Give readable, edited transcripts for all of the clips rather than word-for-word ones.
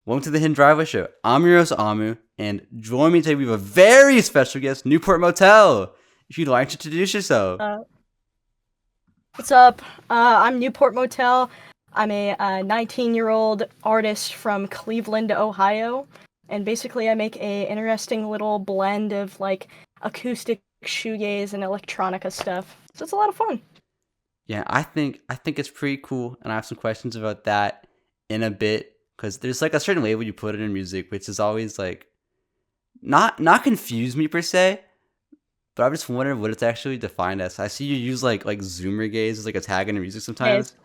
Welcome to the Hidden Driveway Show. I'm your host, Amu, and join me today. We have a very special guest, Newport Motel. If you'd like to introduce yourself. What's up? I'm Newport Motel. I'm a 19-year-old artist from Cleveland, Ohio, and basically I make a interesting little blend of like acoustic shoegaze and electronica stuff. So it's a lot of fun. Yeah, I think it's pretty cool, and I have some questions about that in a bit because there's like a certain label you put it in music, which is always like not confuse me per se, but I'm just wondering what it's actually defined as. I see you use like zoomergaze as like a tag in your music sometimes. Gaze.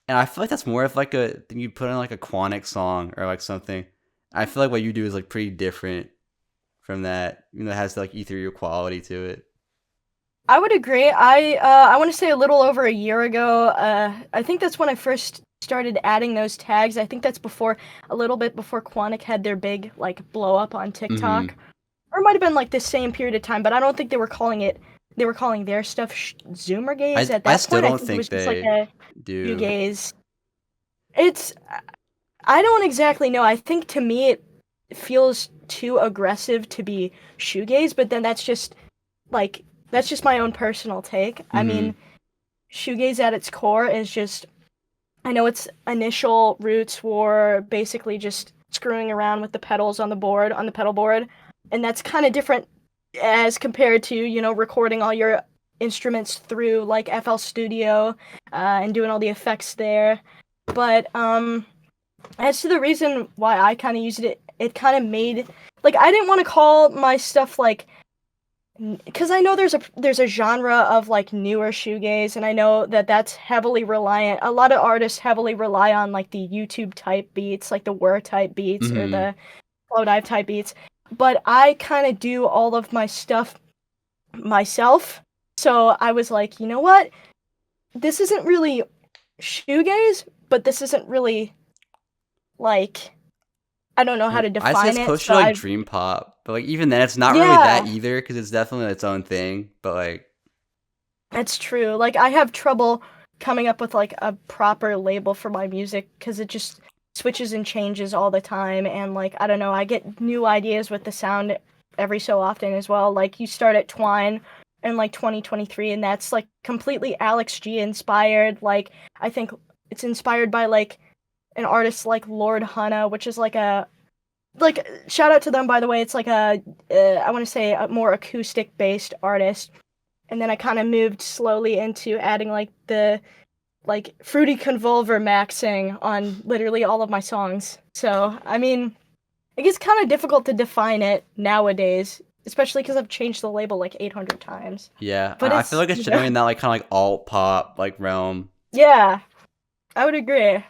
And I feel like that's more of like a thing you put in like a Quonic song or like something. I feel like what you do is like pretty different from that. You know, it has like ethereal quality to it. I would agree. I want to say a little over a year ago. I think that's when I first started adding those tags. I think that's a little bit before Quantic had their big like blow up on TikTok. Mm-hmm. Or it might have been like the same period of time, but I don't think they were calling their stuff Zoomer gaze at I that still point. I don't think it was think just like they a do. shoegaze. It's I don't exactly know. I think to me it feels too aggressive to be shoegaze, but then like that's just my own personal take. I Mm-hmm. mean, shoegaze at its core is just I know its initial roots were basically just screwing around with the pedals on the pedal board, and that's kind of different as compared to, recording all your instruments through like FL Studio and doing all the effects there. But as to the reason why I kind of used it, it kind of made like I didn't want to call my stuff like because I know there's a genre of like newer shoegaze, and I know that that's heavily reliant. A lot of artists heavily rely on like the YouTube type beats, like the whir type beats or Mm-hmm. the slow dive type beats. But I kind of do all of my stuff myself, so I was like, you know what? This isn't really shoegaze, but this isn't really like I don't know how Well, to I'd say define it's it. closer So to like I dream pop, but like even then, it's not really that yeah, either because it's definitely its own thing. But like, that's true. Like I have trouble coming up with like a proper label for my music because it just switches and changes all the time, and like I don't know, I get new ideas with the sound every so often as well. Like you start at Twine in like 2023 and that's like completely Alex G inspired. Like I think it's inspired by like an artist like Lord Hunna, which is like shout out to them by the way. It's like I want to say a more acoustic based artist, and then I kind of moved slowly into adding like the like fruity convolver maxing on literally all of my songs. So I mean, it gets kind of difficult to define it nowadays, especially because I've changed the label like 800 times. yeah, But I feel it's like it's generally in that like kind of like alt pop like realm. yeah, I would agree.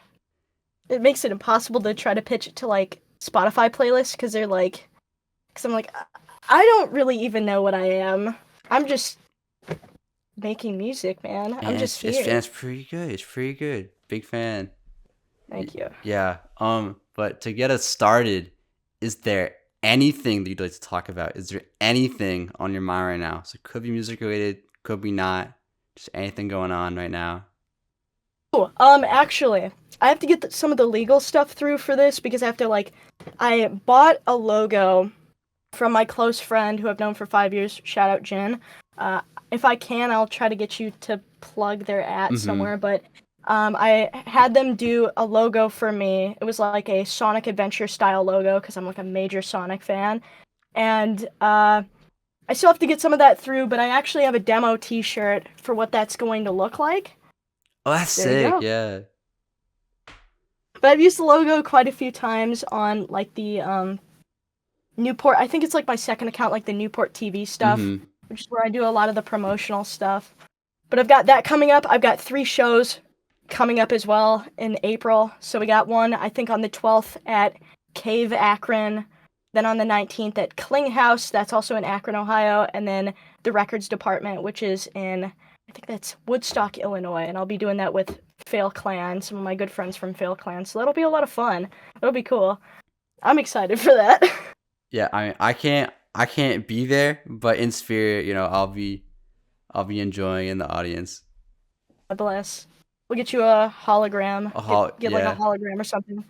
It makes it impossible to try to pitch it to like Spotify playlists because because I'm like, I don't really even know what I am. I'm just making music, man. I'm And just it's here. it's pretty good. It's pretty good. Big fan. Thank you. Yeah. But to get us started, is there anything that you'd like to talk about? Is there anything on your mind right now? So it could be music related, could be not. Just anything going on right now. Oh, actually, I have to get some of the legal stuff through for this because I have to I bought a logo from my close friend who I've known for 5 years. Shout out Jen. Uh, if I can, I'll try to get you to plug their at Mm-hmm. somewhere. But I had them do a logo for me. It was like a Sonic Adventure style logo because I'm like a major Sonic fan, and I still have to get some of that through. But I actually have a demo T-shirt for what that's going to look like. Oh, that's There you sick. go. Yeah. But I've used the logo quite a few times on like the Newport. I think it's like my second account, like the Newport TV stuff, Mm-hmm. which is where I do a lot of the promotional stuff. But I've got that coming up. I've got 3 shows coming up as well in April. So we got one, I think, on the 12th at Cave Akron, then on the 19th at Kling House, that's also in Akron, Ohio, and then the Records Department, which is in, I think that's Woodstock, Illinois, and I'll be doing that with Fail Clan, some of my good friends from Fail Clan. So that'll be a lot of fun. It'll be cool. I'm excited for that. Yeah. I can't be there, but in spirit, I'll be enjoying in the audience. God bless. We'll get you a hologram. A Get hol get like a yeah. hologram or something.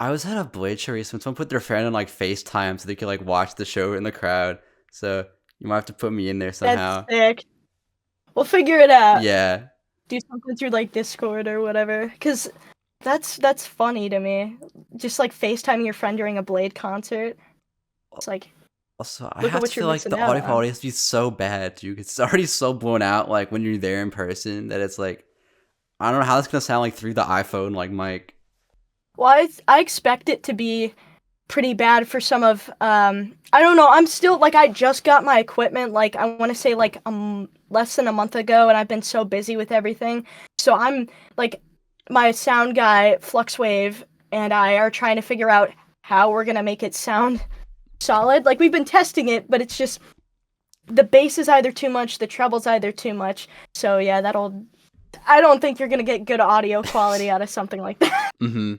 I was at a Blade show recently. Someone put their friend on like FaceTime so they could like watch the show in the crowd. So you might have to put me in there That's somehow. sick. We'll figure it out. Yeah. Do something through like Discord or whatever. Cause that's funny to me. Just like FaceTiming your friend during a Blade concert. It's like, Also, I look at have to what you're feel like missing the out audio on. quality has to be so bad, dude. It's already so blown out, like when you're there in person, that it's like I don't know how it's gonna sound like through the iPhone, like mic. Well, I expect it to be pretty bad for some of I don't know, I'm still like I just got my equipment like I want to say like less than a month ago, and I've been so busy with everything. So I'm like my sound guy Fluxwave and I are trying to figure out how we're going to make it sound solid. Like we've been testing it, but it's just the bass is either too much, the treble's either too much. So yeah, that'll I don't think you're going to get good audio quality out of something like that. Mm-hmm.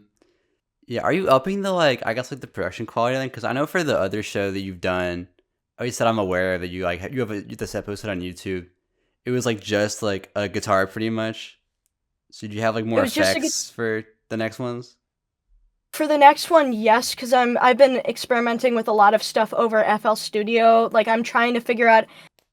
Yeah, are you upping the like I guess like the production quality then? Because I know for the other show that you've done, at least that I'm aware that you like you have this episode on YouTube. It was like just like a guitar pretty much. So do you have like It more was just effects for the next ones? for the next one, yes, because I've been experimenting with a lot of stuff over FL Studio. Like I'm trying to figure out,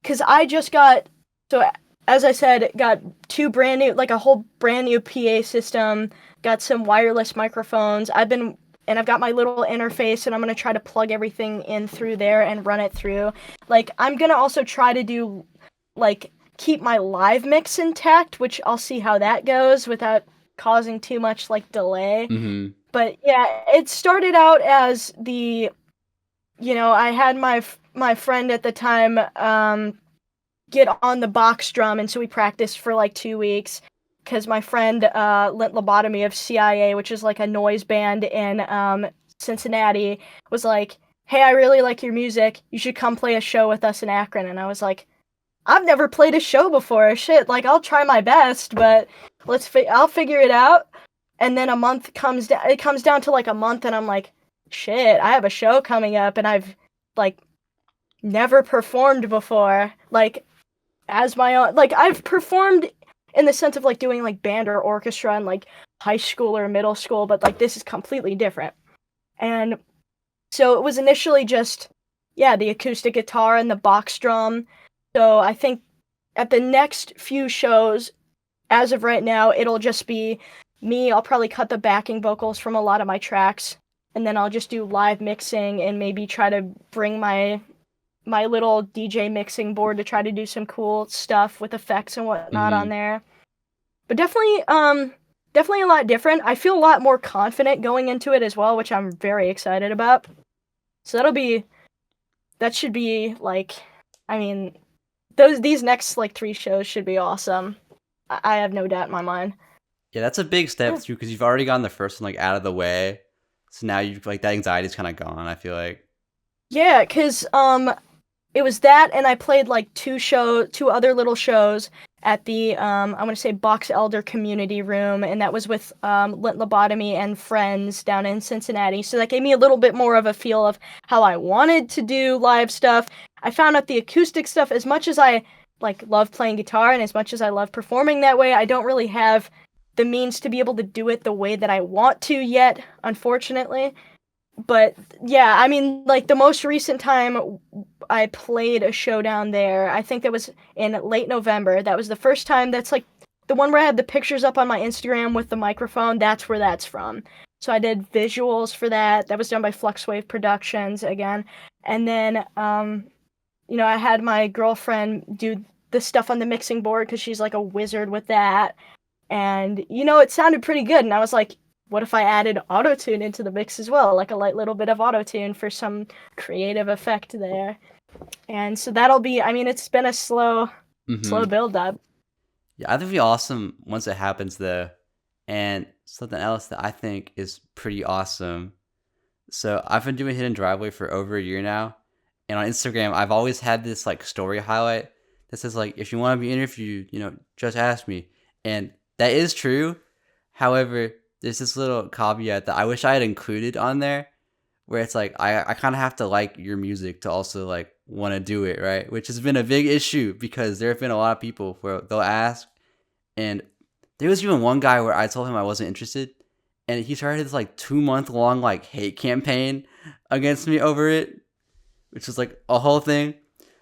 because I just got so as I said, got two brand new, like a whole brand new PA system. Got some wireless microphones. I've got my little interface, and I'm gonna try to plug everything in through there and run it through. Like I'm gonna also try to do like keep my live mix intact, which I'll see how that goes without causing too much like delay. Mm-hmm. But yeah, it started out as I had my friend at the time get on the box drum, and so we practiced for like 2 weeks because my friend Lent Lobotomy of CIA, which is like a noise band in Cincinnati, was like, "Hey, I really like your music. You should come play a show with us in Akron." And I was like, "I've never played a show before. Shit, like I'll try my best, but I'll figure it out." And then a month comes down. It comes down to like a month, and I'm like, "Shit, I have a show coming up, and I've like never performed before. Like as my own. Like I've performed in the sense of like doing like band or orchestra in like high school or middle school, but like this is completely different." And so it was initially just the acoustic guitar and the box drum. So I think at the next few shows, as of right now, it'll just be me. I'll probably cut the backing vocals from a lot of my tracks, and then I'll just do live mixing and maybe try to bring my little DJ mixing board to try to do some cool stuff with effects and whatnot on Mm-hmm. there. But definitely a lot different. I feel a lot more confident going into it as well, which I'm very excited about. So that should be like, I mean, these next like 3 shows should be awesome. I have no doubt in my mind. Yeah, that's a big step Yeah, too because you've already gotten the first one like out of the way. So now you like that anxiety's kind of gone. I feel like. yeah, cause it was that, and I played like 2 other little shows at the I want to say Box Elder Community Room, and that was with Lent Lobotomy and friends down in Cincinnati. So that gave me a little bit more of a feel of how I wanted to do live stuff. I found out the acoustic stuff, as much as I like love playing guitar and as much as I love performing that way, I don't really have the means to be able to do it the way that I want to yet, unfortunately. But yeah, I mean, like the most recent time I played a show down there, I think that was in late November. That was the first time. That's like the one where I had the pictures up on my Instagram with the microphone. That's where that's from. So I did visuals for that. That was done by Fluxwave Productions again. And then, I had my girlfriend do the stuff on the mixing board because she's like a wizard with that. And, it sounded pretty good. And I was like, what if I added autotune into the mix as well? Like a light little bit of autotune for some creative effect there. And so that'll be, I mean, it's been a slow Mm-hmm. build up. Yeah, I think it'd be awesome once it happens though. And something else that I think is pretty awesome. So I've been doing Hidden Driveway for over a year now. And on Instagram, I've always had this like story highlight that says like, if you want to be interviewed, just ask me. And that is true. However, there's this little caveat that I wish I had included on there where it's like, I kind of have to like your music to also like want to do it, right? Which has been a big issue because there have been a lot of people where they'll ask. And there was even one guy where I told him I wasn't interested. and he started this like 2 month long like hate campaign against me over it, which was like a whole thing.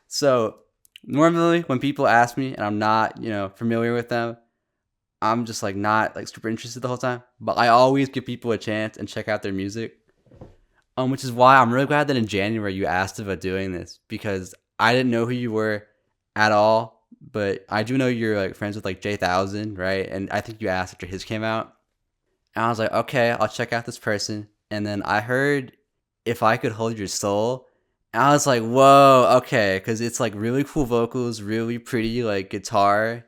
So normally when people ask me and I'm not, familiar with them, I'm just like not like super interested the whole time. But I always give people a chance and check out their music. Which is why I'm really glad that in January you asked about doing this, because I didn't know who you were at all, but I do know you're like friends with like J1000, right? And I think you asked after his came out, and I was like, okay, I'll check out this person. And then I heard If I Could Hold Your Soul, and I was like, whoa, okay, because it's like really cool vocals, really pretty like guitar,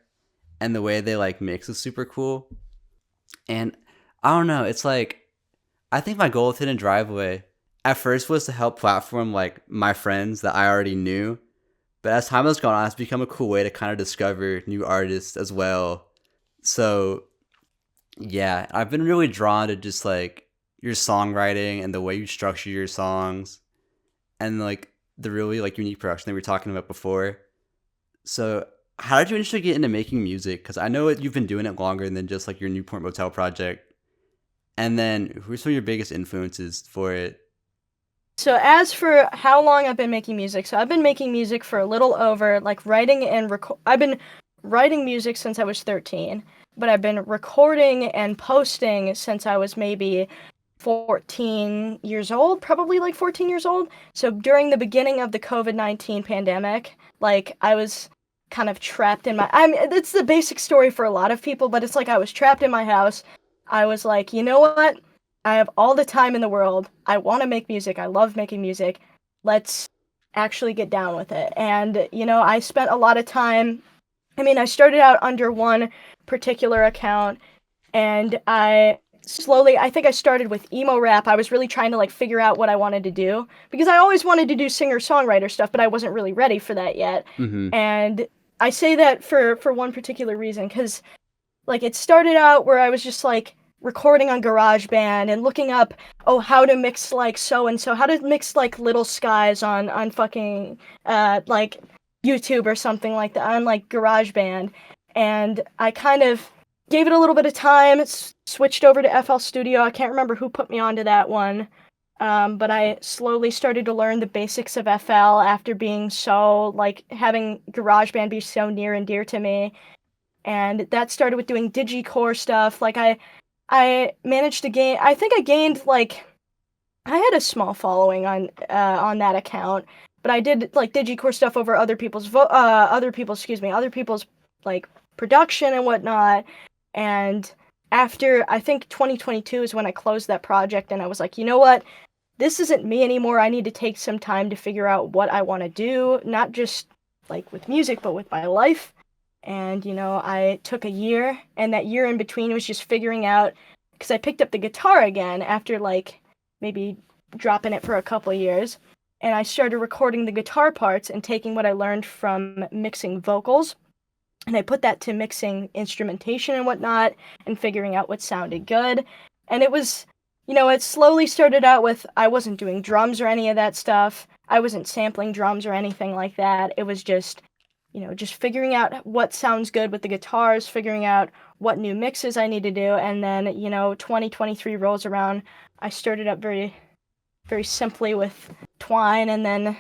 and the way they like mix is super cool. And I don't know, it's like I think my goal with Hidden Driveway at first was to help platform like my friends that I already knew. But as time has gone on, it's become a cool way to kind of discover new artists as well. So yeah, I've been really drawn to just like your songwriting and the way you structure your songs, and like the really like unique production that we were talking about before. So how did you initially get into making music? Because I know you've been doing it longer than just like your Newport Motel project. And then who are some of your biggest influences for it? So as for how long I've been making music, so I've been making music for a little over, like writing and I've been writing music since I was 13, but I've been recording and posting since I was maybe 14 years old, probably like 14 years old. So during the beginning of the COVID-19 pandemic, like I was kind of trapped in it's the basic story for a lot of people, but it's like I was trapped in my house. I was like, you know what? I have all the time in the world. I want to make music. I love making music. Let's actually get down with it. And, I spent a lot of time. I started out under one particular account, and I think I started with emo rap. I was really trying to like figure out what I wanted to do, because I always wanted to do singer-songwriter stuff, but I wasn't really ready for that yet. Mm-hmm. And I say that for one particular reason, because like it started out where I was just like recording on GarageBand and looking up, how to mix like so and so, how to mix like Little Skies on fucking like YouTube or something like that, on like GarageBand. And I kind of gave it a little bit of time, switched over to FL Studio. I can't remember who put me onto that one. But I slowly started to learn the basics of FL after being so, like, having GarageBand be so near and dear to me. And that started with doing digicore stuff. Like, I managed to gain, I think I gained, like, I had a small following on that account, but I did, like, digicore stuff over other people's, like, production and whatnot. And after, I think 2022 is when I closed that project, and I was like, you know what? This isn't me anymore. I need to take some time to figure out what I want to do, not just, like, with music, but with my life. And, I took a year, and that year in between was just figuring out, because I picked up the guitar again after, like, maybe dropping it for a couple of years, and I started recording the guitar parts and taking what I learned from mixing vocals, and I put that to mixing instrumentation and whatnot, and figuring out what sounded good. And it was, it slowly started out with, I wasn't doing drums or any of that stuff. I wasn't sampling drums or anything like that. It was just, just figuring out what sounds good with the guitars, figuring out what new mixes I need to do. And then, 2023 rolls around. I started up very, very simply with Twine, and then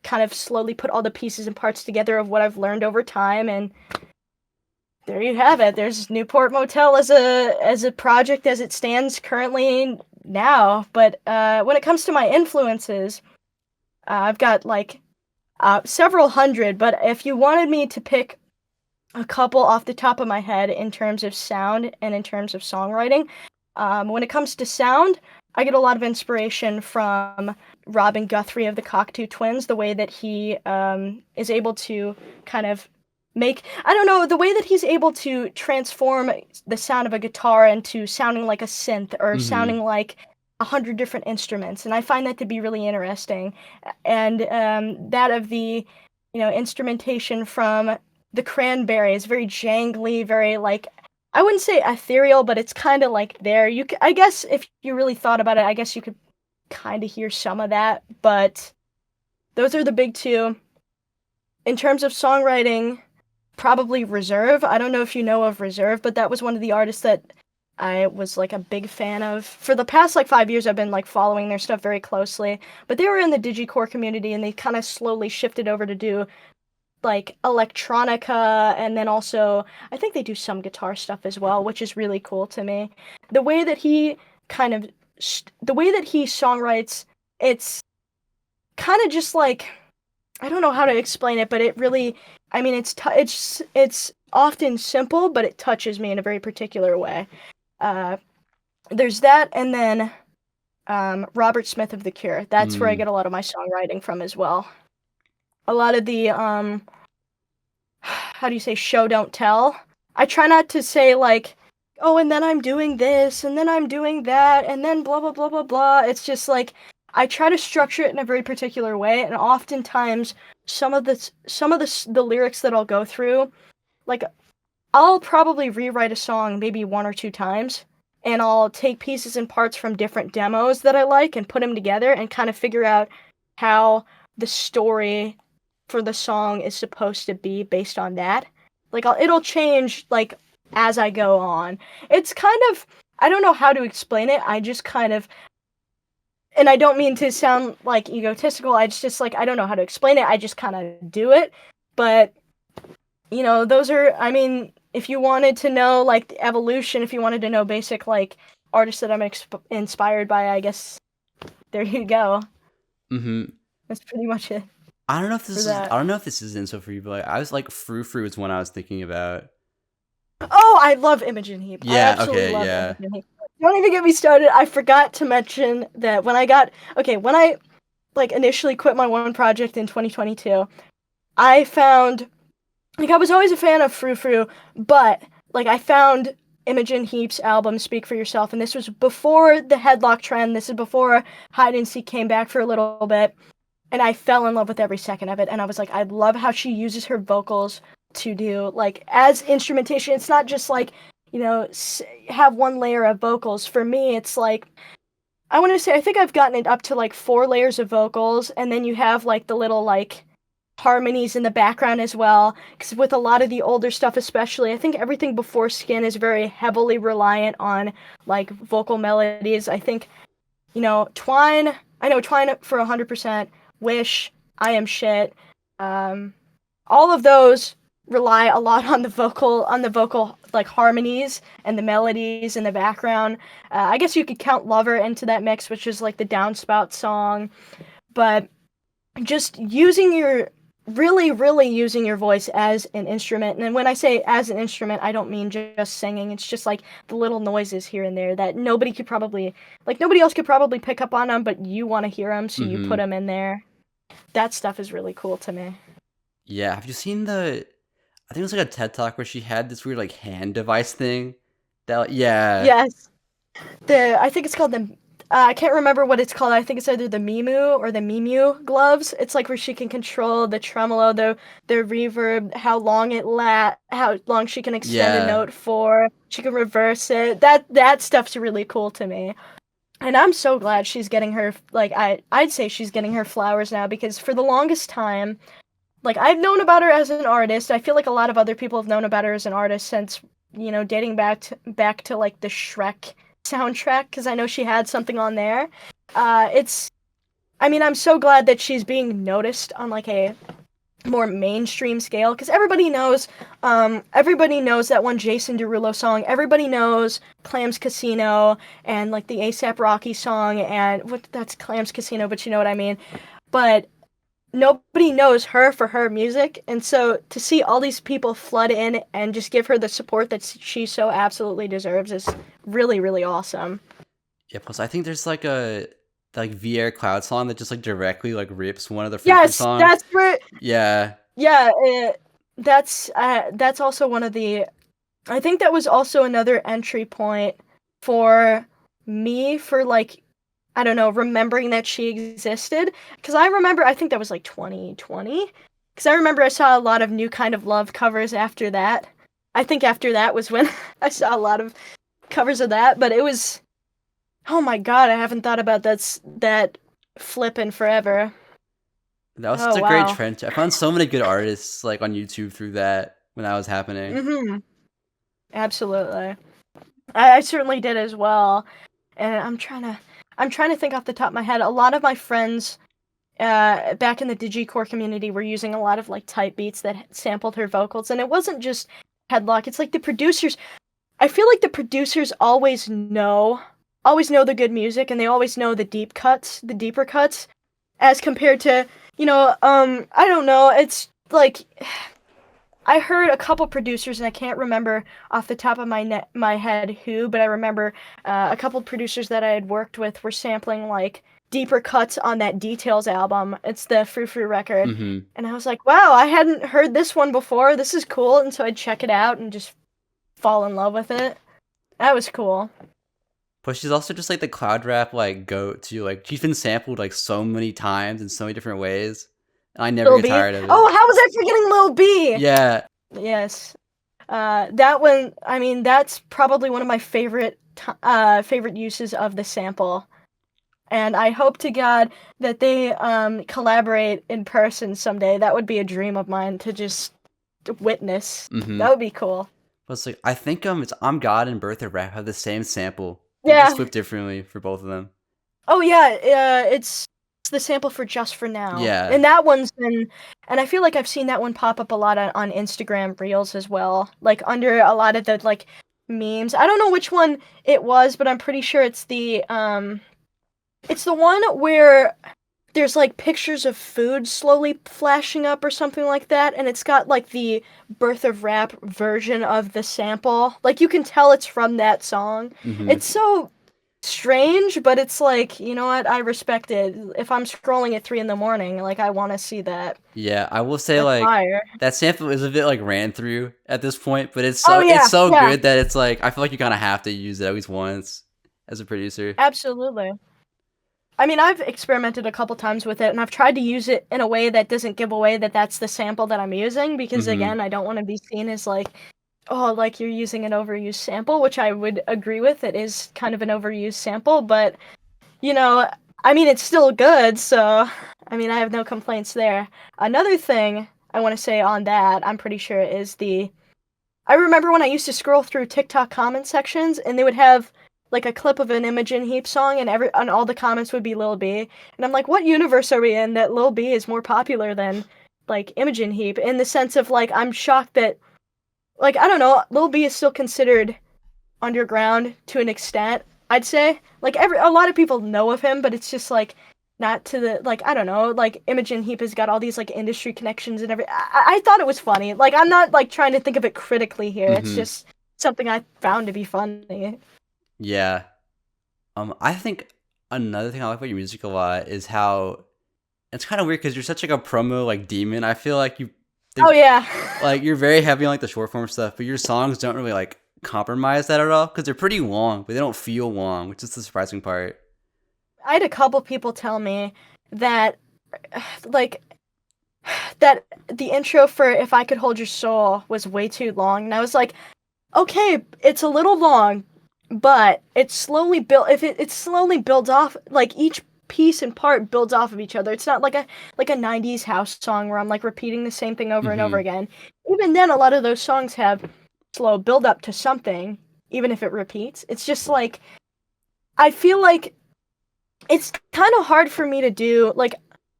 kind of slowly put all the pieces and parts together of what I've learned over time, and there you have it. There's Newport Motel as a project as it stands currently now. But when it comes to my influences, I've got like several hundred, but if you wanted me to pick a couple off the top of my head in terms of sound and in terms of songwriting, when it comes to sound, I get a lot of inspiration from Robin Guthrie of the Cocteau Twins, the way that he is able to kind of the way that he's able to transform the sound of a guitar into sounding like a synth or sounding like 100 different instruments. And I find that to be really interesting. And that of the, instrumentation from the Cranberries, very jangly, very like, I wouldn't say ethereal, but it's kind of like there. I guess if you really thought about it, I guess you could kind of hear some of that, but those are the big two. In terms of songwriting, probably Reserve. I don't know if you know of Reserve, but that was one of the artists that I was like a big fan of. For the past like 5 years, I've been like following their stuff very closely. But they were in the digicore community, and they kind of slowly shifted over to do like electronica, and then also I think they do some guitar stuff as well, which is really cool to me. The way that he kind of the way that he songwrites, it's kind of just like, I don't know how to explain it, but it really, I mean, it's often simple, but it touches me in a very particular way. Uh, there's that, and then Robert Smith of The Cure. That's where I Mm. get a lot of my songwriting from as well. A lot of the how do you say, show don't tell. I try not to say like, oh, and then I'm doing this, and then I'm doing that, and then blah blah blah blah blah. It's just like I try to structure it in a very particular way, and oftentimes some of the lyrics that I'll go through, like I'll probably rewrite a song maybe one or two times, and I'll take pieces and parts from different demos that I like and put them together and kind of figure out how the story for the song is supposed to be based on that. Like it'll change like as I go on. It's kind of, I don't know how to explain it. I just kind of, and I don't mean to sound like egotistical. I just like, I don't know how to explain it. I just kind of do it. But those are, I mean, if you wanted to know like the evolution, if you wanted to know basic like artists that I'm inspired by, I guess there you go. Hmm. That's pretty much it I don't know if for this is. that. I don't know if this is info for you, but like, I was like, Frou Frou is one I was thinking about. Oh, I love Imogen Heap. I Yeah. absolutely Okay. love Yeah. Imogen Heap. Don't even get me started. I forgot to mention that when I like initially quit my one project in 2022, I found, like, I was always a fan of Frou Frou, but like I found Imogen Heap's album Speak for Yourself, and this was before the headlock trend. This is before hide and seek came back for a little bit, and I fell in love with every second of it. And I was like, I love how she uses her vocals to do like as instrumentation. It's not just like have one layer of vocals. For me, it's like, I want to say I think I've gotten it up to like 4 layers of vocals, and then you have like the little like harmonies in the background as well. Because with a lot of the older stuff, especially, I think everything before Skin is very heavily reliant on like vocal melodies. I think Twine. I know Twine for 100%. Wish, I Am Shit. All of those rely a lot on the vocal like harmonies and the melodies in the background. I guess you could count Lover into that mix, which is like the downspout song. But just really using your voice as an instrument. And when I say as an instrument, I don't mean just singing. It's just like the little noises here and there that nobody else could probably pick up on them, but you want to hear them, so you put Hmm. them in there. That stuff is really cool to me. Yeah. Have you seen the? I think it was like a TED talk where she had this weird like hand device thing. That yeah. Yes. I think it's called the, I can't remember what it's called. I think it's either the Mimu or the Mimu gloves. It's like where she can control the tremolo, the reverb, how long she can extend a Yeah. note for. She can reverse it. That stuff's really cool to me. And I'm so glad she's getting her, like, I'd say she's getting her flowers now, because for the longest time, like, I've known about her as an artist. I feel like a lot of other people have known about her as an artist since, dating back to like the Shrek soundtrack, because I know she had something on there. I mean, I'm so glad that she's being noticed on like a more mainstream scale, because everybody knows that one Jason Derulo song. Everybody knows Clams Casino and like the ASAP Rocky song, and that's Clams Casino, but you know what I mean. But nobody knows her for her music, and so to see all these people flood in and just give her the support that she so absolutely deserves is really, really awesome. Yeah. Plus, I think there's like a like VR Cloud song that just like directly like rips one of the Frou Frou Yes, songs. that's where. Yeah. Yeah, that's also one of the. I think that was also another entry point for me for like, I don't know, remembering that she existed. Because I think that was like 2020. Because I remember I saw a lot of New Kind of Love covers after that. I think after that was when I saw a lot of covers of that. But it was, oh my god, I haven't thought about that flip in forever. That was Oh such a great wow. trend. I found so many good artists like on YouTube through that when that was happening. Mhm. Absolutely. I certainly did as well. And I'm trying to think off the top of my head. A lot of my friends back in the digicore community were using a lot of like type beats that sampled her vocals, and it wasn't just Headlock. It's like the producers. I feel like the producers always know the good music, and they always know the deeper cuts, as compared to, I don't know. It's like I heard a couple producers, and I can't remember off the top of my head who, but I remember a couple producers that I had worked with were sampling like deeper cuts on that Details album. It's the Frou Frou record, Mm-hmm. and I was like, wow, I hadn't heard this one before. This is cool, and so I'd check it out and just fall in love with it. That was cool. But she's also just like the cloud rap like goat too. Like she's been sampled like so many times in so many different ways, and I never Lil get B. tired of it. Oh, how was I forgetting Lil B? Yeah. Yes. That one. I mean, that's probably one of my favorite uses of the sample. And I hope to God that they collaborate in person someday. That would be a dream of mine to just witness. Mm-hmm. That would be cool. But it's like I think it's I'm God and Birth of Rap have the same sample. Yeah. Just flipped differently for both of them. Oh yeah, it's the sample for Just For Now. Yeah. And that one's been, and I feel like I've seen that one pop up a lot on Instagram Reels as well. Like under a lot of the like memes. I don't know which one it was, but I'm pretty sure it's the one where there's like pictures of food slowly flashing up or something like that, and it's got like the Birth of Rap version of the sample. Like you can tell it's from that song. Mm-hmm. It's so strange, but it's like, you know what, I respect it. If I'm scrolling at 3 a.m, like I want to see that. Yeah, I will say That's like fire. that sample is a bit like ran through at this point, but it's yeah. good that it's like I feel like you kind of have to use it at least once as a producer. Absolutely. I mean, I've experimented a couple times with it, and I've tried to use it in a way that doesn't give away that that's the sample that I'm using, because again, I don't want to be seen as like, oh, like you're using an overused sample, which I would agree with. It is kind of an overused sample, but, I mean, it's still good, so, I mean, I have no complaints there. Another thing I want to say on that, I'm pretty sure, is I remember when I used to scroll through TikTok comment sections, and they would have like a clip of an Imogen Heap song, and all the comments would be Lil B. And I'm like, what universe are we in that Lil B is more popular than like Imogen Heap? In the sense of like, I'm shocked that, like, I don't know, Lil B is still considered underground to an extent, I'd say. Like a lot of people know of him, but it's just like not to the, like, I don't know, like Imogen Heap has got all these like industry connections and everything. I thought it was funny. Like, I'm not like trying to think of it critically here. Mm-hmm. It's just something I found to be funny. Yeah. I think another thing I like about your music a lot is how it's kind of weird because you're such like a promo like demon. I feel like Oh yeah. like you're very heavy on like the short form stuff, but your songs don't really like compromise that at all because they're pretty long, but they don't feel long, which is the surprising part. I had a couple people tell me that like that the intro for If I Could Hold Your Soul was way too long, and I was like, okay, it's a little long, but it slowly it slowly builds off, like each piece and part builds off of each other. It's not like a 90s house song where I'm like repeating the same thing over and over again. Even then, a lot of those songs have slow build up to something, even if it repeats. It's just like, I feel like it's kind of hard for me to do, like,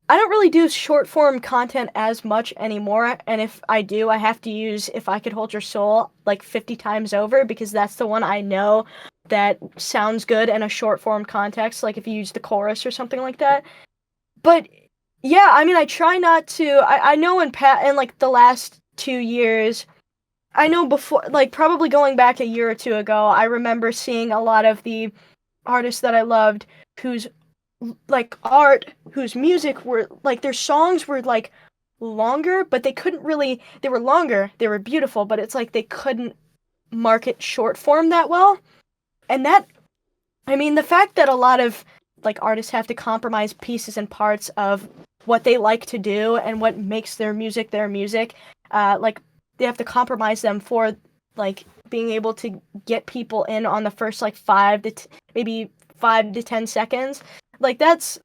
I don't really do short form content as much anymore, and if I do, I have to use If I Could Hold Your Soul like 50 times over, because that's the one I know that sounds good in a short form context, like if you use the chorus or something like that. But yeah, I mean, I try not to. I know in like the last 2 years, I know before, like probably going back a year or two ago, I remember seeing a lot of the artists that I loved whose like art, whose music were like, their songs were like longer, but they couldn't really, they were longer, they were beautiful, but it's like they couldn't market short form that well. And that, I mean, the fact that a lot of like artists have to compromise pieces and parts of what they like to do and what makes their music, like they have to compromise them for like being able to get people in on the first like maybe 5 to 10 seconds. Like that's,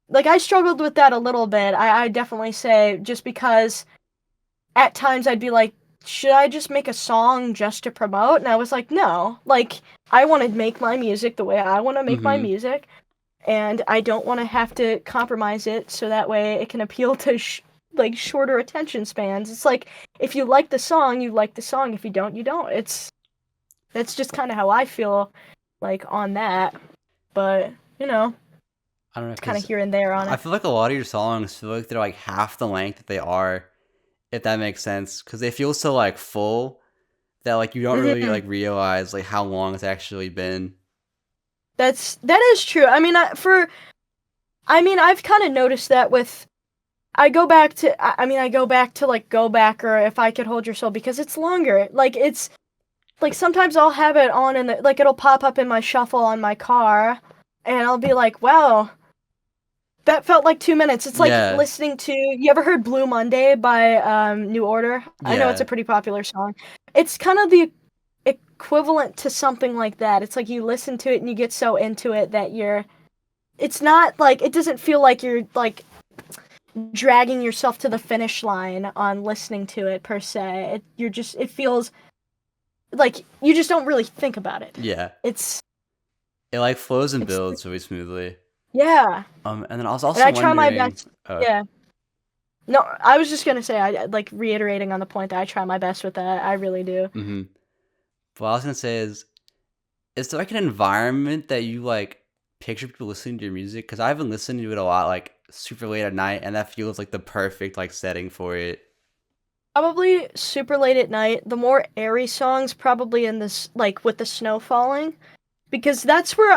like I struggled with that a little bit. I definitely say, just because at times I'd be like, should I just make a song just to promote? And I was like, no. Like, I want to make my music the way I want to make my Mm-hmm. music, and I don't want to have to compromise it so that way it can appeal to like shorter attention spans. It's like, if you like the song, you like the song. If you don't, you don't. That's just kind of how I feel like on that. But, you know, I don't know, it's kind of because here and there on I it. feel like a lot of your songs feel like they're like half the length that they are, if that makes sense. Because they feel so like full that like you don't really Mhm. like realize like how long it's actually been. That is true. I mean, I've kind of noticed that with. I go back to. I go back to like Go Back or If I Could Hold Your Soul because it's longer. Like it's like sometimes I'll have it on and like it'll pop up in my shuffle on my car, and I'll be like, wow, that felt like 2 minutes. It's like Yeah, listening to. You ever heard Blue Monday by New Order? I know it's a yeah, pretty popular song. It's kind of the equivalent to something like that. It's like you listen to it and you get so into it that you're. It's not like it doesn't feel like you're like dragging yourself to the finish line on listening to it per se. It feels like you just don't really think about it. yeah. It's It like flows and it's builds really smoothly. yeah. And then I was And also I try my wondering. best. Yeah. No, I was just gonna say I like reiterating on the point that I try my best with that. I really do. Mm-hmm. What I was gonna say is there like an environment that you like picture people listening to your music? Because I've been listening to it a lot, like super late at night, and that feels like the perfect like setting for it. Probably super late at night. The more airy songs, probably in this like with the snow falling, because that's where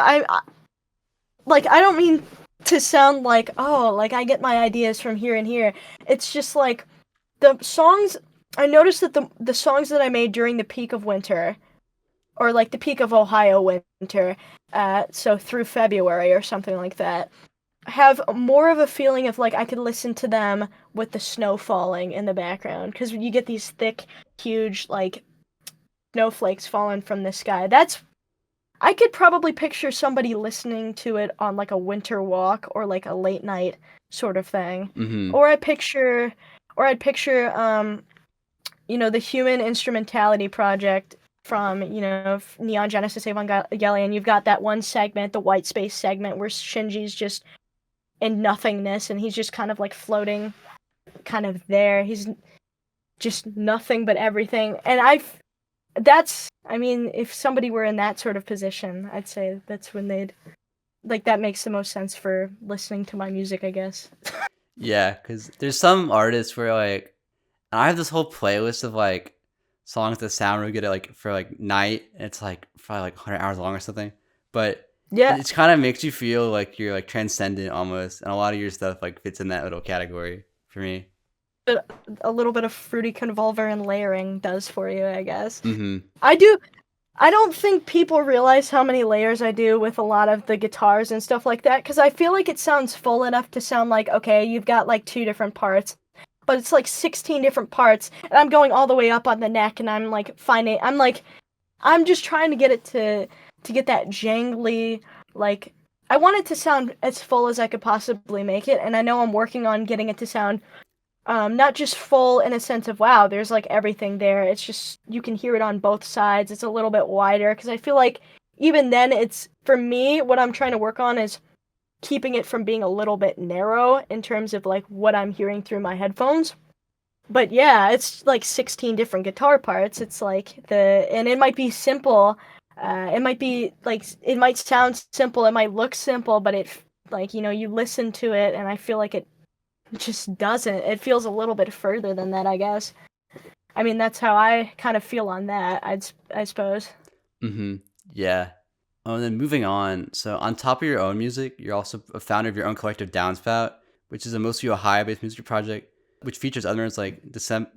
like I don't mean to sound like like I get my ideas from here and here. It's just like the songs. I noticed that the songs that I made during the peak of winter, or like the peak of Ohio winter, so through February or something like that, have more of a feeling of like I could listen to them with the snow falling in the background because you get these thick, huge like snowflakes falling from the sky. That's I could probably picture somebody listening to it on like a winter walk or like a late night sort of thing. Mm-hmm. Or I picture the Human Instrumentality Project from, Neon Genesis Evangelion. You've got that one segment, the white space segment where Shinji's just in nothingness and he's just kind of like floating kind of there. He's just nothing but everything. And if somebody were in that sort of position, I'd say that's when they'd like that makes the most sense for listening to my music, I guess. Yeah, because there's some artists where like, and I have this whole playlist of like songs that sound really good at like for like night. And it's like probably like 100 hours long or something, but Yeah, it kind of makes you feel like you're like transcendent almost, and a lot of your stuff like fits in that little category for me. but a little bit of fruity convolver and layering does for you, I guess. Mm-hmm. I do. I don't think people realize how many layers I do with a lot of the guitars and stuff like that, because I feel like it sounds full enough to sound like, okay, you've got like 2 different parts, but it's like 16 different parts, and I'm going all the way up on the neck, and I'm just trying to get it to get that jangly, like, I want it to sound as full as I could possibly make it, and I know I'm working on getting it to sound not just full in a sense of wow, there's like everything there. It's just you can hear it on both sides. It's a little bit wider because I feel like even then it's for me what I'm trying to work on is keeping it from being a little bit narrow in terms of like what I'm hearing through my headphones. But yeah, it's like 16 different guitar parts. It's like and it might be simple. It might be like it might sound simple, it might look simple, but it like you listen to it and I feel like it just doesn't. It feels a little bit further than that, I guess. I mean, that's how I kind of feel on that, I suppose. Mm-hmm. Yeah. Oh, and then moving on. So on top of your own music, you're also a founder of your own collective Downspout, which is a mostly Ohio-based music project, which features others like December.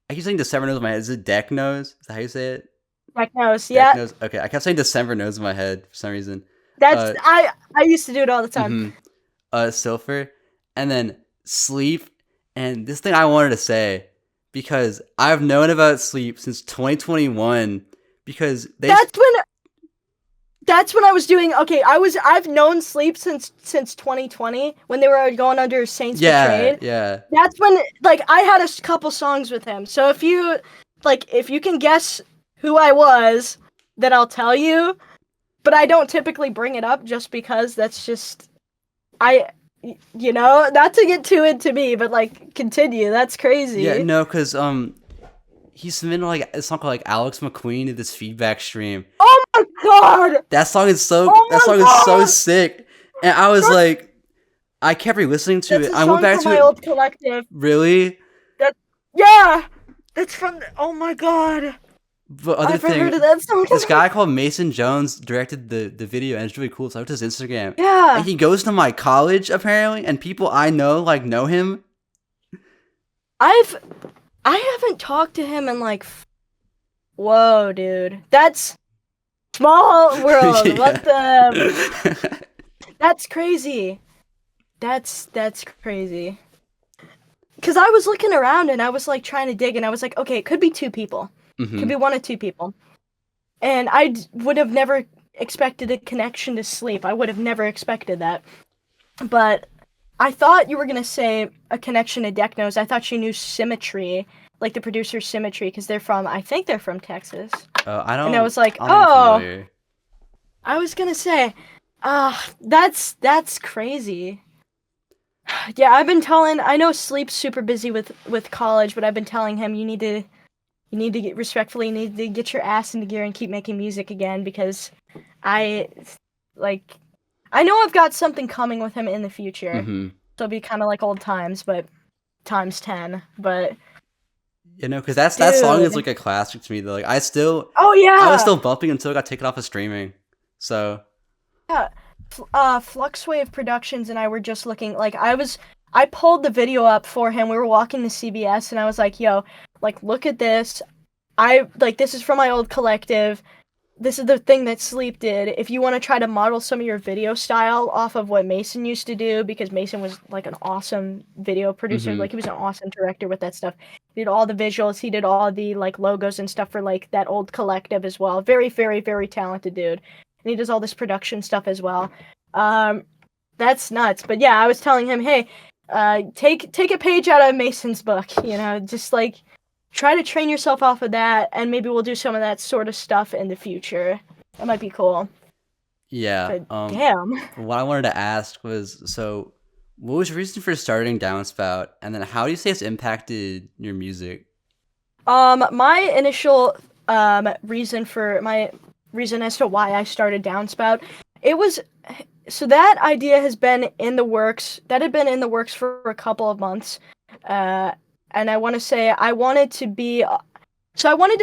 I keep saying December Knows in my head. Is it Deck Knows? Is that how you say it? Heck knows, Deck yeah. Knows. Okay, I kept saying December Knows in my head for some reason. That's Uh, I used to do it all the time. mm-hmm. Silver, and then Sleep. And this thing I wanted to say, because I've known about Sleep since 2021, because That's when I was doing. Okay, I've known Sleep since 2020 when they were going under Saints Yeah, Betrayed. yeah. That's when like I had a couple songs with him. So if you can guess who I was, then I'll tell you. But I don't typically bring it up just because that's just not to get too into me, but like continue. That's crazy. Yeah, no, because he submitted like a song called like Alex McQueen to this feedback stream. Oh my god! That song is Oh that song my is so god! sick. And I was like, I kept re-listening to That's it. a I went song back from to my it. old collective. Really? Yeah! That's from oh my god. But I other haven't heard thing, of that song. this guy called Mason Jones directed the video, and it's really cool. So I went to his Instagram, Yeah. and he goes to my college apparently, and people I know like know him. I haven't talked to him in like whoa, dude. That's small world. Yeah. What the That's crazy. That's crazy. Cuz I was looking around and I was like trying to dig and I was like, okay, it could be two people. Mhm. Could be one of two people. And I would have never expected a connection to Sleep. I would have never expected that. But I thought you were going to say a connection to Decknose. I thought you knew Symmetry, like the producer Symmetry, because I think they're from Texas. I don't. And I was like, I'm not oh, familiar. I was going to say, that's crazy. Yeah, I know Sleep's super busy with college, but I've been telling him you need to get your ass into gear and keep making music again because I know I've got something coming with him in the future. Mm-hmm. So it'll be kind of like old times, but times 10. But Because that song is dude. like a classic to me. Though, like Oh yeah, I was still bumping until it got taken off of streaming. So yeah. Fluxwave Productions and I were just looking. Like I pulled the video up for him. We were walking to CBS, and I was like, "Yo, like look at this. This is from my old collective. This is the thing that Sleep did. If you want to try to model some of your video style off of what Mason used to do, because Mason was like an awesome video producer, Mhm. like he was an awesome director with that stuff. He did all the visuals, he did all the like logos and stuff for like that old collective as well. Very, very, very talented dude. And he does all this production stuff as well. That's nuts. But yeah, I was telling him, hey, take a page out of Mason's book, just like try to train yourself off of that, and maybe we'll do some of that sort of stuff in the future. That might be cool. Yeah. But damn. What I wanted to ask was, so what was your reason for starting Downspout, and then how do you say it's impacted your music? My initial reason as to why I started Downspout, it was so that idea has been in the works. That had been in the works for a couple of months. And I want to say I wanted to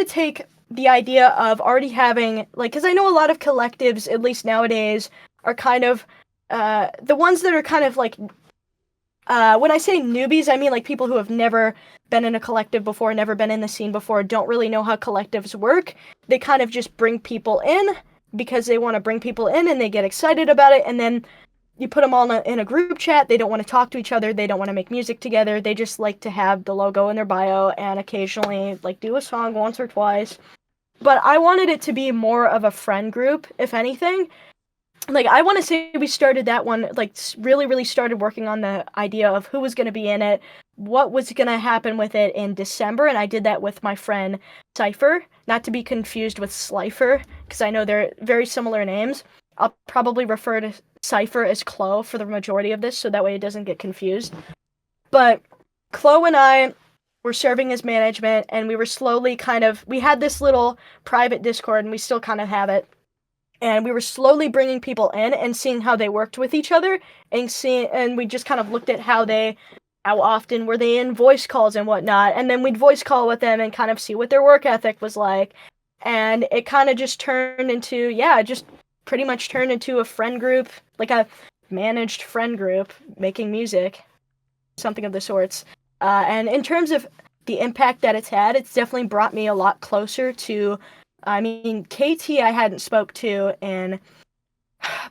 take the idea of already having, like, because I know a lot of collectives, at least nowadays, are kind of, the ones that are kind of like, when I say newbies, I mean like people who have never been in a collective before, never been in the scene before, don't really know how collectives work. They kind of just bring people in because they want to bring people in and they get excited about it, and then you put them all in a group chat. They don't want to talk to each other. They don't want to make music together. They just like to have the logo in their bio and occasionally like do a song once or twice. But I wanted it to be more of a friend group, if anything. Like, I want to say we started that one, like, really, really started working on the idea of who was going to be in it, what was going to happen with it in December, and I did that with my friend Cypher, not to be confused with Slifer, because I know they're very similar names. I'll probably refer to Cypher as Chloe for the majority of this, so that way it doesn't get confused. But Chloe and I were serving as management, and we were slowly we had this little private Discord, and we still kind of have it. And we were slowly bringing people in and seeing how they worked with each other, and we just kind of looked at how often were they in voice calls and whatnot, and then we'd voice call with them and kind of see what their work ethic was like. And it kind of just turned into, pretty much turned into a friend group, like a managed friend group making music, something of the sorts. And in terms of the impact that it's had, it's definitely brought me a lot closer to, KT I hadn't spoke to in,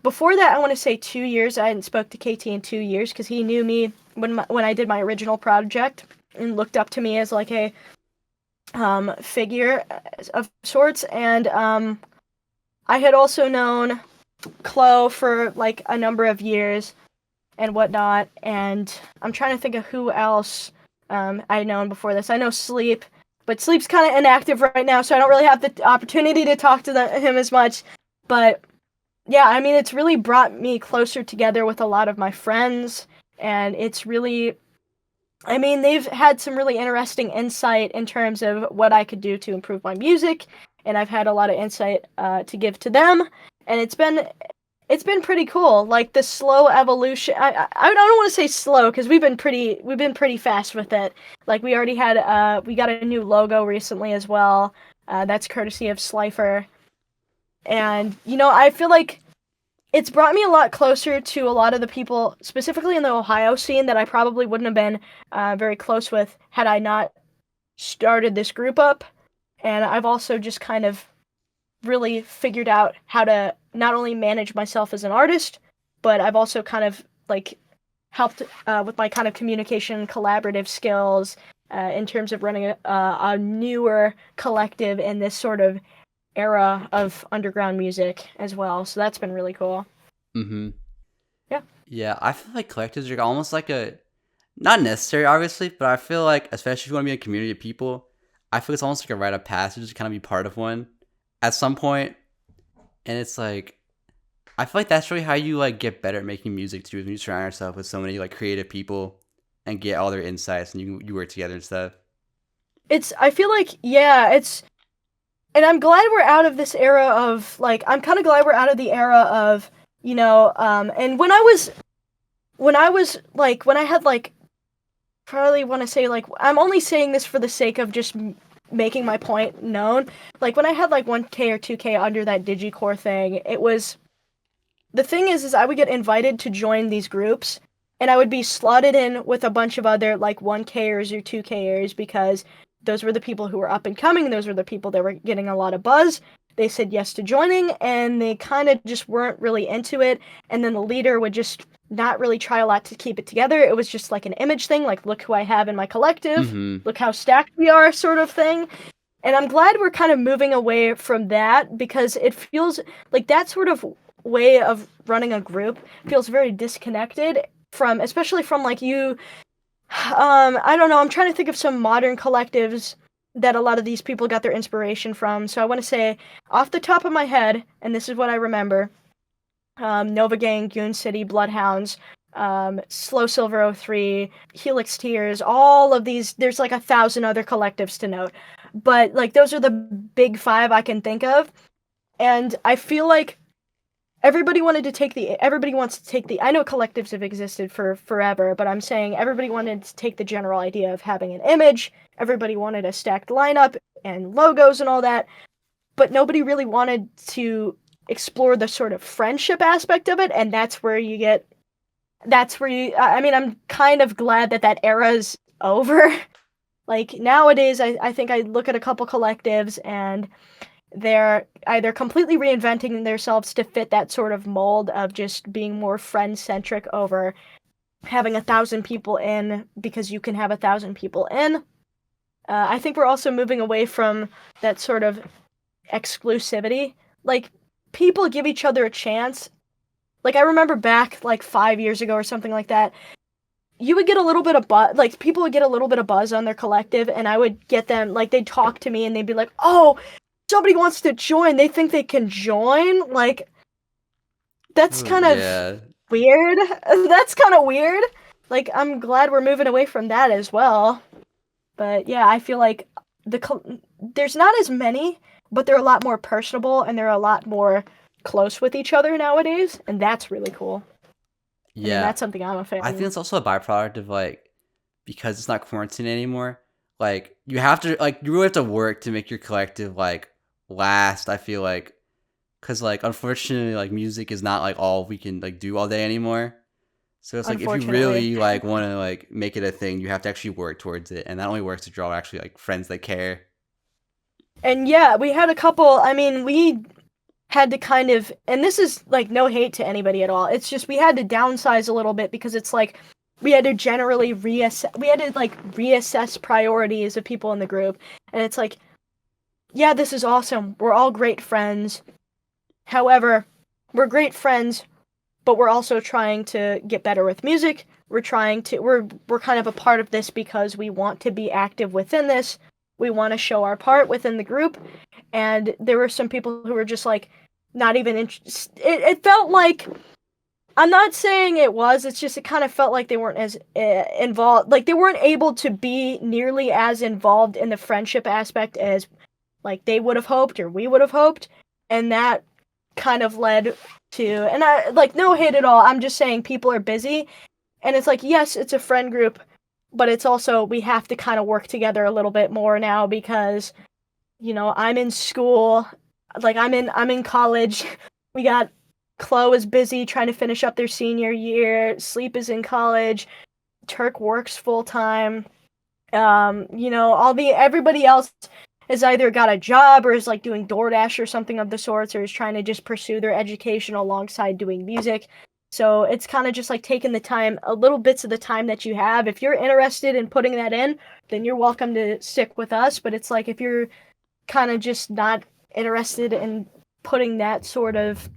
before that I want to say 2 years. I hadn't spoke to KT in 2 years because he knew me when I did my original project and looked up to me as like a figure of sorts. And I had also known Chloe for like a number of years and whatnot, and I'm trying to think of who else I'd known before this. I know Sleep, but Sleep's kind of inactive right now, so I don't really have the opportunity to talk to him as much. But yeah, I mean, it's really brought me closer together with a lot of my friends, and it's really, I mean, they've had some really interesting insight in terms of what I could do to improve my music, and I've had a lot of insight to give to them, and it's been pretty cool. Like the slow evolution. I don't want to say slow because we've been pretty fast with it. Like we already had we got a new logo recently as well. That's courtesy of Slifer. And I feel like it's brought me a lot closer to a lot of the people, specifically in the Ohio scene, that I probably wouldn't have been very close with had I not started this group up. And I've also just kind of really figured out how to not only manage myself as an artist, but I've also kind of like helped with my kind of communication, collaborative skills in terms of running a newer collective in this sort of era of underground music as well. So that's been really cool. Mm-hmm. Yeah. Yeah, I feel like collectives are almost like not necessary, obviously, but I feel like, especially if you want to be a community of people, I feel it's almost like a rite of passage to kind of be part of one at some point. And it's like, I feel like that's really how you like get better at making music too, when you surround yourself with so many like creative people and get all their insights and you work together and stuff. I feel like, yeah, and I'm glad we're out of this era of, like, I'm kind of glad we're out of the era of, and when I had, like, probably want to say, like, I'm only saying this for the sake of just making my point known. Like, when I had, like, 1K or 2K under that Digicore thing, the thing is I would get invited to join these groups, and I would be slotted in with a bunch of other, like, 1Kers or 2Kers, because those were the people who were up and coming, those were the people that were getting a lot of buzz. They said yes to joining, and they kind of just weren't really into it, and then the leader would just not really try a lot to keep it together. It was just like an image thing, like, look who I have in my collective, look how stacked we are, sort of thing. And I'm glad we're kind of moving away from that, because it feels like that sort of way of running a group feels very disconnected from, especially from, like, you, I don't know, I'm trying to think of some modern collectives that a lot of these people got their inspiration from. So I want to say, off the top of my head, and this is what I remember, Nova Gang, Goon City, Bloodhounds, Slow Silver 03, Helix Tears, all of these, there's like 1,000 other collectives to note. But, like, those are the big five I can think of. And I feel like everybody wants to take the, I know collectives have existed for forever, but I'm saying everybody wanted to take the general idea of having an image, everybody wanted a stacked lineup and logos and all that, but nobody really wanted to explore the sort of friendship aspect of it, and I mean, I'm kind of glad that era's over. Like, nowadays, I think I look at a couple collectives, and they're either completely reinventing themselves to fit that sort of mold of just being more friend-centric over having 1,000 people in because you can have 1,000 people in. I think we're also moving away from that sort of exclusivity. Like, people give each other a chance. Like, I remember back, like, 5 years ago or something like that, you would get a little bit of buzz, like, people would get a little bit of buzz on their collective, and I would get them, like, they'd talk to me, and they'd be like, oh, somebody wants to join, they think they can join, like, that's kind of weird. That's kind of weird. Like, I'm glad we're moving away from that as well. But yeah, I feel like there's not as many, but they're a lot more personable, and they're a lot more close with each other nowadays, and that's really cool. Yeah, I mean, that's something I'm a fan of. I think it's also a byproduct of, like, because it's not quarantine anymore, like, you have to, like, you really have to work to make your collective, like, last, I feel like, because, like, unfortunately, like, music is not, like, all we can, like, do all day anymore. So it's like, if you really, like, want to, like, make it a thing, you have to actually work towards it, and that only works to draw actually, like, friends that care. And yeah, we had a couple, I mean, we had to kind of, and this is, like, no hate to anybody at all, it's just we had to downsize a little bit, because it's like, we had to generally reassess priorities of people in the group, and it's like, yeah, this is awesome, we're all great friends, However, we're great friends, but we're also trying to get better with music. We're kind of a part of this because we want to be active within this. We want to show our part within the group. And there were some people who were just like not even interested. It felt like, I'm not saying it was, it's just it kind of felt like they weren't as involved, like they weren't able to be nearly as involved in the friendship aspect as like they would have hoped or we would have hoped. And that kind of led to, and I like, no hate at all, I'm just saying people are busy, and it's like, yes, it's a friend group, but it's also, we have to kind of work together a little bit more now because, you know, I'm in school, like I'm in college. We got Chloe is busy trying to finish up their senior year, Sleep is in college, Turk works full time. You know, everybody else has either got a job or is like doing DoorDash or something of the sorts, or is trying to just pursue their education alongside doing music. So it's kind of just like taking the time, a little bits of the time that you have. If you're interested in putting that in, then you're welcome to stick with us. But it's like if you're kind of just not interested in putting that sort of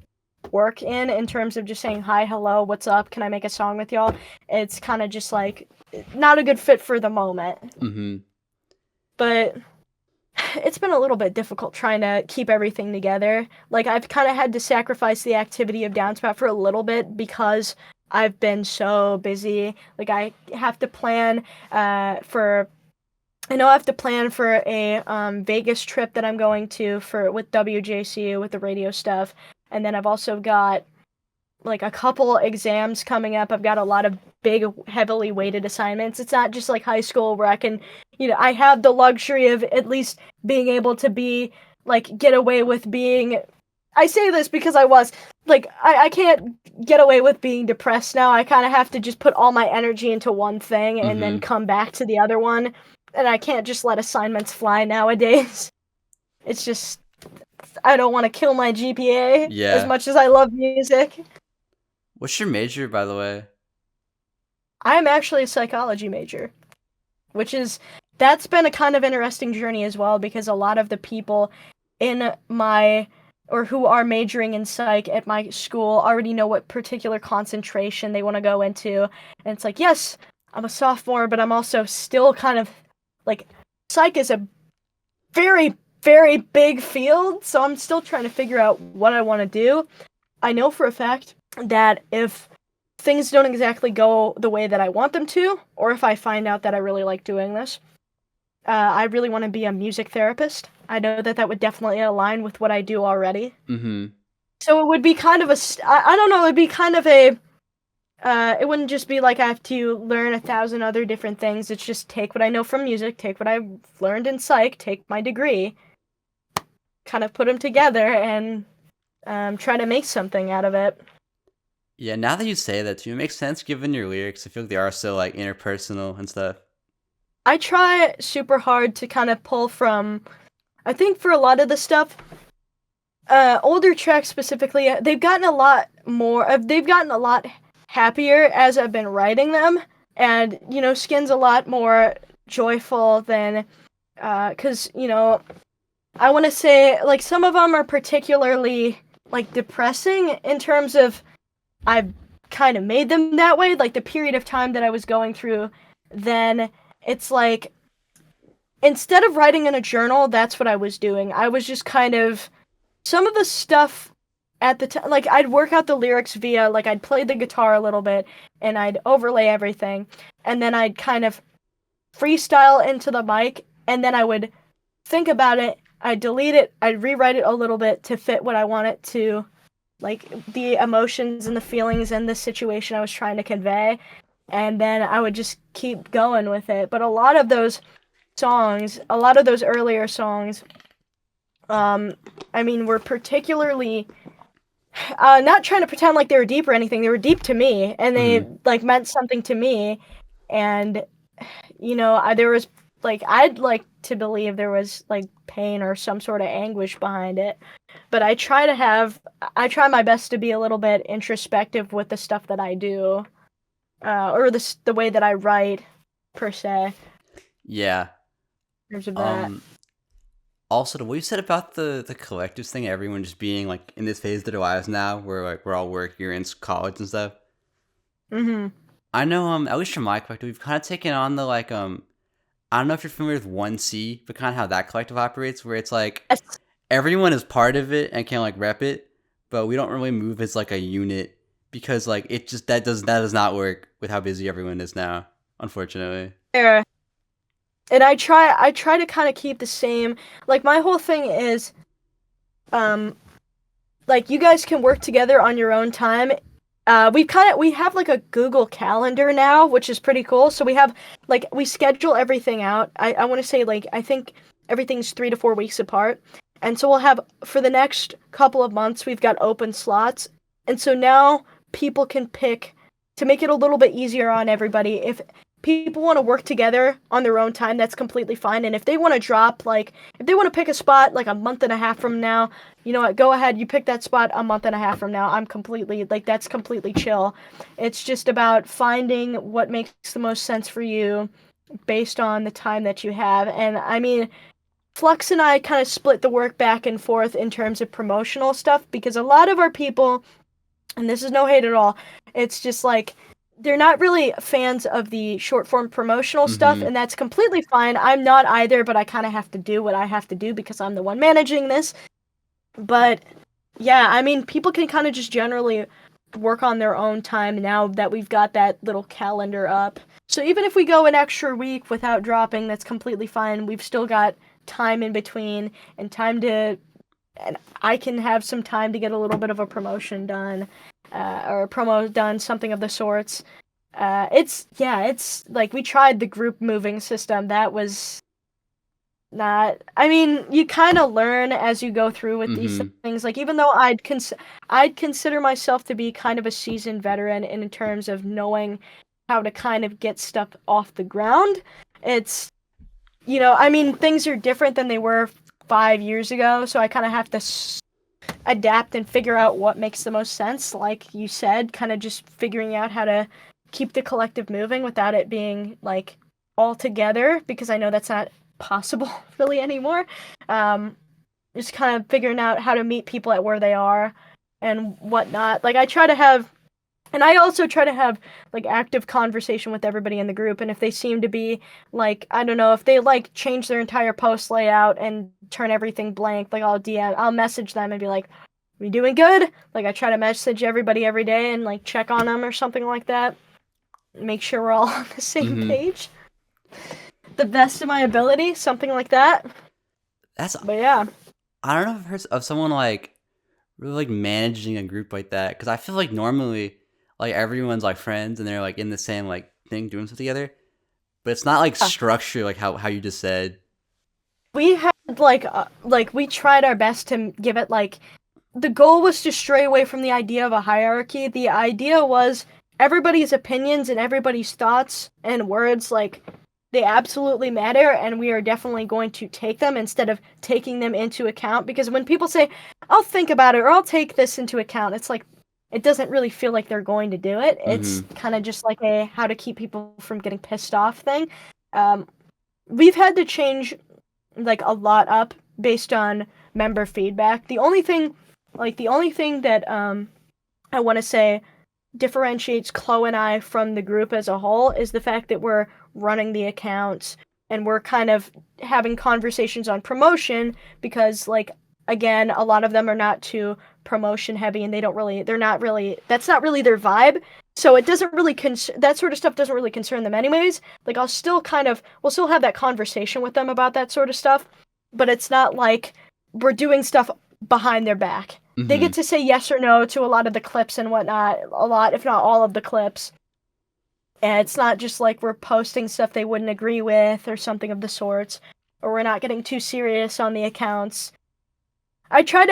work in terms of just saying hi, hello, what's up, can I make a song with y'all, it's kind of just like not a good fit for the moment. But it's been a little bit difficult trying to keep everything together. Like I've kind of had to sacrifice the activity of downspout for a little bit because I've been so busy. Like I have to plan for a Vegas trip that I'm going to with WJCU with the radio stuff. And then I've also got like a couple exams coming up. I've got a lot of big, heavily weighted assignments. It's not just like high school where I can, you know, I have the luxury of at least being able to be like, get away with being, I say this because I was like, I can't get away with being depressed now. I kind of have to just put all my energy into one thing and then come back to the other one. And I can't just let assignments fly nowadays. It's just, I don't want to kill my GPA as much as I love music. What's your major, by the way? I'm actually a psychology major, that's been a kind of interesting journey as well, because a lot of the people who are majoring in psych at my school already know what particular concentration they want to go into. And it's like, yes, I'm a sophomore, but I'm also still kind of like, psych is a very, very big field, so I'm still trying to figure out what I want to do. I know for a fact that if things don't exactly go the way that I want them to, or if I find out that I really like doing this, I really want to be a music therapist. I know that would definitely align with what I do already. So it would be kind of I don't know, it would be kind of a, it wouldn't just be like I have to learn 1,000 other different things. It's just take what I know from music, take what I've learned in psych, take my degree, kind of put them together and try to make something out of it. Yeah, now that you say that too, it makes sense given your lyrics. I feel like they are so like interpersonal and stuff. I try super hard to kind of pull from, I think for a lot of the stuff, older tracks specifically, they've gotten a lot happier as I've been writing them, and, you know, Skin's a lot more joyful than, because, you know, I want to say, like, some of them are particularly, like, depressing in terms of I've kind of made them that way, like, the period of time that I was going through, then it's like, instead of writing in a journal, that's what I was doing. I was just kind of, some of the stuff at the time, like, I'd work out the lyrics via, like, I'd play the guitar a little bit, and I'd overlay everything, and then I'd kind of freestyle into the mic, and then I would think about it, I'd delete it, I'd rewrite it a little bit to fit what I want it to, like, the emotions and the feelings and the situation I was trying to convey, and then I would just keep going with it. But a lot of those earlier songs, I mean, were particularly, not trying to pretend like they were deep or anything, they were deep to me, and they, like, meant something to me, and, you know, I'd like to believe there was, like, pain or some sort of anguish behind it, but I try my best to be a little bit introspective with the stuff that I do, or the way that I write, per se. Yeah. In terms of that. Also, the way you said about the collectives thing, everyone just being like in this phase of their lives now, where like we're all working or in college and stuff. Mm-hmm. I know, at least from my collective, we've kind of taken on the like, I don't know if you're familiar with 1C, but kind of how that collective operates, where it's like Yes. everyone is part of it and can like rep it, but we don't really move as like a unit because like it just that does not work with how busy everyone is now, unfortunately. Fair. And I try to kind of keep the same. Like my whole thing is, um, like you guys can work together on your own time. We have like a Google Calendar now, which is pretty cool. So we have like we schedule everything out. I want to say like I think everything's 3 to 4 weeks apart, and so we'll have for the next couple of months we've got open slots, and so now people can pick to make it a little bit easier on everybody. If people want to work together on their own time, that's completely fine. And if they want to drop like if they want to pick a spot like a month and a half from now, you know what, go ahead, you pick that spot a month and a half from now. I'm completely, like, that's completely chill. It's just about finding what makes the most sense for you based on the time that you have. And I mean, Flux and I kind of split the work back and forth in terms of promotional stuff because a lot of our people, and this is no hate at all, it's just like, they're not really fans of the short form promotional stuff, and that's completely fine. I'm not either, but I kind of have to do what I have to do because I'm the one managing this. But yeah, I mean, people can kind of just generally work on their own time now that we've got that little calendar up. So even if we go an extra week without dropping, that's completely fine. We've still got time in between and and I can have some time to get a little bit of a promotion done, or a promo done, something of the sorts. It's like we tried the group moving system. That was not, I mean, you kind of learn as you go through with these things. Like, even though I'd consider myself to be kind of a seasoned veteran in terms of knowing how to kind of get stuff off the ground, it's, I mean, things are different than they were 5 years ago, so I kind of have to adapt and figure out what makes the most sense. Like you said, kind of just figuring out how to keep the collective moving without it being, like, all together, because I know that's not possible really anymore. Just kind of figuring out how to meet people at where they are and whatnot. Like, I also try to have like active conversation with everybody in the group, and if they seem to be like, I don't know, if they like change their entire post layout and turn everything blank, like I'll message them and be like, "We doing good?" Like, I try to message everybody every day and like check on them or something like that. Make sure we're all on the same page. The best of my ability, something like that. But yeah, I don't know if I've heard of someone like really like managing a group like that, because I feel like normally like everyone's like friends and they're like in the same like thing doing something together, but it's not like structured like how you just said. We had like we tried our best to give it like, the goal was to stray away from the idea of a hierarchy. The idea was everybody's opinions and everybody's thoughts and words, like, they absolutely matter, and we are definitely going to take them instead of taking them into account. Because when people say, "I'll think about it," or "I'll take this into account," it's like, it doesn't really feel like they're going to do it. It's kind of just like a how to keep people from getting pissed off thing. We've had to change like a lot up based on member feedback. The only thing that I want to say differentiates Chloe and I from the group as a whole is the fact that we're running the accounts and we're kind of having conversations on promotion, because, like, again, a lot of them are not too promotion heavy and that's not really their vibe. So it doesn't really that sort of stuff doesn't really concern them anyways. Like, we'll still have that conversation with them about that sort of stuff, but it's not like we're doing stuff behind their back. They get to say yes or no to a lot of the clips and whatnot, a lot, if not all of the clips. And it's not just like we're posting stuff they wouldn't agree with or something of the sorts, or we're not getting too serious on the accounts. I try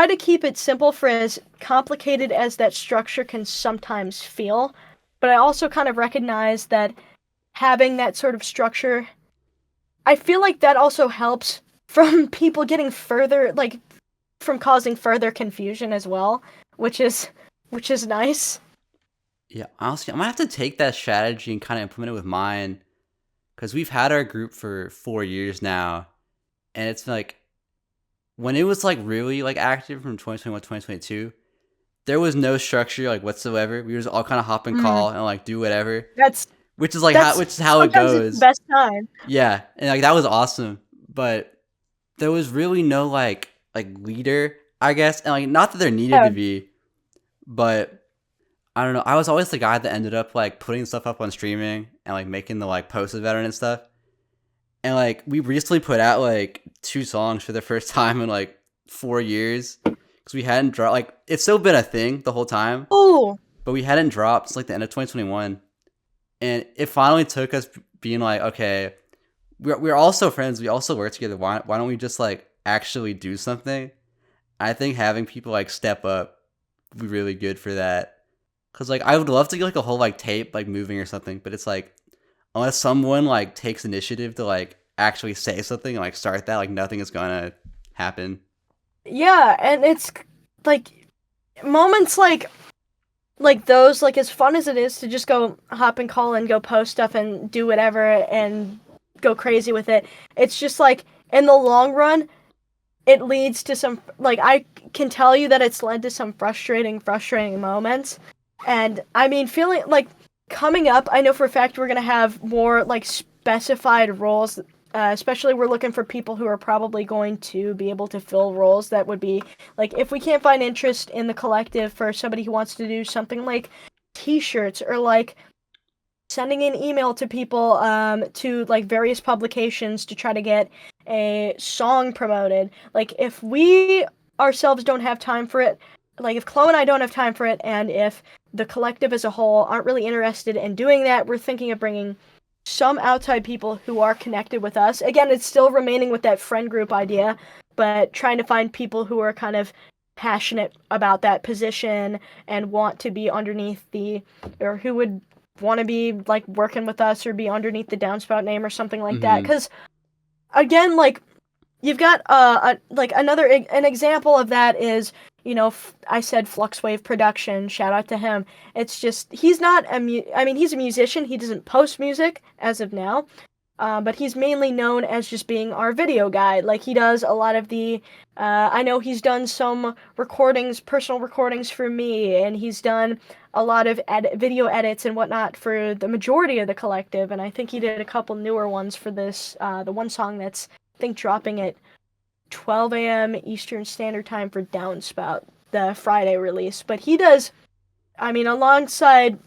to keep it simple for as complicated as that structure can sometimes feel, but I also kind of recognize that having that sort of structure, I feel like that also helps from people getting further, like, from causing further confusion as well, which is nice. Yeah, honestly, I'm gonna have to take that strategy and kind of implement it with mine, because we've had our group for 4 years now, and it's like when it was like really like active from 2021 to 2022, there was no structure like whatsoever. We just all kind of hop and Mm, call and like do whatever, that's which is like that's which is how it sometimes it's the goes. best time. Yeah, and like that was awesome, but there was really no like leader, I guess, and like not that there needed Yeah. to be, but I don't know. I was always the guy that ended up like putting stuff up on streaming and like making the like posts about it and stuff. And like we recently put out like 2 songs for the first time in like 4 years because we hadn't dropped. Like it's still been a thing the whole time, Oh, but we hadn't dropped since like the end of 2021, and it finally took us being like, okay, we're also friends. We also work together. Why don't we just like actually do something? I think having people like step up would be really good for that. Cause like I would love to get like a whole like tape like moving or something, but it's like unless someone like takes initiative to like actually say something and like start that, like nothing is gonna happen. yeah, and it's like moments like those, like as fun as it is to just go hop and call and go post stuff and do whatever and go crazy with it. It's just like in the long run, it leads to some like I can tell you that it's led to some frustrating moments. And I mean, feeling like coming up, I know for a fact we're gonna have more like specified roles. Especially, we're looking for people who are probably going to be able to fill roles that would be like if we can't find interest in the collective for somebody who wants to do something like T-shirts or like sending an email to people to like various publications to try to get a song promoted. Like if we ourselves don't have time for it, like if Chloe and I don't have time for it, and if the collective as a whole aren't really interested in doing that, we're thinking of bringing some outside people who are connected with us. Again, it's still remaining with that friend group idea, but trying to find people who are kind of passionate about that position and want to be underneath the, or who would want to be like working with us or be underneath the downspout name or something like that. Mm-hmm. Because again, like you've got like another an example of that is, you know, I said Fluxwave Production, shout out to him. It's just he's not I mean he's a musician, he doesn't post music as of now, but he's mainly known as just being our video guy. Like he does a lot of the I know he's done some recordings, personal recordings for me, and he's done a lot of video edits and whatnot for the majority of the collective, and I think he did a couple newer ones for this the one song that's I think dropping at 12 a.m. Eastern Standard Time for Downspout, the Friday release. But he does, I mean, alongside,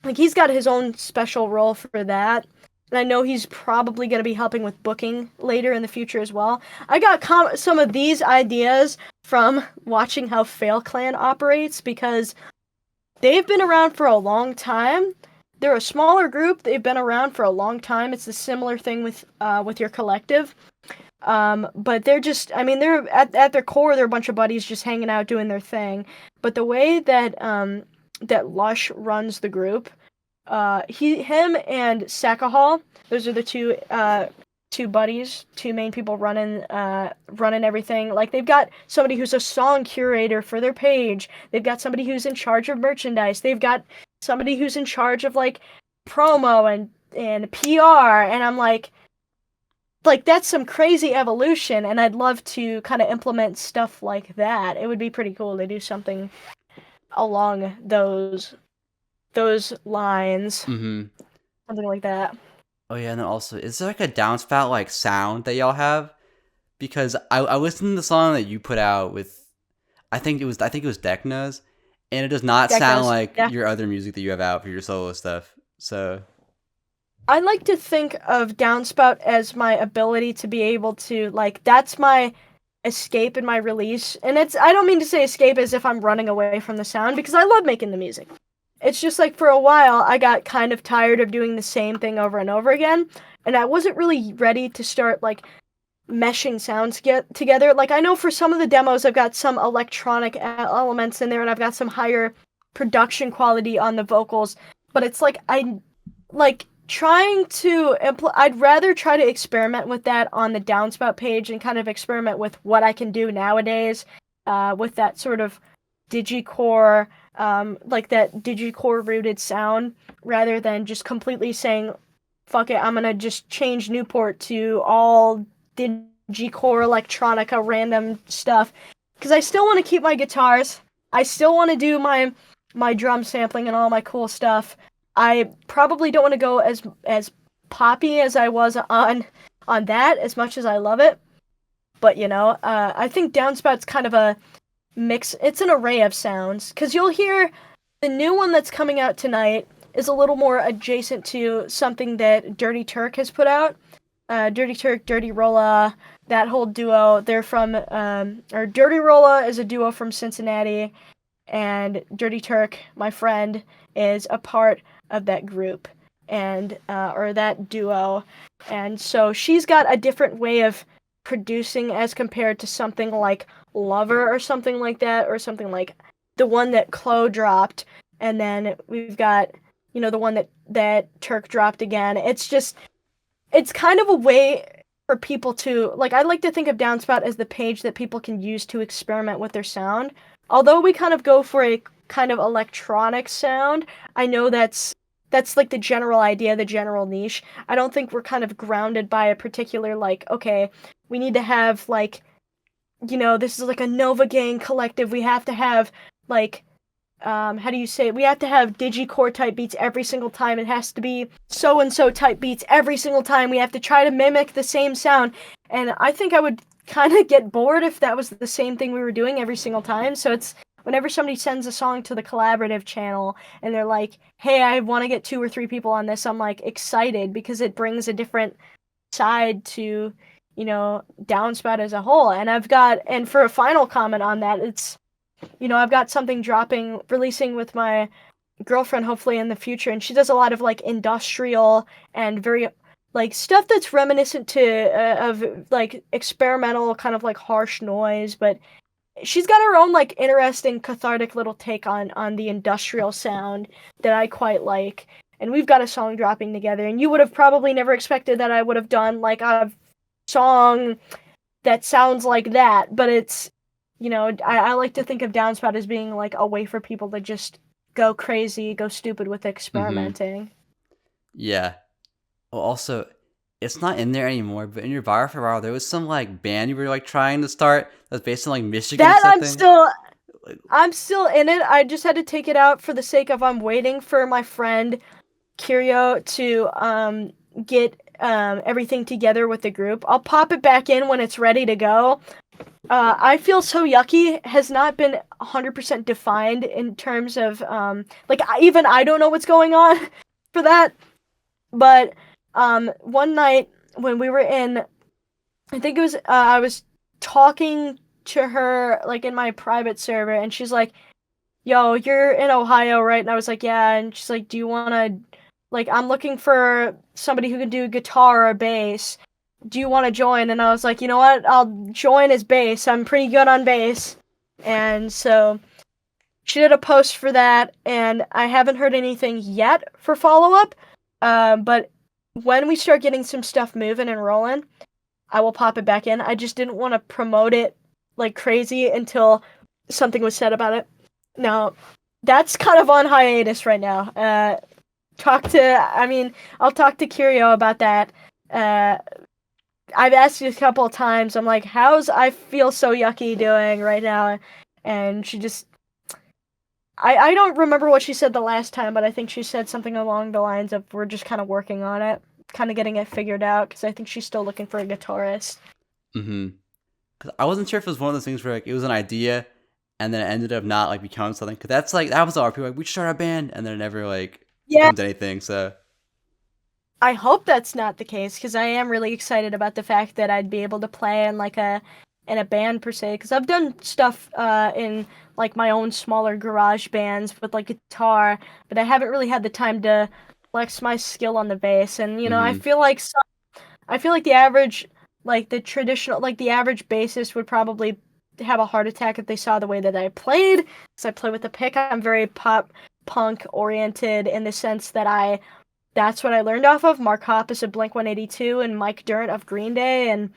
like, he's got his own special role for that. And I know he's probably going to be helping with booking later in the future as well. I got some of these ideas from watching how Fail Clan operates because they've been around for a long time. They're a smaller group. They've been around for a long time. It's a similar thing with your collective. But they're just, I mean, they're at their core, they're a bunch of buddies just hanging out doing their thing. But the way that that Lush runs the group, him and Sakahal, those are the two buddies, two main people running everything. Like they've got somebody who's a song curator for their page. They've got somebody who's in charge of merchandise. They've got somebody who's in charge of like promo and PR. And I'm like that's some crazy evolution, and I'd love to kind of implement stuff like that. It would be pretty cool to do something along those lines, Mm-hmm. something like that. Oh yeah, and then also, is there like a downspout like sound that y'all have? Because I listened to the song that you put out with, I think it was Decknose, and it does not sound Decknose, like yeah. your other music that you have out for your solo stuff. So I like to think of downspout as my ability to be able to like that's my escape in my release, and I don't mean to say escape as if I'm running away from the sound because I love making the music. It's just like for a while I got kind of tired of doing the same thing over and over again, and I wasn't really ready to start like meshing sounds together. Like I know for some of the demos I've got some electronic elements in there and I've got some higher production quality on the vocals, but it's like I like trying to I'd rather try to experiment with that on the downspout page and kind of experiment with what I can do nowadays with that sort of digicore like that digicore rooted sound rather than just completely saying fuck it, I'm gonna just change Newport to all G-core, electronica, random stuff. Because I still want to keep my guitars. I still want to do my drum sampling and all my cool stuff. I probably don't want to go as poppy as I was on that, as much as I love it. But I think downspout's kind of a mix. It's an array of sounds, because you'll hear the new one that's coming out tonight is a little more adjacent to something that Dirty Turk has put out. Dirty Turk, Dirty Rolla, that whole duo. They're from, or Dirty Rolla is a duo from Cincinnati, and Dirty Turk, my friend, is a part of that group, and or that duo. And so she's got a different way of producing as compared to something like Lover or something like that, or something like the one that Chloe dropped, and then we've got the one that Turk dropped again. It's kind of a way for people to, I like to think of Downspout as the page that people can use to experiment with their sound. Although we kind of go for a kind of electronic sound, I know that's like the general idea, the general niche. I don't think we're kind of grounded by a particular, okay, we need to have, this is like a Nova Gang collective. We have to have, how do you say it? We have to have digicore type beats every single time. It has to be so-and-so type beats every single time. We have to try to mimic the same sound. And I think I would kind of get bored if that was the same thing we were doing every single time. So it's whenever somebody sends a song to the collaborative channel and they're like, hey, I want to get 2 or 3 people on this, I'm excited, because it brings a different side to, Downspout as a whole. And for a final comment on that, it's, I've got something releasing with my girlfriend hopefully in the future, and she does a lot of industrial and very stuff that's reminiscent to of experimental kind of harsh noise, but she's got her own interesting cathartic little take on the industrial sound that I quite like. And we've got a song dropping together, and you would have probably never expected that I would have done a song that sounds like that, but it's I like to think of Downspout as being a way for people to just go crazy, go stupid with experimenting. Yeah. Well, also, it's not in there anymore, but in your bio for a while, there was some band you were trying to start that's based in Michigan or something. I'm still in it. I just had to take it out for the sake of I'm waiting for my friend Kirio to get everything together with the group. I'll pop it back in when it's ready to go. I Feel So Yucky has not been 100% defined in terms of, even I don't know what's going on for that. But, one night when we were I think it was, I was talking to her, in my private server, and she's like, yo, you're in Ohio, right? And I was like, yeah. And she's like, do you want to, I'm looking for somebody who can do guitar or bass. Do you want to join? And I was like, you know what? I'll join as bass. I'm pretty good on bass. And so she did a post for that, and I haven't heard anything yet for follow-up. But when we start getting some stuff moving and rolling, I will pop it back in. I just didn't want to promote it like crazy until something was said about it. Now, that's kind of on hiatus right now. I'll talk to Kirio about that. I've asked you a couple of times, I'm like, how's I Feel So Yucky doing right now? And she just, I don't remember what she said the last time, but I think she said something along the lines of, we're just kind of working on it, kind of getting it figured out, because I think she's still looking for a guitarist. Because I wasn't sure if it was one of those things where it was an idea, and then it ended up not becoming something. Because that's that was all people we should start a band, and then it never becomes anything. So I hope that's not the case, because I am really excited about the fact that I'd be able to play in in a band per se, because I've done stuff in my own smaller garage bands with guitar, but I haven't really had the time to flex my skill on the bass. And I feel like the average the traditional the average bassist would probably have a heart attack if they saw the way that I played, because I play with a pick. I'm very pop punk oriented in the sense that that's what I learned off of Mark Hoppus of Blink-182 and Mike Dirnt of Green Day, and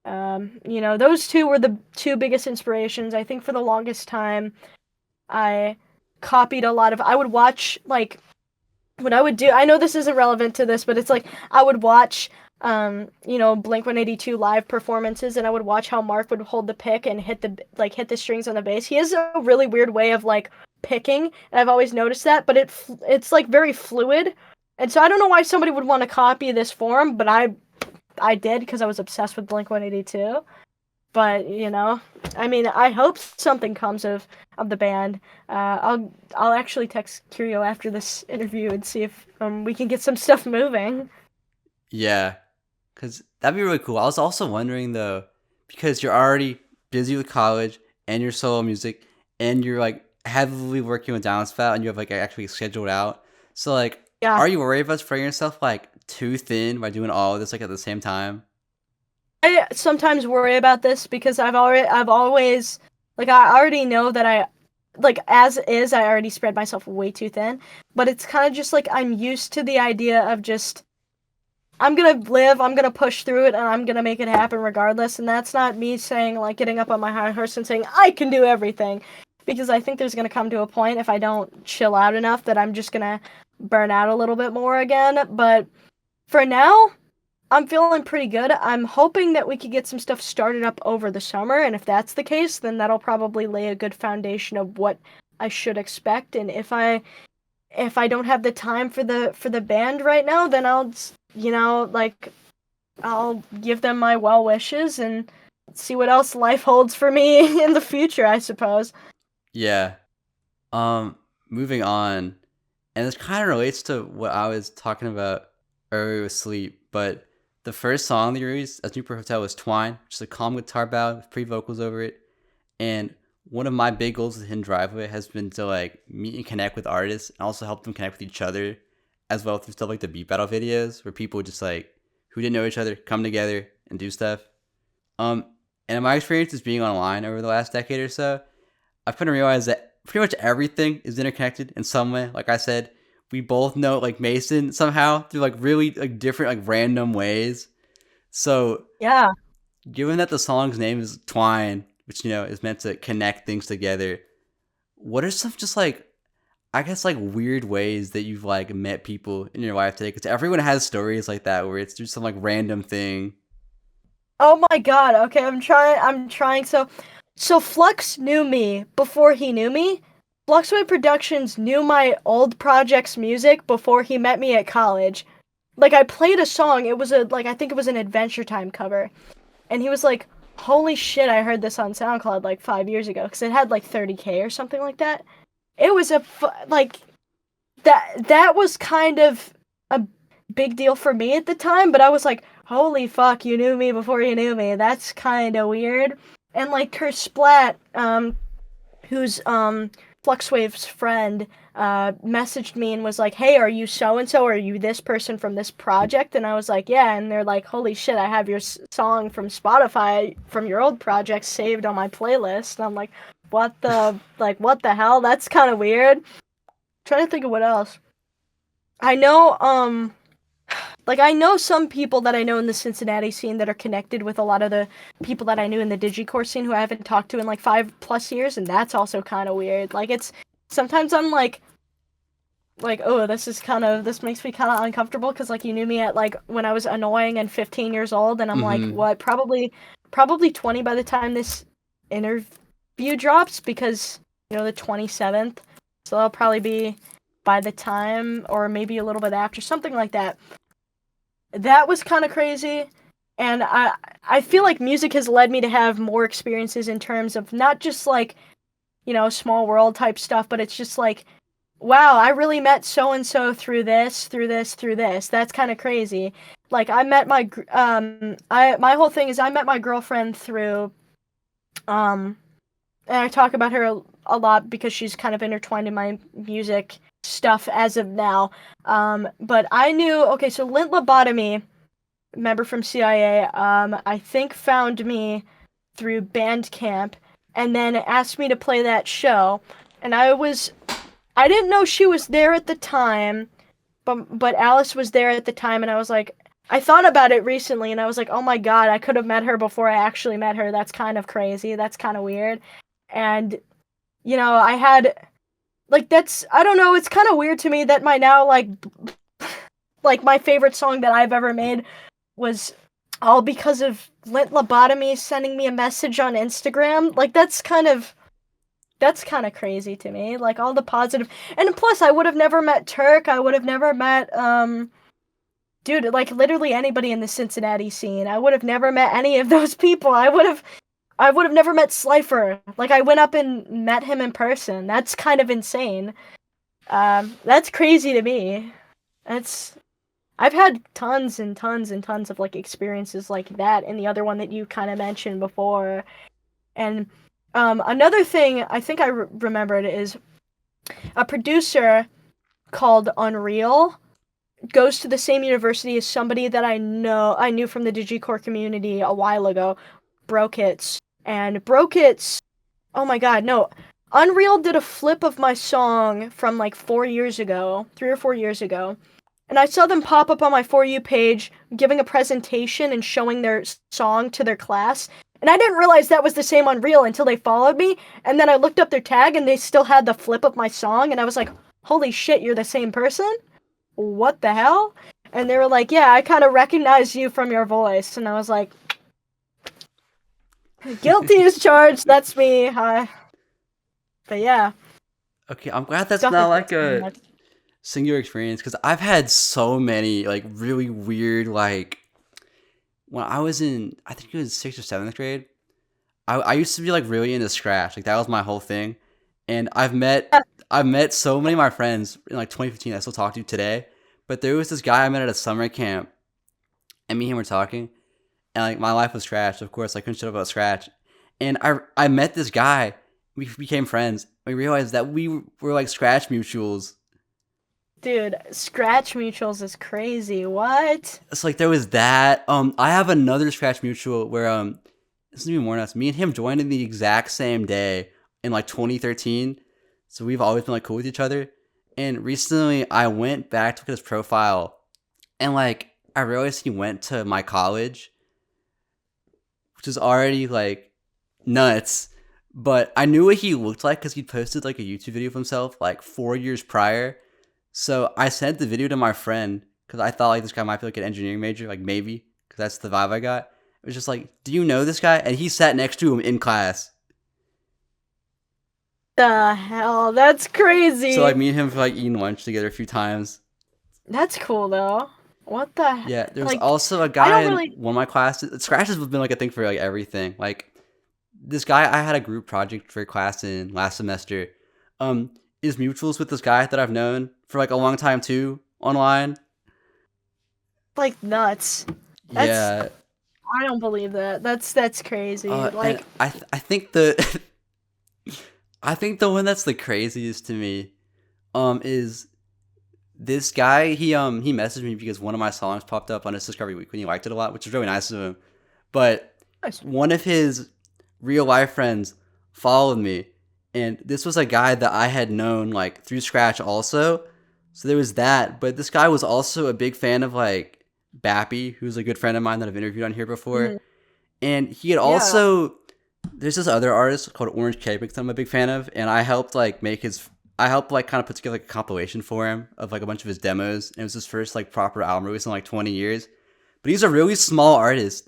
those two were the two biggest inspirations. I think for the longest time I copied a lot of, I would watch what I would do, I know this isn't relevant to this, but it's like I would watch Blink-182 live performances, and I would watch how Mark would hold the pick and hit the strings on the bass. He has a really weird way of like picking, and I've always noticed that, but it's like very fluid. And so I don't know why somebody would want to copy this form, but I did because I was obsessed with Blink-182. But I mean, I hope something comes of the band. I'll actually text Curio after this interview and see if we can get some stuff moving. Yeah, because that'd be really cool. I was also wondering though, because you're already busy with college and your solo music, and you're like heavily working with downspout, and you have like actually scheduled out. So like, Yeah. are you worried about spreading yourself like too thin by doing all of this like at the same time? I sometimes worry about this because I've always like I already know that I like as is I already spread myself way too thin, but it's kind of just like I'm used to the idea of just I'm gonna live, I'm gonna push through it, and I'm gonna make it happen regardless. And that's not me saying like getting up on my high horse and saying I can do everything, because I think there's gonna come to a point if I don't chill out enough that I'm just gonna burn out a little bit more again. But for now, I'm feeling pretty good. I'm hoping that we could get some stuff started up over the summer, and if that's the case, then that'll probably lay a good foundation of what I should expect. And if I don't have the time for the band right now, then I'll give them my well wishes and see what else life holds for me in the future, I suppose. Yeah. Moving on, and this kind of relates to what I was talking about earlier with sleep, but the first song that you released as Newport Hotel was Twine, just a calm guitar ballad with pretty vocals over it. And one of my big goals with Hidden Driveway has been to like meet and connect with artists and also help them connect with each other as well through stuff like the beat battle videos where people just like who didn't know each other come together and do stuff. And in my experiences being online over the last decade or so, I've come to realize that pretty much everything is interconnected in some way. Like I said, we both know like Mason somehow through like really like different like random ways. So Yeah. given that the song's name is Twine, which is meant to connect things together, what are some just like I guess like weird ways that you've like met people in your life today? Because everyone has stories like that where it's just some like random thing. Oh my god. Okay, I'm trying. So Flux knew me before he knew me. Fluxway Productions knew my old project's music before he met me at college. Like I played a song, it was I think it was an Adventure Time cover. And he was like, "Holy shit, I heard this on SoundCloud like 5 years ago," cuz it had like 30K or something like that. It was like that was kind of a big deal for me at the time, but I was like, "Holy fuck, you knew me before you knew me." That's kind of weird. And like Kurt Splat, who's Fluxwave's friend, messaged me and was like, "Hey, are you so and so? Are you this person from this project?" And I was like, "Yeah." And they're like, "Holy shit, I have your song from Spotify from your old project saved on my playlist." And I'm like, "What the hell? That's kind of weird." Trying to think of what else. I know I know some people that I know in the Cincinnati scene that are connected with a lot of the people that I knew in the digicore scene who I haven't talked to in like 5+ years, and that's also kind of weird. Like it's sometimes I'm like oh, this makes me kind of uncomfortable because like you knew me at like when I was annoying and 15 years old, and I'm like, what, probably 20 by the time this interview drops, because the 27th, so that'll probably be by the time, or maybe a little bit after, something like that. That was kind of crazy, and I feel like music has led me to have more experiences in terms of not just like small world type stuff, but it's just like, wow, I really met so and so through this. That's kind of crazy. Like I met my my whole thing is I met my girlfriend through and I talk about her a lot because she's kind of intertwined in my music stuff as of now. But I knew, okay, so Lint Lobotomy, member from CIA, I think found me through Bandcamp and then asked me to play that show. And I didn't know she was there at the time, but Alice was there at the time, and I was like, I thought about it recently, and I was like, oh my god, I could have met her before I actually met her. That's kind of crazy. That's kind of weird. And, I had like that's I don't know. It's kind of weird to me that my now like my favorite song that I've ever made was all because of Lint Lobotomy sending me a message on Instagram. Like that's kind of crazy to me. Like all the positive, and plus I would have never met Turk. I would have never met dude, like literally anybody in the Cincinnati scene. I would have never met any of those people. I would have never met Slifer. Like I went up and met him in person. That's kind of insane. That's crazy to me. That's I've had tons and tons and tons of like experiences like that, and the other one that you kind of mentioned before. And another thing I think I remembered is a producer called Unreal goes to the same university as somebody that I knew from the digicore community a while ago, Brokits. And Brokits, oh my god, no. Unreal did a flip of my song from like 4 years ago, 3 or 4 years ago. And I saw them pop up on my For You page giving a presentation and showing their song to their class. And I didn't realize that was the same Unreal until they followed me. And then I looked up their tag and they still had the flip of my song. And I was like, holy shit, you're the same person? What the hell? And they were like, yeah, I kind of recognize you from your voice. And I was like, guilty as charged. That's me. Hi. But yeah. Okay, I'm glad that's Stuff not like like that's pretty a much. singular experience because I've had so many like really weird like when I was in I think it was 6th or 7th grade. I used to be like really into Scratch, like that was my whole thing, and I've met so many of my friends in like 2015 I still talk to today. But there was this guy I met at a summer camp, and me and him were talking, and like my life was Scratch. Of course, I couldn't shut up about Scratch, and I met this guy. We became friends. We realized that we were like Scratch mutuals. Dude, Scratch Mutuals is crazy. What? It's like there was that. I have another Scratch mutual where it's even more nuts. Me and him joined in the exact same day in like 2013. So we've always been like cool with each other. And recently I went back to look at his profile and like I realized he went to my college, which is already like nuts. But I knew what he looked like because he posted like a YouTube video of himself like 4 years prior. So I sent the video to my friend because I thought like this guy might be like an engineering major, like maybe, because that's the vibe I got. It was just like, do you know this guy? And he sat next to him in class. The hell? That's So like crazy. me and him have like eaten lunch together a few times. That's cool though. What the Yeah, there was like also a I guy don't in really one of my classes. Scratch has been like a thing for like everything. Like this guy, I had a group project for a class in last semester. Um, is mutuals with this guy that I've known for like a long time too online. like nuts. That's Yeah. I don't believe that. That's crazy. And Like I think the I think the one that's the craziest to me, is this guy. He messaged me because one of my songs popped up on his Discovery Week when he liked it a lot, which was really nice of him. But nice. one of his real life friends followed me, and this was a guy that I had known like through Scratch also. So there was that, but this guy was also a big fan of like Bappy, who's a good friend of mine that I've interviewed on here before. Mhm. And he had Yeah. also there's this other artist called Orange Capex that I'm a big fan of, and I helped like kind of put together like a compilation for him of like a bunch of his demos. And it was his first like proper album release in like 20 years. But he's a really small artist,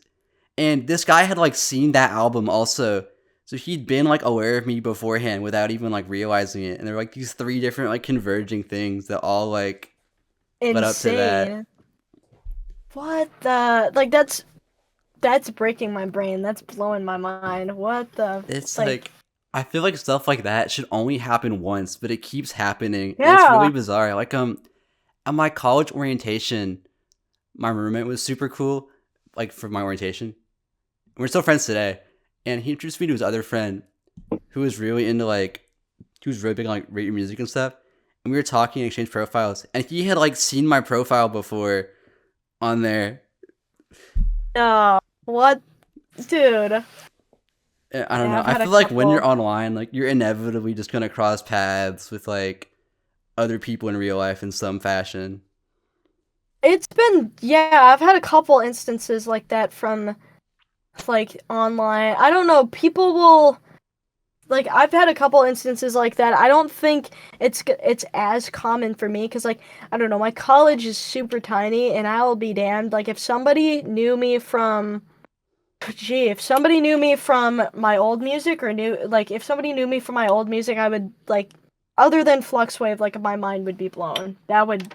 and this guy had like seen that album also. So he'd been like aware of me beforehand without even like realizing it. And there were like these three different like converging things that all like led up to that. Insane. What the like that's breaking my brain. That's blowing my mind. What the It's like like I feel like stuff like that should only happen once, but it keeps happening. And it's yeah. really bizarre. Like at my college orientation, my roommate was super cool, like for my orientation. We're still friends today. And he introduced me to his other friend who was really into like he was really big on like rate your music and stuff. And we were talking and exchanged profiles. And he had like seen my profile before on there. No. What dude? I don't Yeah, know. I've I had a feel like when you're couple. online, like you're inevitably just gonna cross paths with like other people in real life in some fashion. It's been yeah, I've had a couple instances like that from like online. I don't know, people will like I've had a couple instances like that. I don't think it's as common for me because like I don't know, my college is super tiny, and I'll be damned. Like if somebody knew me from, if somebody knew me from my old music or knew like if somebody knew me from my old music, I would like, other than Fluxwave, like my mind would be blown. That would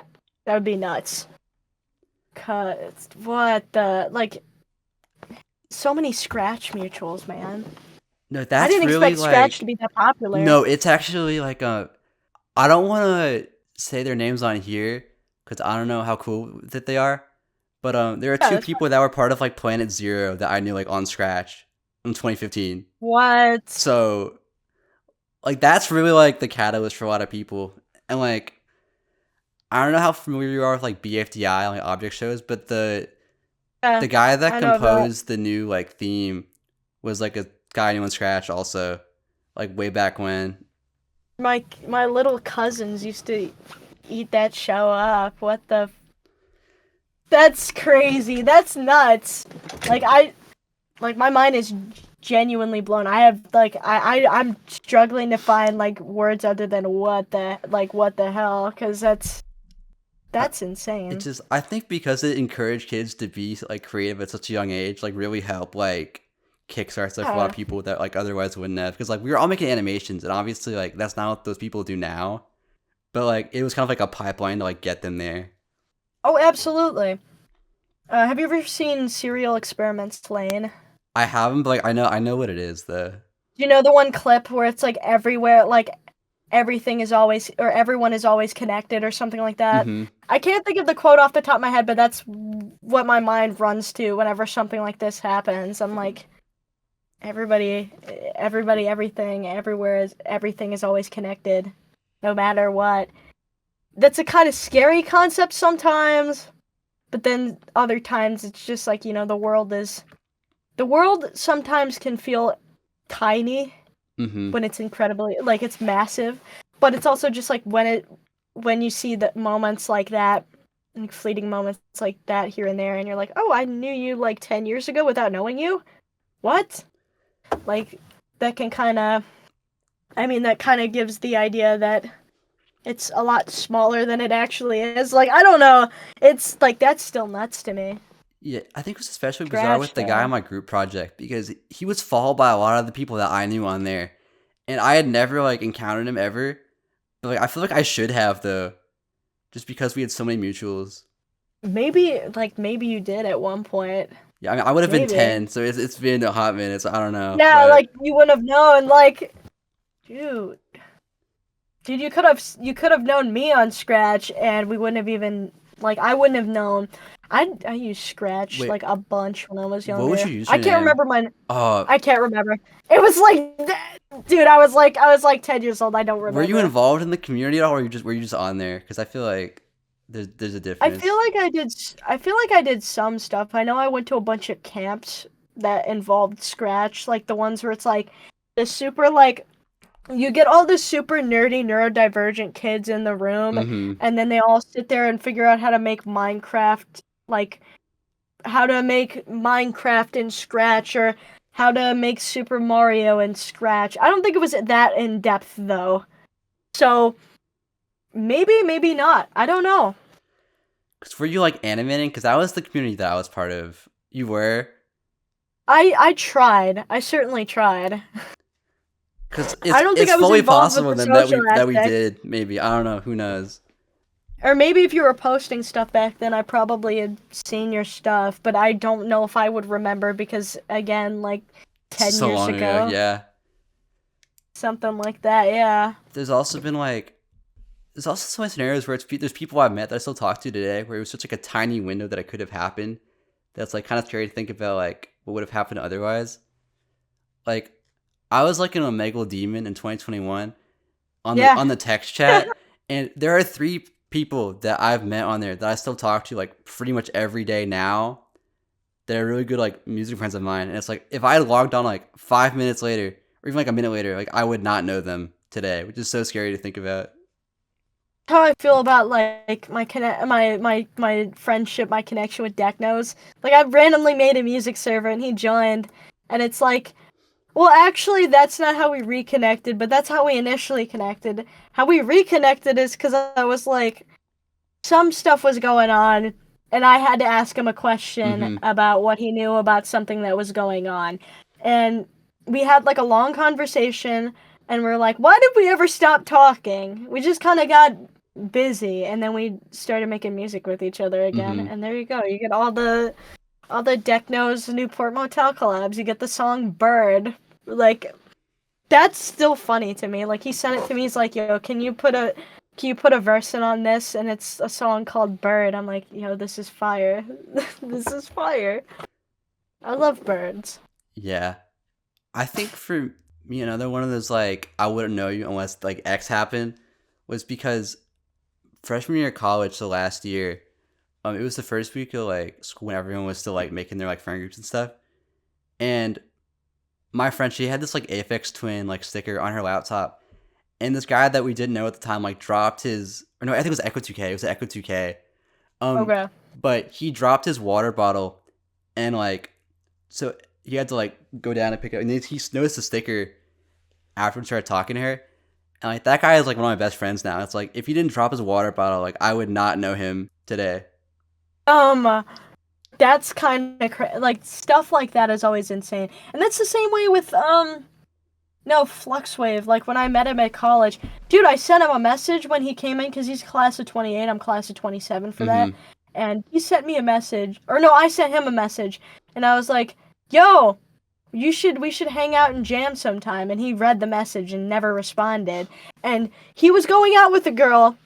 be nuts. Cause what the like, so many Scratch mutuals, man. No, I that's didn't really expect Scratch like to be that popular. no, it's actually like a. I don't want to say their names on here because I don't know how cool that they are. But there are Yeah, two that's people that were part of like Planet Zero that I knew like on Scratch in 2015. what. So like that's really like the catalyst for a lot of people. And like I don't know how familiar you are with like BFDI, like object shows, but Yeah, the guy that I know that. composed the new like theme was like a guy I knew on Scratch also, like way back when. My little cousins used to eat that show up. What the? That's crazy. That's nuts. Like like my mind is genuinely blown. I have like I'm struggling to find like words other than what the hell, because I, that's it's insane. just I think because it encouraged kids to be like creative at such a young age, like really help like kickstart stuff for a lot Yeah. of people that like otherwise wouldn't have. Because like we were all making animations, and obviously like that's not what those people do now. But like it was kind of like a pipeline to like get them there. Oh, absolutely. Have you ever seen Serial Experiments Lane? I haven't, but like I know what it is though. Do you know the one clip where it's like everywhere, like everything is always, or everyone is always connected or something like that? Mm-hmm. I can't think of the quote off the top of my head, but that's what my mind runs to whenever something like this happens. I'm like, everybody, everything, everything is always connected, no matter what. That's a kind of scary concept sometimes, but then other times it's just like, the world sometimes can feel tiny Mm-hmm. when it's incredibly, like, it's massive, but it's also just like when you see the moments like that, like fleeting moments like that here and there, and you're like, oh, I knew you like 10 years ago without knowing you. What? Like, that can kind of, that kind of gives the idea that it's a lot smaller than it actually is. Like, I don't know, it's like that's still nuts to me. Yeah, I think it was especially bizarre Scratch with the guy on though. my group project because he was followed by a lot of the people that I knew on there, and I had never like encountered him ever. But like I feel like I should have though, just because we had so many mutuals. Maybe you did at one point. Yeah, I mean I would have been Maybe. 10, so it's been a hot minute. So I don't know, Yeah, but like you wouldn't have known. Like, dude, dude, you could have known me on Scratch, and we wouldn't have even, like, I wouldn't have known. I used Scratch wait, like a bunch when I was what was younger. your I can't username? remember my. Uh, I can't remember. It was like, dude, I was like 10 years old. I don't were you remember. involved in the community at all, or were you just on there? Because I feel like there's a I feel difference. like I did. I feel like I did some stuff. I know I went to a bunch of camps that involved Scratch, like the ones where it's like the super like you get all the super nerdy neurodivergent kids in the room, Mm-hmm. and then they all sit there and figure out how to make Minecraft, like how to make Minecraft in Scratch, or how to make Super Mario in Scratch. I don't think it was that in depth though. So maybe not. I don't know. Cause were you like animating? Because that was the community that I was part of. You were. I tried. I certainly tried. Because I don't think it's I was fully involved with possible the then that social we aspect. did maybe I don't know, who knows. Or maybe if you were posting stuff back then, I probably had seen your stuff, but I don't know if I would remember because, again, like 10 So years long ago, ago, yeah. something like that, yeah. There's also been like there's also so many scenarios where there's people I've met that I still talk to today where it was such like a tiny window that it could have happened. That's like kind of scary to think about like what would have happened otherwise. Like I was like an Omegle Demon in 2021 Yeah. on the text chat, and there are three people that I've met on there that I still talk to like pretty much every day now. They're really good like music friends of mine, and it's like if I had logged on like 5 minutes later or even like a minute later, like I would not know them today, which is so scary to think about. How I feel about like my friendship, my connection with Decknose. Like I randomly made a music server and he joined, and it's like Well, actually, that's not how we reconnected, but that's how we initially connected. How we reconnected is because I was like, some stuff was going on, and I had to ask him a question Mm-hmm. about what he knew about something that was going on. And we had like a long conversation, and we're like, why did we ever stop talking? We just kind of got busy, and then we started making music with each other again. Mm-hmm. And there you go. You get all the Deck Knows Newport Motel collabs. You get the song Bird. Like, that's still funny to me. Like, he sent it to me. He's like, yo, can you put a verse in on this? And it's a song called Bird. I'm like, yo, this is fire. This is fire. I love birds. Yeah. I think for me, another one of those like I wouldn't know you unless like X happened was because freshman year of college, so last year, it was the first week of like school when everyone was still like making their like friend groups and stuff. And my friend, she had this like Aphex Twin like sticker on her laptop, and this guy that we didn't know at the time like dropped his, or no, I think it was Echo 2K. It was Echo 2K. Um, Okay. but he dropped his water bottle, and like, so he had to like go down and pick it up, and he noticed the sticker after we started talking to her, and like that guy is like one of my best friends now. It's like if he didn't drop his water bottle, like I would not know him today. Um, that's kind of like stuff like that is always insane, and that's the same way with no Fluxwave. Like when I met him at college, dude, I sent him a message when he came in because he's class of 28. I'm class of 27 for that, Mm-hmm. and he sent me a message, or no, I sent him a message, and I was like, yo. We should hang out and jam sometime. And he read the message and never responded. And he was going out with a girl,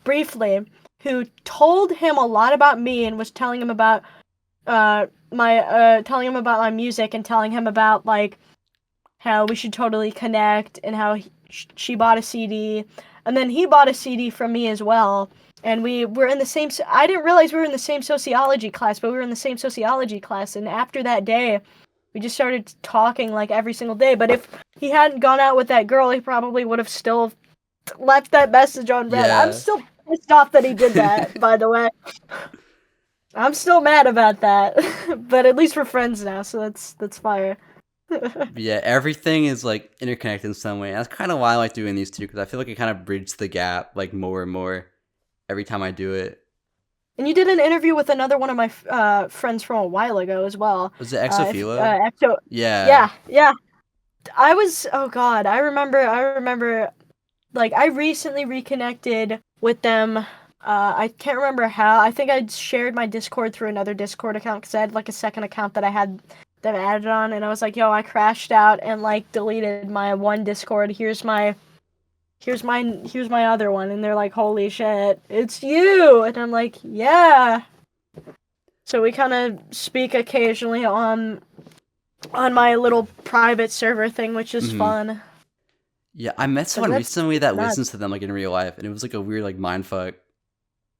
briefly, who told him a lot about me and was telling him about my music and telling him about like how we should totally connect and how she bought a CD and then he bought a CD from me as well. And we were in the same. I didn't realize we were in the same sociology class, but we were in the same sociology class. And after that day, we just started talking like every single day. But if he hadn't gone out with that girl, he probably would have still left that message on red. I'm Yeah. still pissed off that he did that, by the way. I'm still mad about that. But at least we're friends now, so that's fire. Yeah, everything is like interconnected in some way. And that's kind of why I like doing these two, because I feel like it kind of bridges the gap like more and more every time I do it. And you did an interview with another one of my friends from a while ago as well. Was it If Exophilo? Exo, Yeah. yeah, yeah. I was. Oh God, I remember. Like I recently reconnected with them. I can't remember how. I think I shared my Discord through another Discord account because I had like a second account that I had that I added on, and I was like, "Yo, I crashed out and like deleted my one Discord. Here's my other one," and they're like, "Holy shit, it's you!" And I'm like, "Yeah." So we kind of speak occasionally on my little private server thing, which is Mm-hmm. fun. Yeah, I met someone That's recently that nuts. listens to them like in real life, and it was like a weird like mind fuck.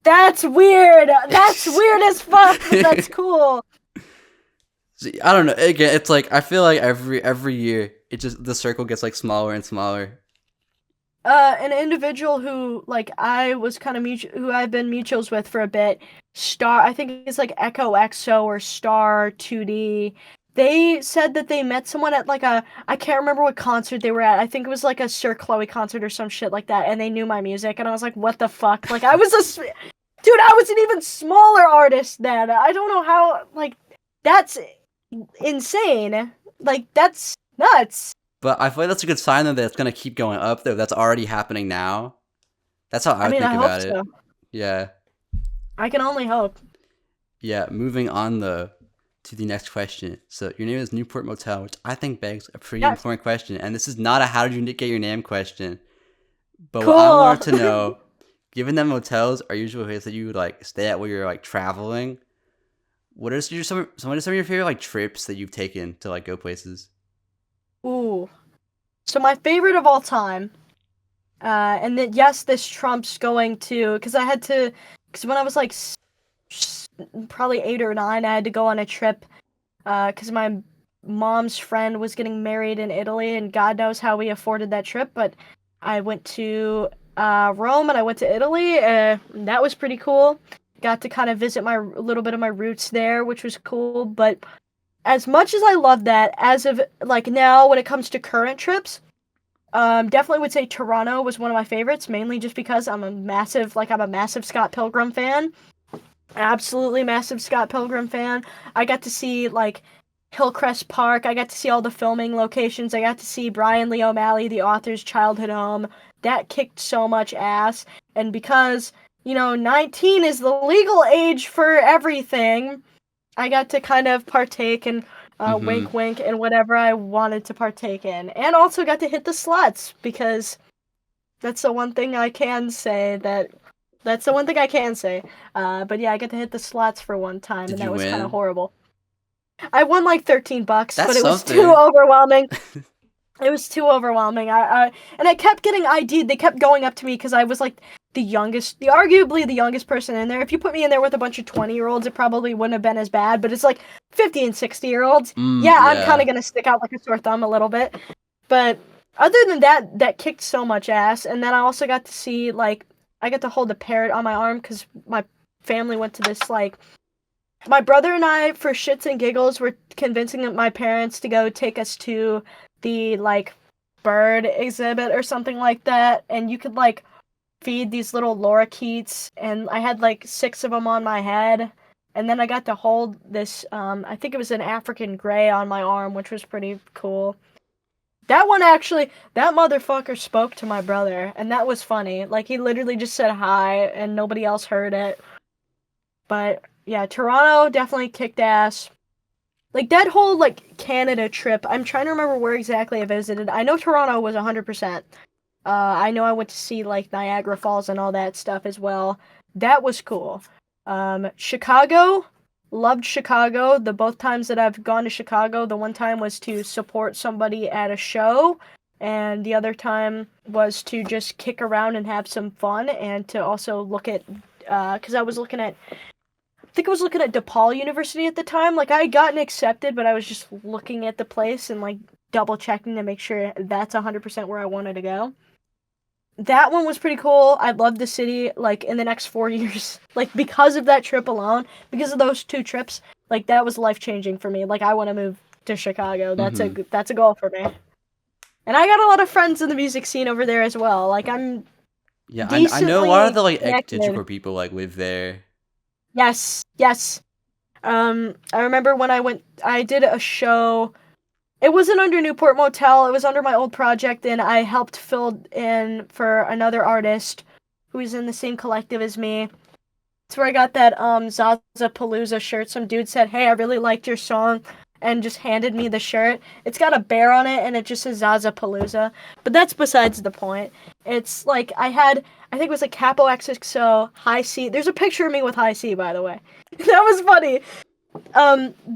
That's weird. That's weird as fuck. But that's cool. See, I don't know. Again, it's like I feel like every year it just the circle gets like smaller and smaller. An individual who like I was kind of who I've been mutuals with for a bit. Star, I think it's like Echo XO or Star 2D. They said that they met someone at like I can't remember what concert they were at. I think it was like a Sir Chloe concert or some shit like that, and they knew my music, and I was like, what the fuck? Like I was dude, I was an even smaller artist then. I don't know how, like, that's insane. Like, that's nuts. But I feel like that's a good sign though that it's gonna keep going up though. That's already happening now. That's how I I would mean, think I hope about it. so. Yeah. I can only hope. Yeah. Moving on though to the next question. So your name is Newport Motel, which I think begs a pretty Yes. important question. And this is not a how did you get your name question. But what I Cool. wanted to know, given that motels are usually places that you would like stay at while you're like traveling, what are some of your favorite like trips that you've taken to like go places? Ooh. So my favorite of all time, and then yes, this trumps going to, because when I was like probably 8 or 9, I had to go on a trip, because my mom's friend was getting married in Italy, and God knows how we afforded that trip, but I went to Rome and I went to Italy. That was pretty cool. Got to kind of visit a little bit of my roots there, which was cool. But as much as I love that, as of like now, when it comes to current trips, definitely would say Toronto was one of my favorites, mainly just because I'm a massive Scott Pilgrim fan. Absolutely massive Scott Pilgrim fan. I got to see like Hillcrest Park. I got to see all the filming locations. I got to see Brian Lee O'Malley, the author's childhood home. That kicked so much ass. And because, 19 is the legal age for everything, I got to kind of partake and Mm-hmm. wink wink in whatever I wanted to partake in. And also got to hit the slots because that's the one thing I can say that's the one thing I can say. But yeah, I got to hit the slots for one time, Did and you that was kind of win? horrible. I won like $13, That's but it was too something. overwhelming. It was too overwhelming. And I kept getting ID'd. They kept going up to me because I was like arguably the youngest person in there. If you put me in there with a bunch of 20-year-olds, it probably wouldn't have been as bad. But it's like 50 and 60-year-olds. Yeah, I'm kind Yeah. of gonna stick out like a sore thumb a little bit. But other than that, that kicked so much ass. And then I also got to see like I got to hold a parrot on my arm because my family went to this like my brother and I, for shits and giggles, were convincing my parents to go take us to the like bird exhibit or something like that, and you could like feed these little lorikeets, and I had like 6 of them on my head, and then I got to hold this. I think it was an African gray on my arm, which was pretty cool. That one actually, that motherfucker spoke to my brother, and that was funny. Like he literally just said hi, and nobody else heard it. But yeah, Toronto definitely kicked ass. Like that whole like Canada trip, I'm trying to remember where exactly I visited. I know Toronto was 100%. I know I went to see like Niagara Falls and all that stuff as well. That was cool. Chicago, loved Chicago. The both times that I've gone to Chicago, the one time was to support somebody at a show, and the other time was to just kick around and have some fun, and to also look at, because I think I was looking at DePaul University at the time. Like, I had gotten accepted, but I was just looking at the place and, like, double checking to make sure that's 100% where I wanted to go. That one was pretty cool. I loved the city, like, in the next 4 years. Like, because of that trip alone, because of those 2 trips, like, that was life-changing for me. Like, I want to move to Chicago. Mm-hmm. That's a goal for me. And I got a lot of friends in the music scene over there as well. Like, I'm Yeah, I know a lot of decently the like connected. digital people like live there. Yes, yes. I remember when I did a show. It wasn't under Newport Motel. It was under my old project, and I helped fill in for another artist who's in the same collective as me. It's where I got that Zaza Palooza shirt. Some dude said, "Hey, I really liked your song," and just handed me the shirt. It's got a bear on it, and it just says Zaza Palooza. But that's besides the point. It's like I think it was like Capo XXO, High C. There's a picture of me with High C, by the way. That was funny.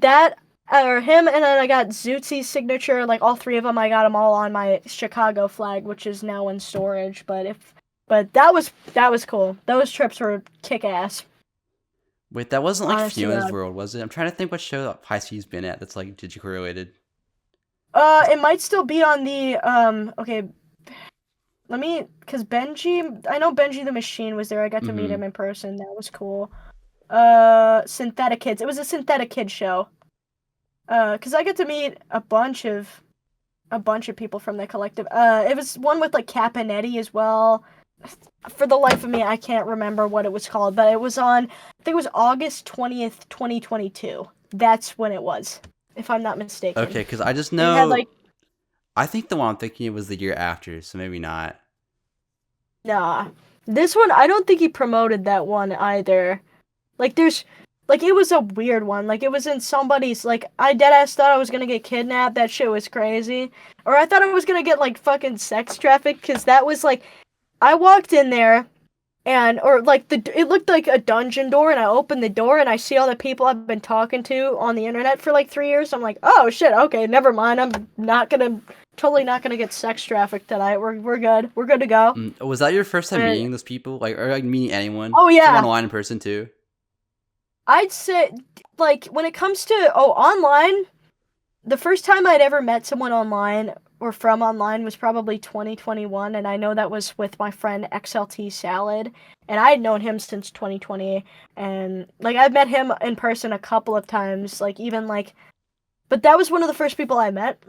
That or him, and then I got Zootsy's signature. Like all 3 of them, I got them all on my Chicago flag, which is now in storage. But that was cool. Those trips were kick ass. Wait, that wasn't like Honest to Fiona's God. World, was it? I'm trying to think what show that High C's been at that's like digital related. It might still be on the okay. Let me, cause Benji, I know Benji the Machine was there. I got to meet Mm-hmm. him in person. That was cool. Synthetic Kids. It was a Synthetic Kid show. Cause I got to meet a bunch of people from the collective. It was one with like Capanetti as well. For the life of me, I can't remember what it was called, but it was on. I think it was August 20th, 2022. That's when it was, if I'm not mistaken. Okay, because I just They had know like I think the one I'm thinking of was the year after, so maybe not. nah. This one, I don't think he promoted that one either. Like there's like it was a weird one. Like it was in somebody's like I deadass thought I was gonna get kidnapped. That shit was crazy. Or I thought I was gonna get like fucking sex trafficked because that was like I walked in there and or like it looked like a dungeon door and I opened the door and I see all the people I've been talking to on the internet for like 3 years. I'm like, oh shit, okay, never mind. I'm not gonna totally not gonna get sex trafficked tonight. We're good. We're good to go. Was that your first time And meeting those people, like, or like meeting anyone? oh So yeah, online in person too. I'd say like when it comes to online, the first time I'd ever met someone online or from online was probably 2021, and I know that was with my friend XLT Salad, and I had known him since 2020, and like I've met him in person a couple of times, like even like But that was one of the first people I met.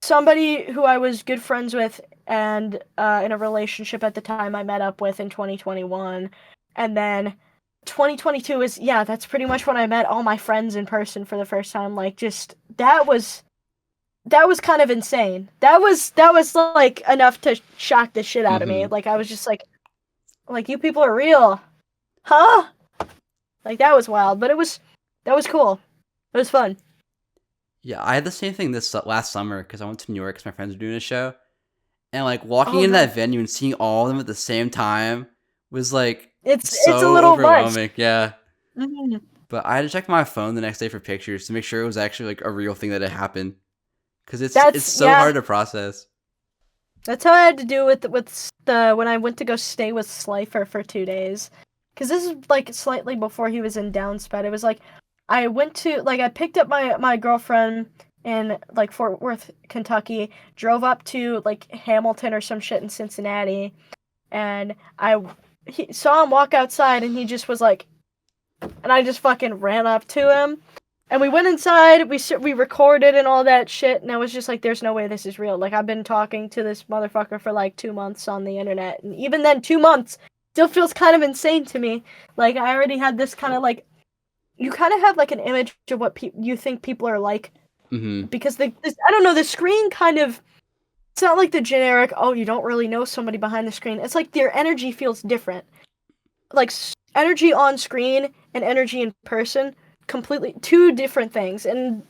Somebody who I was good friends with and in a relationship at the time I met up with in 2021. And then 2022 is, yeah, that's pretty much when I met all my friends in person for the first time. Like, just, that was kind of insane. That was like enough to shock the shit out of me. Like, I was just like, you people are real. Huh? Like, that was wild, but that was cool. It was fun. Yeah, I had the same thing this last summer because I went to New York because my friends were doing a show. And, like, walking into that venue and seeing all of them at the same time was, like, it's so a little overwhelming. much. Yeah. Mm-hmm. But I had to check my phone the next day for pictures to make sure it was actually, like, a real thing that had happened. Because it's so hard to process. That's how I had to do with when I went to go stay with Slifer for 2 days. Because this is, like, slightly before he was in downspout. It was, like, I picked up my girlfriend in, like, Fort Worth, Kentucky, drove up to, like, Hamilton or some shit in Cincinnati, and he saw him walk outside, and he just was like, and I just fucking ran up to him, and we went inside, we recorded and all that shit, and I was just like, there's no way this is real. Like, I've been talking to this motherfucker for, like, 2 months on the internet, and even then, 2 months still feels kind of insane to me. Like, I already had this kind of, like, you kind of have, like, an image of what you think people are like. Mm-hmm. Because I don't know, the screen kind of, it's not like the generic, oh, you don't really know somebody behind the screen. It's like their energy feels different. Like, energy on screen and energy in person, completely two different things. And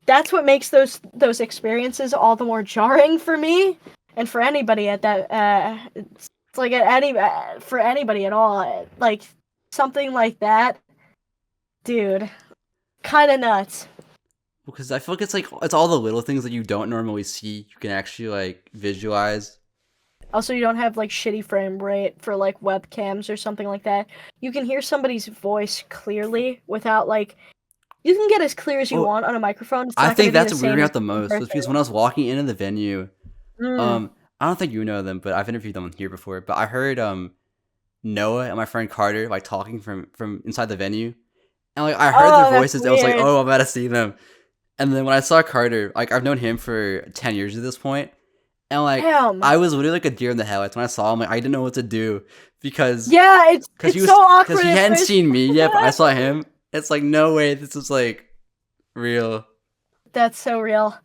that's what makes those experiences all the more jarring for me and for anybody at that, it's like for anybody at all. Like, something like that, dude, kind of nuts. Because I feel like it's all the little things that you don't normally see you can actually, like, visualize. Also, you don't have, like, shitty frame rate for, like, webcams or something like that. You can hear somebody's voice clearly without, like, you can get as clear as you want on a microphone. It's I not think gonna be that's the what same weirded me as out the in most was because person. when I was walking into the venue, I don't think you know them, but I've interviewed them here before. But I heard Noah and my friend Carter, like, talking from inside the venue, and, like, I heard their voices. I was like, oh, I'm about to see them. And then when I saw Carter, like, I've known him for 10 years at this point, and, like, Damn. I was literally like a deer in the headlights when I saw him. Like, I didn't know what to do because it's so awkward because he hadn't seen me yet, but I saw him. It's like, no way, this is, like, real. That's so real.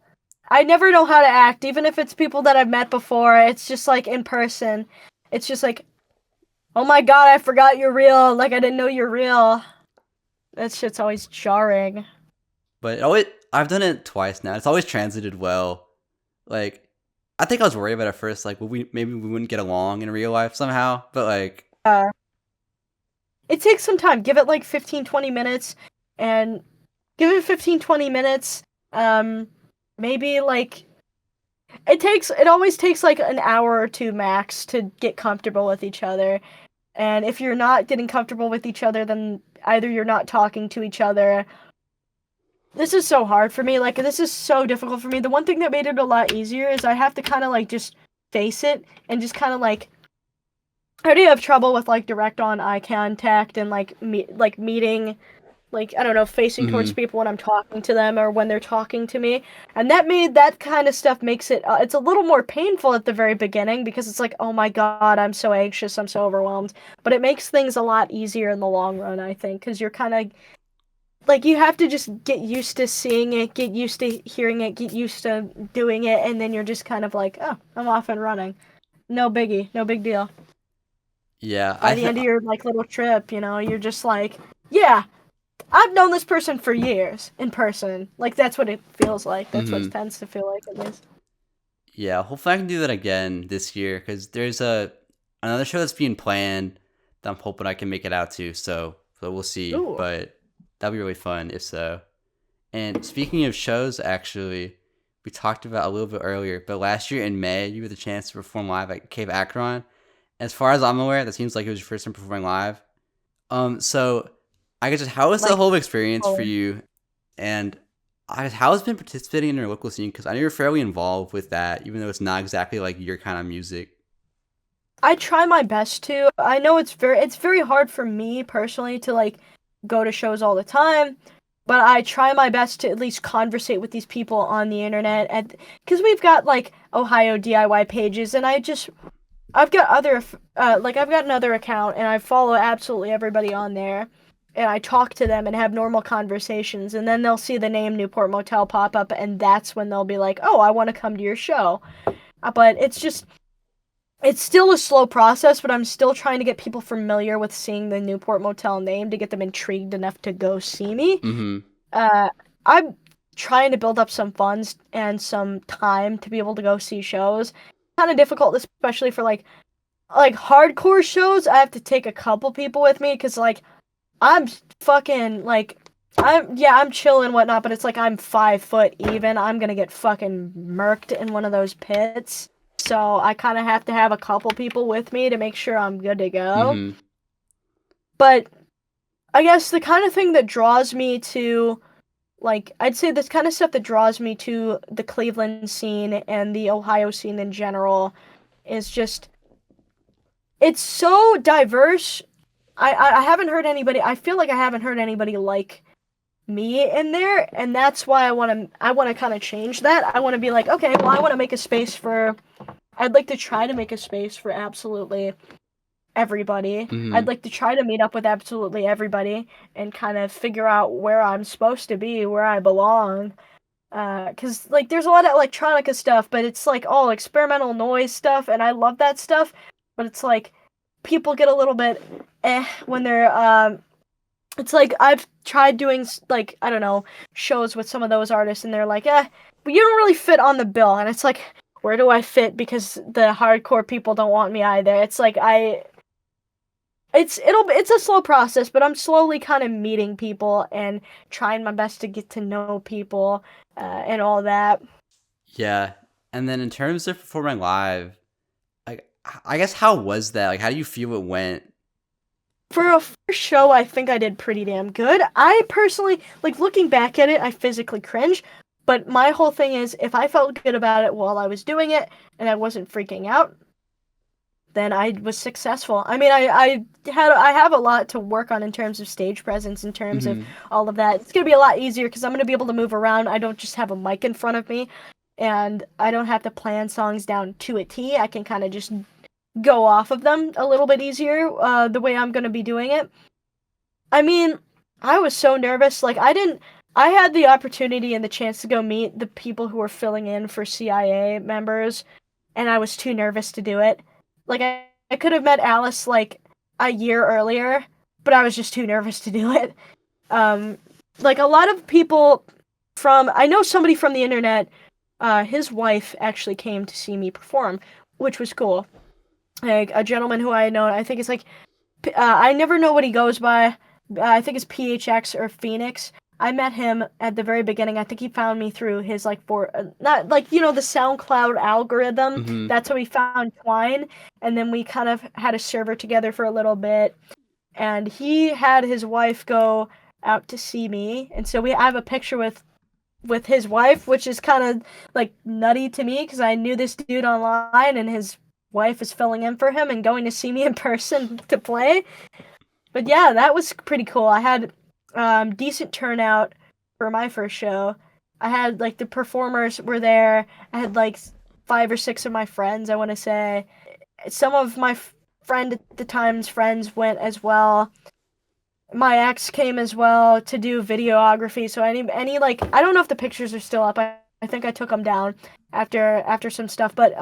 I never know how to act, even if it's people that I've met before. It's just like in person. It's just like, oh my god, I forgot you're real. Like, I didn't know you're real. That shit's always jarring. But I've done it twice now. It's always transited well. Like, I think I was worried about it at first, like, maybe we wouldn't get along in real life somehow, but, like, it takes some time. Give it like 15-20 minutes, and give it 15-20 minutes. Maybe, like, it always takes like an hour or two max to get comfortable with each other. And if you're not getting comfortable with each other, then either you're not talking to each other. This is so hard for me. Like, this is so difficult for me. The one thing that made it a lot easier is I have to kind of, like, just face it and just kind of, like, I already have trouble with, like, direct on eye contact and, like, meeting, like, I don't know, facing towards people when I'm talking to them or when they're talking to me. And that kind of stuff makes it, it's a little more painful at the very beginning because it's like, oh my god, I'm so anxious, I'm so overwhelmed. But it makes things a lot easier in the long run, I think, because you're kind of, like, you have to just get used to seeing it, get used to hearing it, get used to doing it, and then you're just kind of like, oh, I'm off and running. No biggie, no big deal. Yeah. By the end of your, like, little trip, you know, you're just like, yeah, I've known this person for years in person. Like, that's what it feels like. That's what it tends to feel like, at least. Yeah, hopefully I can do that again this year because there's another show that's being planned that I'm hoping I can make it out to. So we'll see. Ooh. But that'll be really fun if so. And speaking of shows, actually, we talked about a little bit earlier, but last year in May, you had the chance to perform live at Cave Akron. As far as I'm aware, that seems like it was your first time performing live. So I guess how was the whole experience for you? And how has it been participating in your local scene? Because I know you're fairly involved with that, even though it's not exactly like your kind of music. I try my best to. I know it's very hard for me personally to, like, go to shows all the time. but I try my best to at least conversate with these people on the internet, and because we've got like Ohio DIY pages, and I've got other I've got another account, and I follow absolutely everybody on there, and I talk to them and have normal conversations, and then they'll see the name Newport Motel pop up, and that's when they'll be like, oh, I want to come to your show. But it's still a slow process, but I'm still trying to get people familiar with seeing the Newport Motel name to get them intrigued enough to go see me. Mm-hmm. I'm trying to build up some funds and some time to be able to go see shows. Kind of difficult, especially for like hardcore shows. I have to take a couple people with me because like I'm fucking like I'm chill and whatnot, but it's like I'm 5 foot even. I'm gonna get fucking murked in one of those pits. So I kind of have to have a couple people with me to make sure I'm good to go. Mm-hmm. But I guess the kind of thing that draws me to, like, I'd say this kind of stuff that draws me to the Cleveland scene and the Ohio scene in general is just, it's so diverse. I haven't heard anybody, I feel like I haven't heard anybody like me in there, and that's why I want to kind of change that. I want to be like, okay, well, I want to make a space for, I'd like to try to make a space for absolutely everybody. Mm-hmm. I'd like to try to meet up with absolutely everybody and kind of figure out where I'm supposed to be, where I belong. Cause like there's a lot of electronica stuff, but it's like all experimental noise stuff, and I love that stuff. But it's like people get a little bit when they're it's like I've tried doing like, I don't know, shows with some of those artists, and they're like, but you don't really fit on the bill. And it's like, where do I fit? Because the hardcore people don't want me either. It's like it's a slow process, but I'm slowly kind of meeting people and trying my best to get to know people and all that. Yeah. And then in terms of performing live, like, I guess how was that? Like, how do you feel it went? For a first show, I think I did pretty damn good. I personally, like, looking back at it, I physically cringe. But my whole thing is, if I felt good about it while I was doing it, and I wasn't freaking out, then I was successful. I mean, I have a lot to work on in terms of stage presence, in terms of all of that. It's gonna be a lot easier because I'm gonna be able to move around. I don't just have a mic in front of me, and I don't have to plan songs down to a T. I can kind of just go off of them a little bit easier, the way I'm gonna be doing it. I mean, I was so nervous. Like, I had the opportunity and the chance to go meet the people who were filling in for CIA members, and I was too nervous to do it. Like, I could have met Alice, like, a year earlier, but I was just too nervous to do it. Like, a lot of people I know somebody from the internet, his wife actually came to see me perform, which was cool. Like, a gentleman who I know, I think it's like, I never know what he goes by. I think it's PHX or Phoenix. I met him at the very beginning. I think he found me through his, like, not, like, you know, the SoundCloud algorithm. Mm-hmm. That's how he found Twine. And then we kind of had a server together for a little bit. And he had his wife go out to see me. And so I have a picture with his wife, which is kind of, like, nutty to me because I knew this dude online, and his wife is filling in for him and going to see me in person to play. But yeah, that was pretty cool. I had decent turnout for my first show. I had, like, the performers were there. I had, like, 5 or 6 of my friends, I want to say. Some of my friend at the time's friends went as well. My ex came as well to do videography. So any like, I don't know if the pictures are still up. I think I took them down after some stuff. But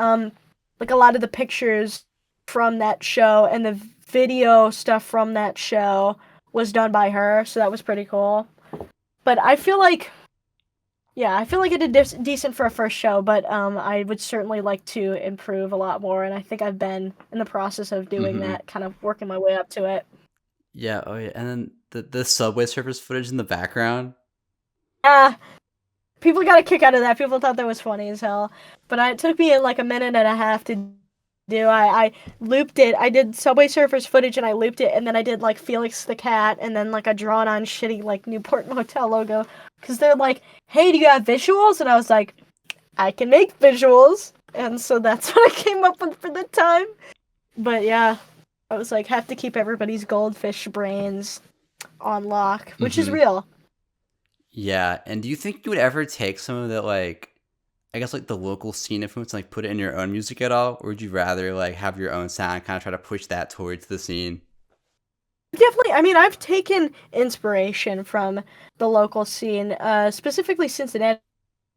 like, a lot of the pictures from that show and the video stuff from that show was done by her, so that was pretty cool. But I feel like I did decent for a first show, but I would certainly like to improve a lot more, and I think I've been in the process of doing that, kind of working my way up to it. Yeah, oh yeah, and then the subway surfers footage in the background. People got a kick out of that. People thought that was funny as hell. But it took me like a minute and a half to do. I looped it. I did Subway Surfers footage and I looped it, and then I did like Felix the Cat, and then like a drawn on shitty like Newport Motel logo. Because they're like, hey, do you have visuals? And I was like, I can make visuals. And so that's what I came up with for the time. But yeah, I was like, have to keep everybody's goldfish brains on lock, which is real. Yeah, and do you think you would ever take some of that, like, I guess, like, the local scene influence and, like, put it in your own music at all? Or would you rather, like, have your own sound, kinda try to push that towards the scene? Definitely, I mean, I've taken inspiration from the local scene, specifically Cincinnati,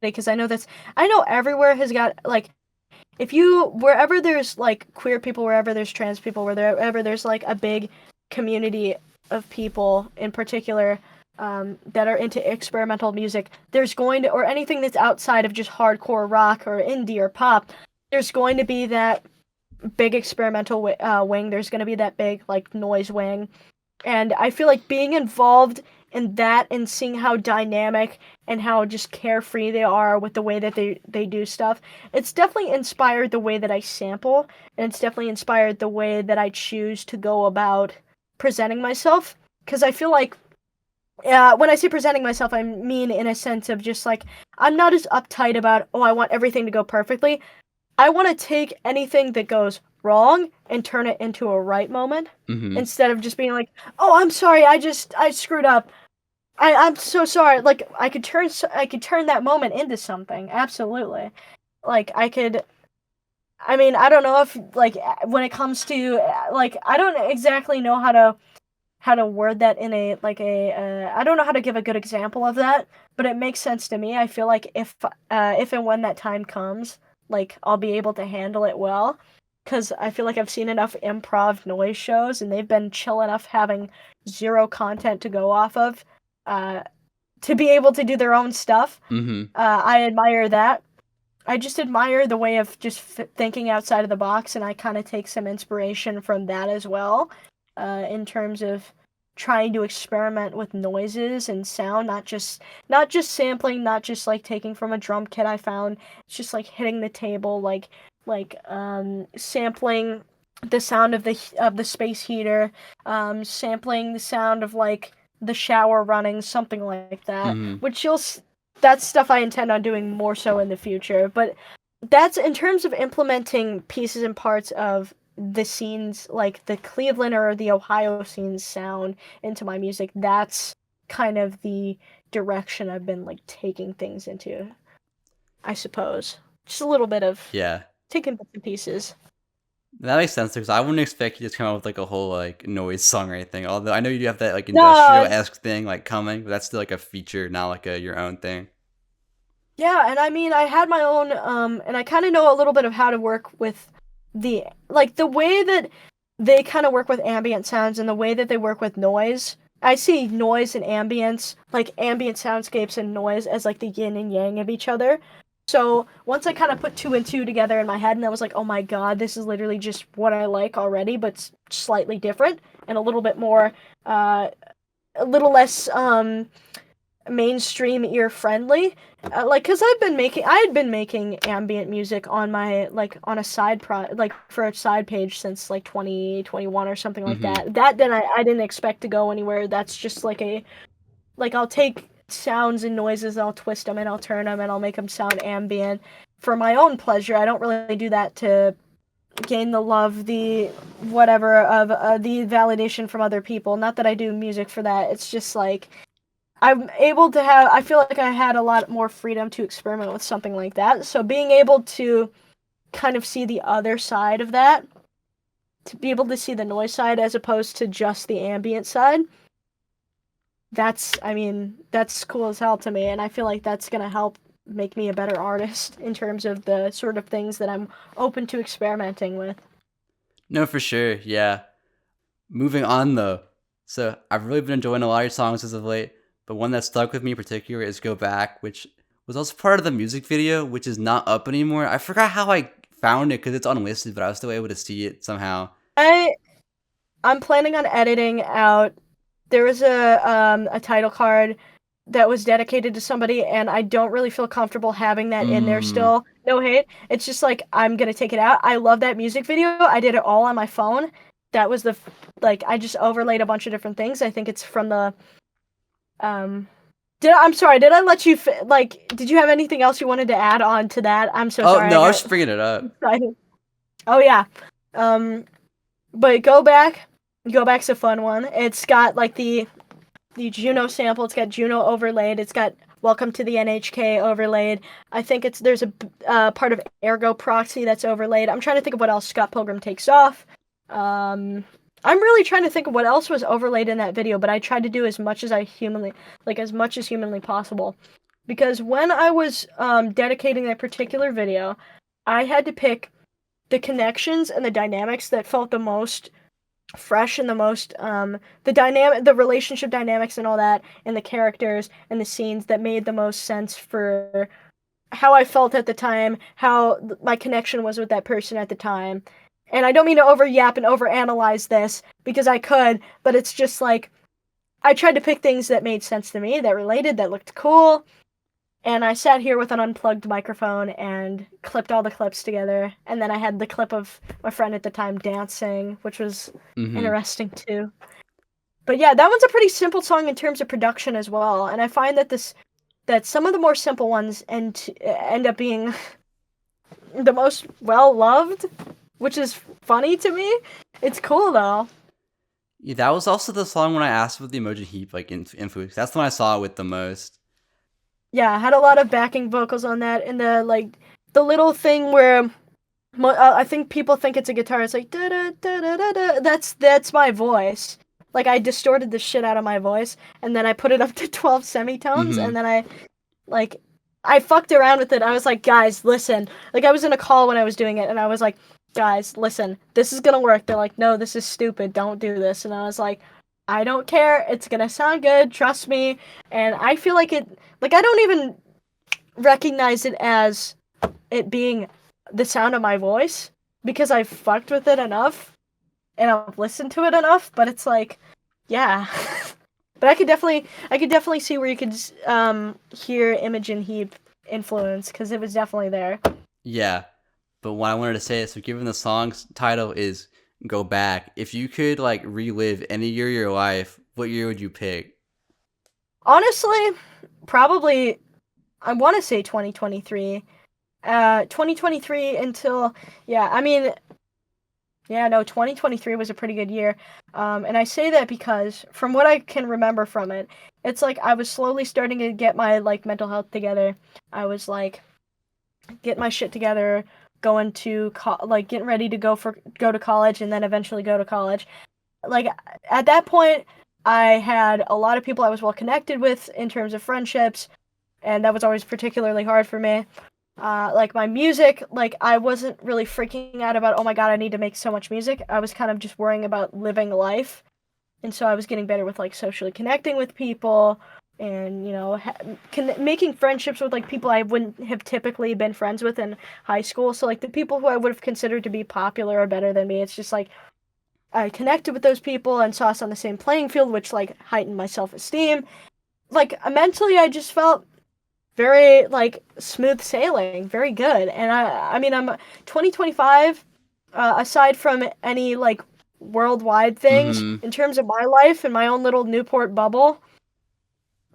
because I know everywhere has got, like, if you wherever there's like queer people, wherever there's trans people, wherever there's like a big community of people in particular that are into experimental music, there's going to, or anything that's outside of just hardcore rock or indie or pop, there's going to be that big experimental wing. There's going to be that big like noise wing, and I feel like being involved in that and seeing how dynamic and how just carefree they are with the way that they do stuff, it's definitely inspired the way that I sample, and it's definitely inspired the way that I choose to go about presenting myself. Because I feel like when I say presenting myself, I mean in a sense of just like, I'm not as uptight about, oh, I want everything to go perfectly. I want to take anything that goes wrong and turn it into a right moment Mhm. instead of just being like, "Oh, I'm sorry. I screwed up. I'm so sorry." Like I could turn that moment into something. Absolutely. Like I mean, I don't know if like when it comes to like I don't exactly know how to word that in a like a I don't know how to give a good example of that, but it makes sense to me. I feel like if and when that time comes, like I'll be able to handle it well, cuz I feel like I've seen enough improv noise shows and they've been chill enough having zero content to go off of uh to be able to do their own stuff. Mhm. I admire that. I just admire the way of just thinking outside of the box, and I kind of take some inspiration from that as well, in terms of trying to experiment with noises and sound, not just sampling, not just like taking from a drum kit I found. It's just like hitting the table, sampling the sound of the space heater, sampling the sound of like the shower running, something like that. Mhm. Which that's stuff I intend on doing more so in the future. But that's in terms of implementing pieces and parts of the scenes, like the Cleveland or the Ohio scenes sound into my music. That's kind of the direction I've been like taking things into, I suppose. Just a little bit of Yeah. taking bits and pieces. That makes sense because I wouldn't expect you to come up with, like, a whole, like, noise song or anything, although I know you do have that, like, No, industrial-esque thing, like, coming, but that's still, like, a feature, not, like, a your own thing. yeah, and I mean, I had my own, and I kind of know a little bit of how to work with the way that they kind of work with ambient sounds and the way that they work with noise. I see noise and ambience, like ambient soundscapes and noise, as like the yin and yang of each other. So once I kind of put two and two together in my head, and I was like, oh my god, this is literally just what I like already, but slightly different and a little bit more, a little less, mainstream ear friendly, like because I had been making ambient music on my like on a like for a side page since like 2021 or something like Mhm. that then I didn't expect to go anywhere. That's just like a like I'll take sounds and noises and I'll twist them and I'll turn them and I'll make them sound ambient for my own pleasure. I don't really do that to gain the love, the whatever of the validation from other people. Not that I do music for that. It's just like I feel like I had a lot more freedom to experiment with something like that. So being able to kind of see the other side of that, to be able to see the noise side as opposed to just the ambient side, I mean, that's cool as hell to me. And I feel like that's going to help make me a better artist in terms of the sort of things that I'm open to experimenting with. No, for sure, yeah. Moving on, though. So, I've really been enjoying a lot of your songs as of late, but one that stuck with me in particular is "Go Back," which was also part of the music video, which is not up anymore. I forgot how I found it because it's unlisted, but I was still able to see it somehow. I I'm planning on editing out. There was a title card that was dedicated to somebody, and I don't really feel comfortable having that in there Mm, still. No hate. It's just like I'm gonna take it out. I love that music video. I did it all on my phone. That was like I just overlaid a bunch of different things. I think it's from the um. I'm sorry. Did I let you like? Did you have anything else you wanted to add on to that? I'm so oh, sorry. I no, I was got just bringing it up. excited. Oh yeah. Um. But go back's a fun one. It's got like the Juno sample. It's got Juno overlaid. It's got Welcome to the NHK overlaid. I think there's a part of Ergo Proxy that's overlaid. I'm trying to think of what else. Scott Pilgrim Takes Off. I'm really trying to think of what else was overlaid in that video, but I tried to do as much as humanly possible. Because when I was dedicating that particular video, I had to pick the connections and the dynamics that felt the most fresh and the most the relationship dynamics and all that, and the characters and the scenes that made the most sense for how I felt at the time, how my connection was with that person at the time. And I don't mean to over yap and over analyze this, because I could, but it's just like I tried to pick things that made sense to me, that related, that looked cool. And I sat here with an unplugged microphone and clipped all the clips together. And then I had the clip of my friend at the time dancing, which was interesting too. But yeah, that one's a pretty simple song in terms of production as well. And I find that some of the more simple ones end up being the most well-loved, which is funny to me. It's cool though. Yeah, that was also the song when I asked with the Imogen Heap like influence. That's the one I saw it with the most. Yeah, I had a lot of backing vocals on that, and the little thing where I think people think it's a guitar. It's like da da da da da. That's my voice. Like I distorted the shit out of my voice, and then I put it up to 12 semitones, and then I fucked around with it. I was like, guys, listen. Like I was in a call when I was doing it, and I was like, guys, listen. This is gonna work. They're like, no, this is stupid. Don't do this. And I was like, I don't care. It's gonna sound good. Trust me. And I feel like it. Like I don't even recognize it as it being the sound of my voice, because I've fucked with it enough and I've listened to it enough. But it's like, yeah. But I could definitely see where you could hear Imogen Heap influence, because it was definitely there. Yeah, but what I wanted to say is, so given the song's title is Go Back, if you could like relive any year of your life, what year would you pick? Honestly, probably I want to say 2023. 2023 until, yeah, I mean, yeah, no, 2023 was a pretty good year. And I say that because from what I can remember from it, it's like I was slowly starting to get my like mental health together. I was like getting my shit together, going to getting ready to go to college, and then eventually go to college. Like at that point, I had a lot of people I was well connected with in terms of friendships, and that was always particularly hard for me. Like my music, like I wasn't really freaking out about, oh my god, I need to make so much music. I was kind of just worrying about living life. And so I was getting better with like socially connecting with people, and you know, making friendships with like people I wouldn't have typically been friends with in high school. So like the people who I would have considered to be popular or better than me, it's just like I connected with those people and saw us on the same playing field, which like heightened my self-esteem. Like mentally, I just felt very like smooth sailing, very good. And I mean, I'm 2025. Aside from any like worldwide things, in terms of my life and my own little Newport bubble,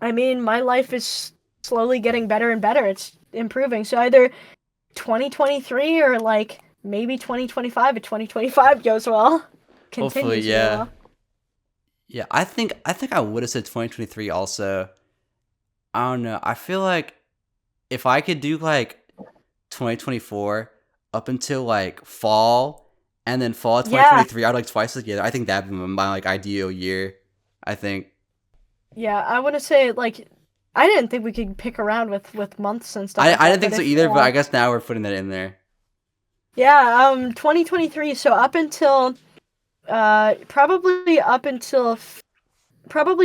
I mean, my life is slowly getting better and better. It's improving. So either 2023 or like maybe 2025. If 2025 goes well, continues. Hopefully, yeah. Well. Yeah, I think I would have said 2023 also. I don't know. I feel like if I could do like 2024 up until like fall, and then fall of 2023, I'd like twice together. I think that'd be my like ideal year. I think. Yeah, I want to say like I didn't think we could pick around with months and stuff. I didn't think so either, but I guess now we're putting that in there. Yeah, 2023. So up until probably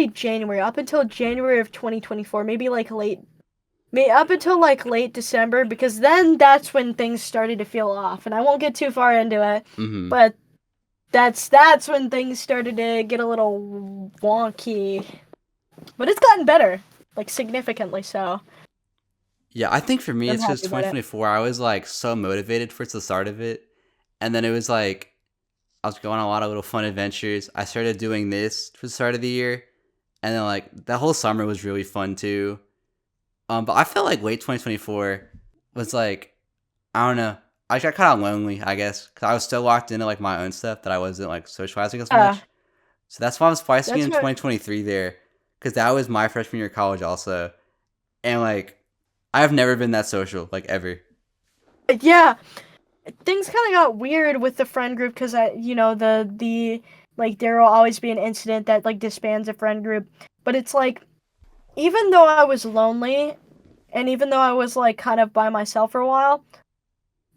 January, up until January of 2024, maybe up until like late December, because then that's when things started to feel off. And I won't get too far into it, but that's when things started to get a little wonky. But it's gotten better, like significantly so. Yeah, I think for me it's just 2024. I was like so motivated for the start of it, and then it was like I was going on a lot of little fun adventures. I started doing this for the start of the year, and then like that whole summer was really fun too. But I felt like late 2024 was like, I don't know. I got kind of lonely, I guess, because I was still locked into like my own stuff that I wasn't like socializing as much. So that's why I'm spicing in 2023 there, because that was my freshman year of college also, and like I've never been that social like ever. Yeah, things kind of got weird with the friend group because the like there will always be an incident that like disbands a friend group, but it's like even though I was lonely and even though I was like kind of by myself for a while,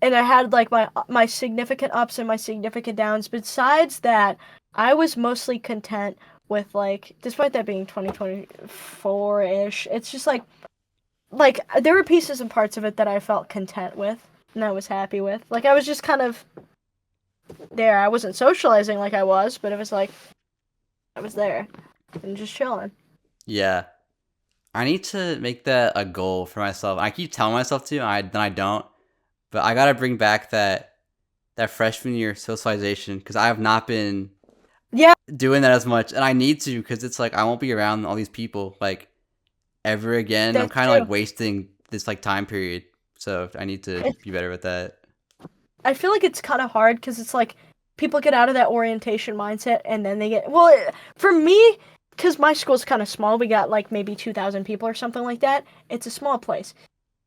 and I had like my significant ups and my significant downs. Besides that, I was mostly content with like, despite that being 2024 ish. It's just like there were pieces and parts of it that I felt content with and I was happy with. Like I was just kind of there. I wasn't socializing like I was, but it was like I was there and just chilling. Yeah, I need to make that a goal for myself. I keep telling myself to, then I don't. But I gotta bring back that freshman year socialization because I have not been Yeah, doing that as much, and I need to because it's like I won't be around all these people like ever again. I'm that's kind of true. like wasting this like time period, so I need to be better with that. I feel like it's kind of hard because it's like people get out of that orientation mindset and then they get well for me because my school's kind of small. We got like maybe 2,000 people or something like that. It's a small place.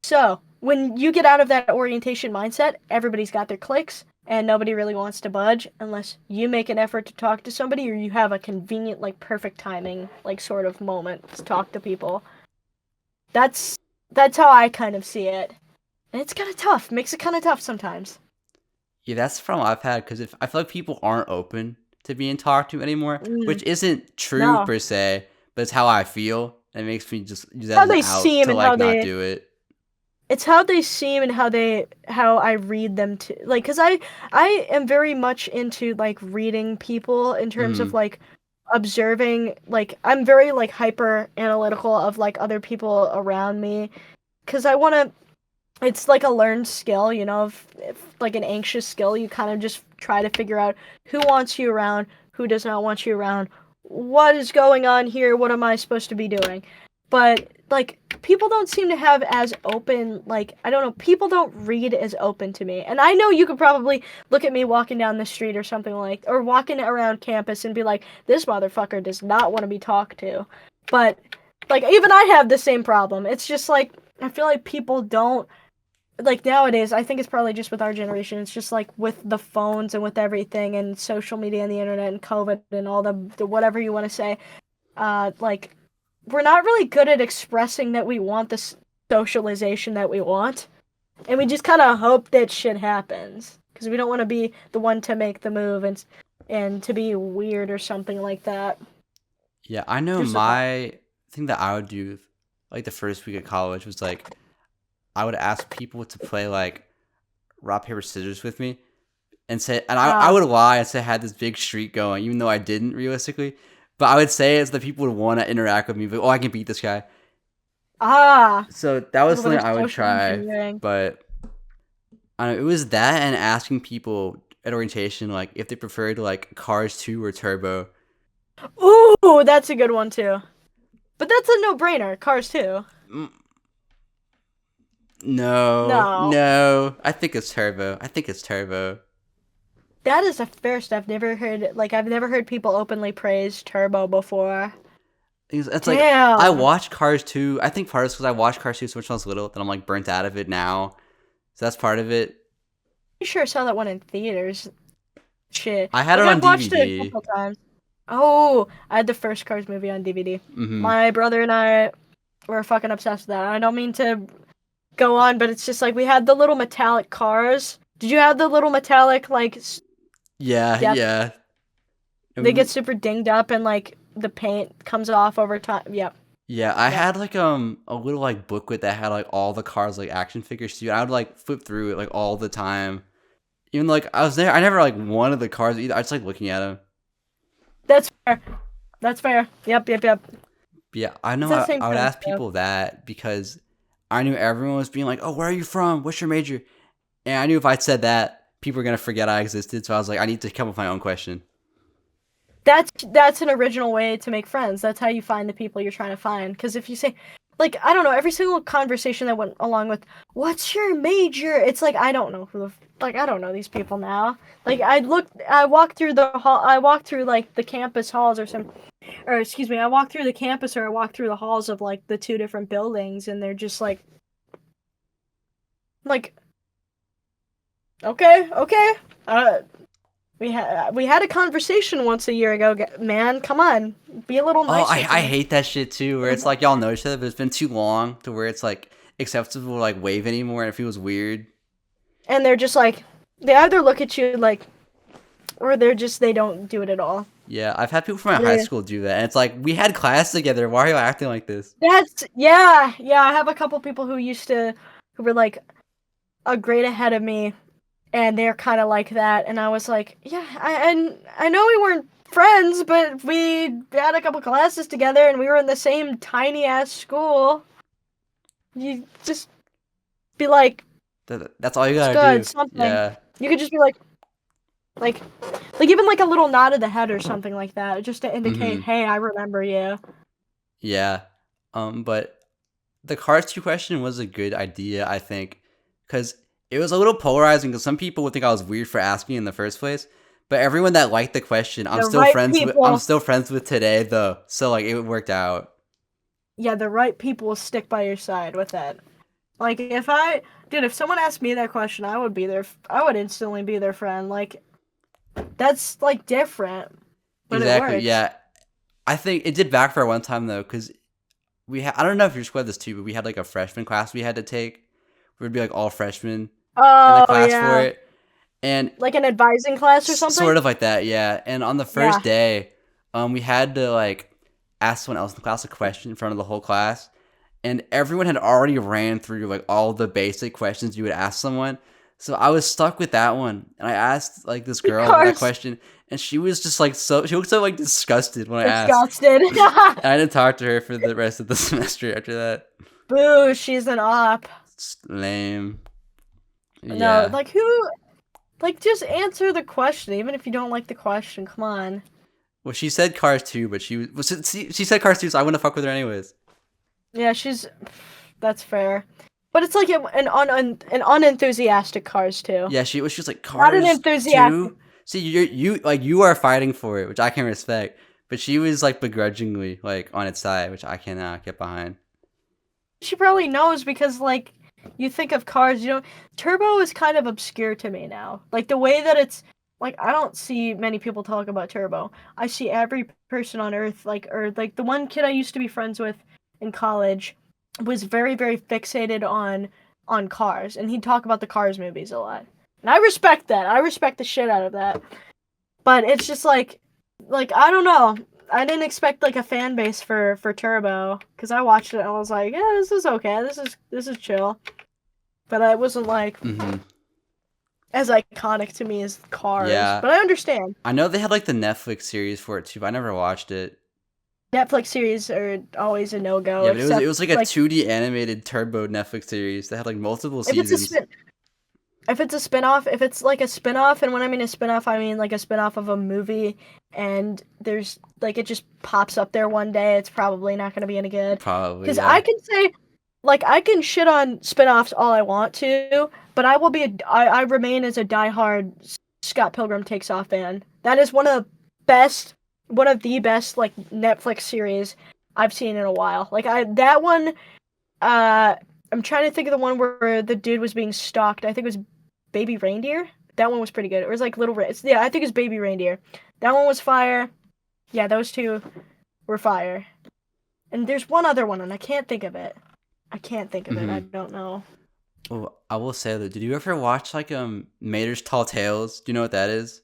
So when you get out of that orientation mindset, everybody's got their cliques and nobody really wants to budge unless you make an effort to talk to somebody or you have a convenient, like perfect timing, like sort of moment to talk to people. That's that's how I kind of see it. And it's kind of tough. Makes it kind of tough sometimes. Yeah, that's the problem I've had because if I feel like people aren't open to being talked to anymore, which Mm, isn't true no. per se, but it's how I feel. And it makes me just use that How as an they out seem to and like not do it. it's how they seem and how I read them to like cuz I am very much into like reading people in terms of Hmm. like observing like I'm very like hyper analytical of like other people around me cuz I want to it's like a learned skill, if, like an anxious skill, you kind of just try to figure out who wants you around, who does not want you around, what is going on here, what am I supposed to be doing? But like people don't seem to have as open like I don't know, people don't read as open to me. And I know you could probably look at me walking down the street or something like or walking around campus and be like this motherfucker does not want to be talked to. But like even I have the same problem. It's just like I feel like people don't like nowadays, I think it's probably just with our generation. It's just like with the phones and with everything and social media and the internet and COVID and all the whatever you want to say. Like we're not really good at expressing that we want this socialization that we want, and we just kind of hope that shit happens because we don't want to be the one to make the move and to be weird or something like that. Yeah, I know Just a my thing that I would do like the first week of college was like I would ask people to play like rock paper scissors with me and say and I ah would lie and say I had this big streak going even though I didn't realistically, but I would say it so that people would want to interact with me, like, oh, I can beat this guy. ah So that a was little bit something of I would social try, engineering. but I don't know, it was that and asking people at orientation like if they preferred like Cars 2 or Turbo. Ooh, that's a good one too. But that's a no-brainer. Cars too. Mm, no, No, no, I think it's Turbo. I think it's Turbo. that is a first. I've never heard people openly praise Turbo before. It's like I Damn. watched Cars 2. I think part of it's because I watched Cars 2 so much when I was little that I'm like burnt out of it now. So that's part of it. You sure saw that one in theaters. Shit. I had it Like on I've watched it a DVD. couple times. Oh, I had the first Cars movie on DVD. Mm-hmm. My brother and I were fucking obsessed with that. I don't mean to go on, but it's just like we had the little metallic cars. Did you have the little metallic like Yeah, depth? yeah. They Um, get super dinged up and like the paint comes off over time. Yep. Yeah, I Yep. had like a little like booklet that had like all the cars like action figures too. I would like flip through it like all the time. Even like I was there, I never like wanted the cars either. I just like looking at them. That's fair. That's fair. Yep, yep, yep. Yeah, I It's know. that same I would kind of ask stuff. people that because I knew everyone was being like, "Oh, where are you from? What's your major?" And I knew if I said that, people were gonna forget I existed. So I was like, I need to come up with my own question. That's an original way to make friends. That's how you find the people you're trying to find. Because if you say, like, I don't know, every single conversation that went along with, what's your major? It's like, I don't know I don't know these people now. Like, I walked through the hall, I walked through, like, the campus halls or excuse me, I walked through the campus or I walked through the halls of, like, the 2 different buildings, and they're just like, okay, we had a conversation once a year ago, man, come on, be a little Oh, nicer I to me. hate that shit too, where it's like y'all know each other, but it's been too long to where it's like acceptable to like wave anymore, and it feels weird. And they're just like, they either look at you like, or they don't do it at all. Yeah, I've had people from my high Yeah. school do that, and it's like we had class together. Why are you acting like this? Yeah. I have a couple people who were like a grade ahead of me, and they're kind of like that. And I was like, yeah, I know we weren't friends, but we had a couple classes together, and we were in the same tiny ass school. You just be like, That's all you it's gotta good, do. something. Yeah. You could just be like even like a little nod of the head or something like that, just to indicate, Mm-hmm. hey, I remember you. Yeah. But the Cars 2 question was a good idea, I think, because it was a little polarizing. Because some people would think I was weird for asking in the first place, but everyone that liked the question, The right I'm people, still friends with today, though. So like it worked out. yeah, the right people will stick by your side with that. Like if someone asked me that question, I would instantly be their friend. Like that's like different, but it Exactly. works. Yeah. I think it did backfire one time though, because I don't know if your school had this too, but we had like a freshman class we had to take. We'd be like all freshmen in the Oh class for yeah, it, and like an advising class or something. sort of like that, yeah. And on the Yeah, first day, we had to like ask someone else in the class a question in front of the whole class, and everyone had already ran through like all the basic questions you would ask someone. So I was stuck with that one, and I asked like this of girl that course. question, and she was just like she looked so like disgusted when I asked, Disgusted. and I didn't talk to her for the rest of the semester after that. Boo, she's an op. It's lame. No, Yeah. like who? Like just answer the question, even if you don't like the question. Come on. Well, she said Cars 2, but she said Cars 2, so I wouldn't fuck with her anyways. Yeah, that's fair. But it's like an unenthusiastic Cars too. Yeah, she was just like Not an Cars enthusiastic. 2. See, you are fighting for it, which I can respect. But she was like begrudgingly like on its side, which I cannot get behind. She probably knows because like you think of Cars, Turbo is kind of obscure to me now. Like the way that it's like I don't see many people talk about Turbo. I see every person on Earth or like the one kid I used to be friends with in college was very very fixated on Cars, and he'd talk about the Cars movies a lot. And I respect that. I respect the shit out of that. But it's just like I don't know. I didn't expect like a fan base for Turbo because I watched it and I was like, yeah, this is okay. This is chill. But it wasn't like Mm-hmm. as iconic to me as Cars. Yeah, But I understand. I know they had like the Netflix series for it too, but I never watched it. Netflix series are always a no go. Yeah, but it Except was like a like 2D animated Turbo Netflix series that had like multiple if it's a seasons. spin if it's a spin-off, if it's like a spin-off, and when I mean a spin-off, I mean like a spin-off of a movie, and there's like it just pops up there one day, it's probably not going to be any good. Probably, Because yeah. I can say, like, I can shit on spin-offs all I want to, but I remain as a diehard Scott Pilgrim Takes Off fan. That is one of the best like Netflix series I've seen in a while. That one, I'm trying to think of the one where the dude was being stalked. I think it was Baby Reindeer. That one was pretty good. It was like yeah, I think it's Baby Reindeer. That one was fire. Yeah, those two were fire. And there's one other one, and I can't think of it. I Mm-hmm. don't know. Oh, I will say though, did you ever watch like Mater's Tall Tales? Do you know what that is?